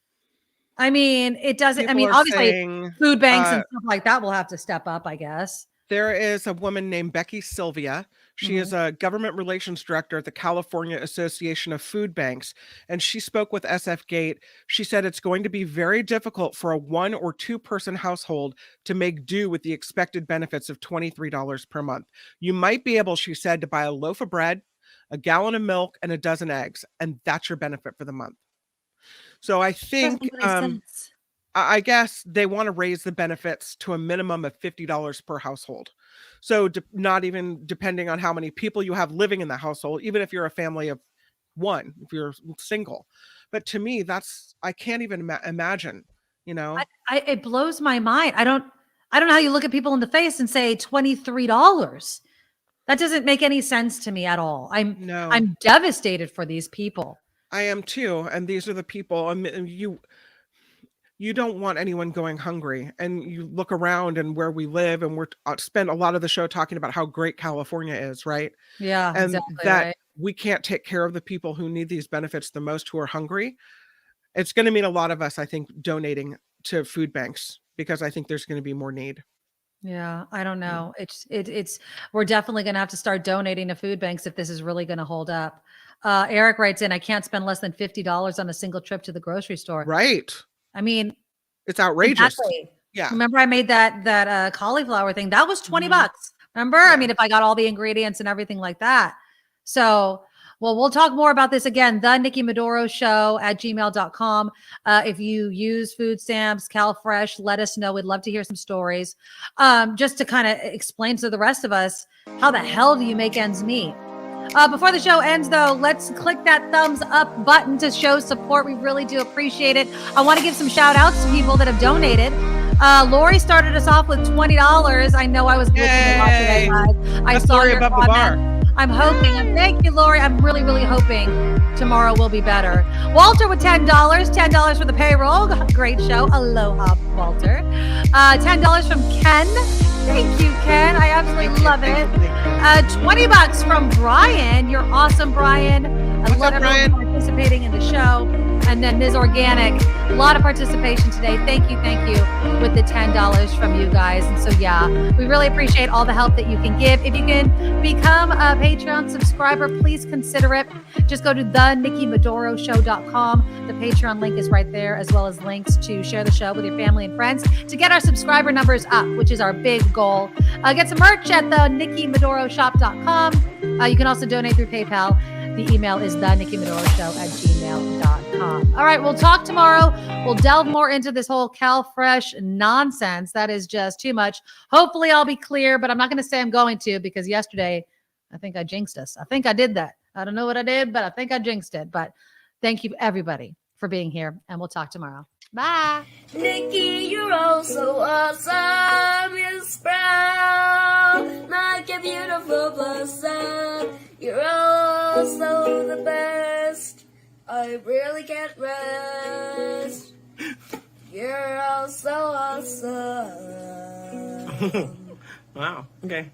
I mean, it doesn't, obviously food banks and stuff like that will have to step up, I guess. There is a woman named Becky Sylvia. She is a government relations director at the California Association of Food Banks. And she spoke with SF Gate. She said it's going to be very difficult for a 1 or 2 person household to make do with the expected benefits of $23 per month. You might be able, she said, to buy a loaf of bread, a gallon of milk, and a dozen eggs, and that's your benefit for the month. So I think, I guess they want to raise the benefits to a minimum of $50 per household. So not even depending on how many people you have living in the household, even if you're a family of 1, if you're single. But to me, I can't even imagine, it blows my mind. I don't know how you look at people in the face and say $23. That doesn't make any sense to me at all. I'm devastated for these people. I am too. And these are the people, you don't want anyone going hungry. And you look around and where we live, and we're spend a lot of the show talking about how great California is, right? Yeah. And exactly that right. we can't take care of the people who need these benefits the most, who are hungry. It's going to mean a lot of us, I think, donating to food banks, because I think there's going to be more need. Yeah, I don't know. We're definitely going to have to start donating to food banks if this is really going to hold up. Eric writes in, I can't spend less than $50 on a single trip to the grocery store. Right. I mean, it's outrageous. Exactly. Yeah. Remember I made that cauliflower thing. That was $20. Remember? Yeah. I mean, if I got all the ingredients and everything like that. So, well, we'll talk more about this again. The Nikki Medoro Show at gmail.com. If you use food stamps, CalFresh, let us know. We'd love to hear some stories. Just to kind of explain to the rest of us, how the hell do you make ends meet? Before the show ends, though, let's click that thumbs up button to show support. We really do appreciate it. I want to give some shout outs to people that have donated. Lori started us off with $20. I know I was glitching a lot today, guys. I saw your above the bar. I'm hoping, and thank you, Lori. I'm really, really hoping tomorrow will be better. Walter with $10. $10 for the payroll. Great show. Aloha, Walter. $10 from Ken. Thank you, Ken. I absolutely love it. $20 from Brian. You're awesome, Brian. I love everyone participating in the show. And then Ms. Organic, a lot of participation today. Thank you with the $10 from you guys. And so, yeah, we really appreciate all the help that you can give. If you can become a Patreon subscriber, please consider it. Just go to thenikkimedoroshow.com. The Patreon link is right there, as well as links to share the show with your family and friends to get our subscriber numbers up, which is our big goal. Get some merch at thenikkimedoroshop.com. You can also donate through PayPal. The email is thenikkimedoroshow@gmail.com. All right, we'll talk tomorrow. We'll delve more into this whole CalFresh nonsense. That is just too much. Hopefully I'll be clear, but I'm not going to say I'm going to, because yesterday I think I jinxed us. I think I did that. I don't know what I did, but I think I jinxed it. But thank you, everybody, for being here, and we'll talk tomorrow. Bye. Nikki, you're all so awesome. You're proud, like a beautiful blossom. You're also the best. I really can't rest. You're all so awesome. Wow. Okay.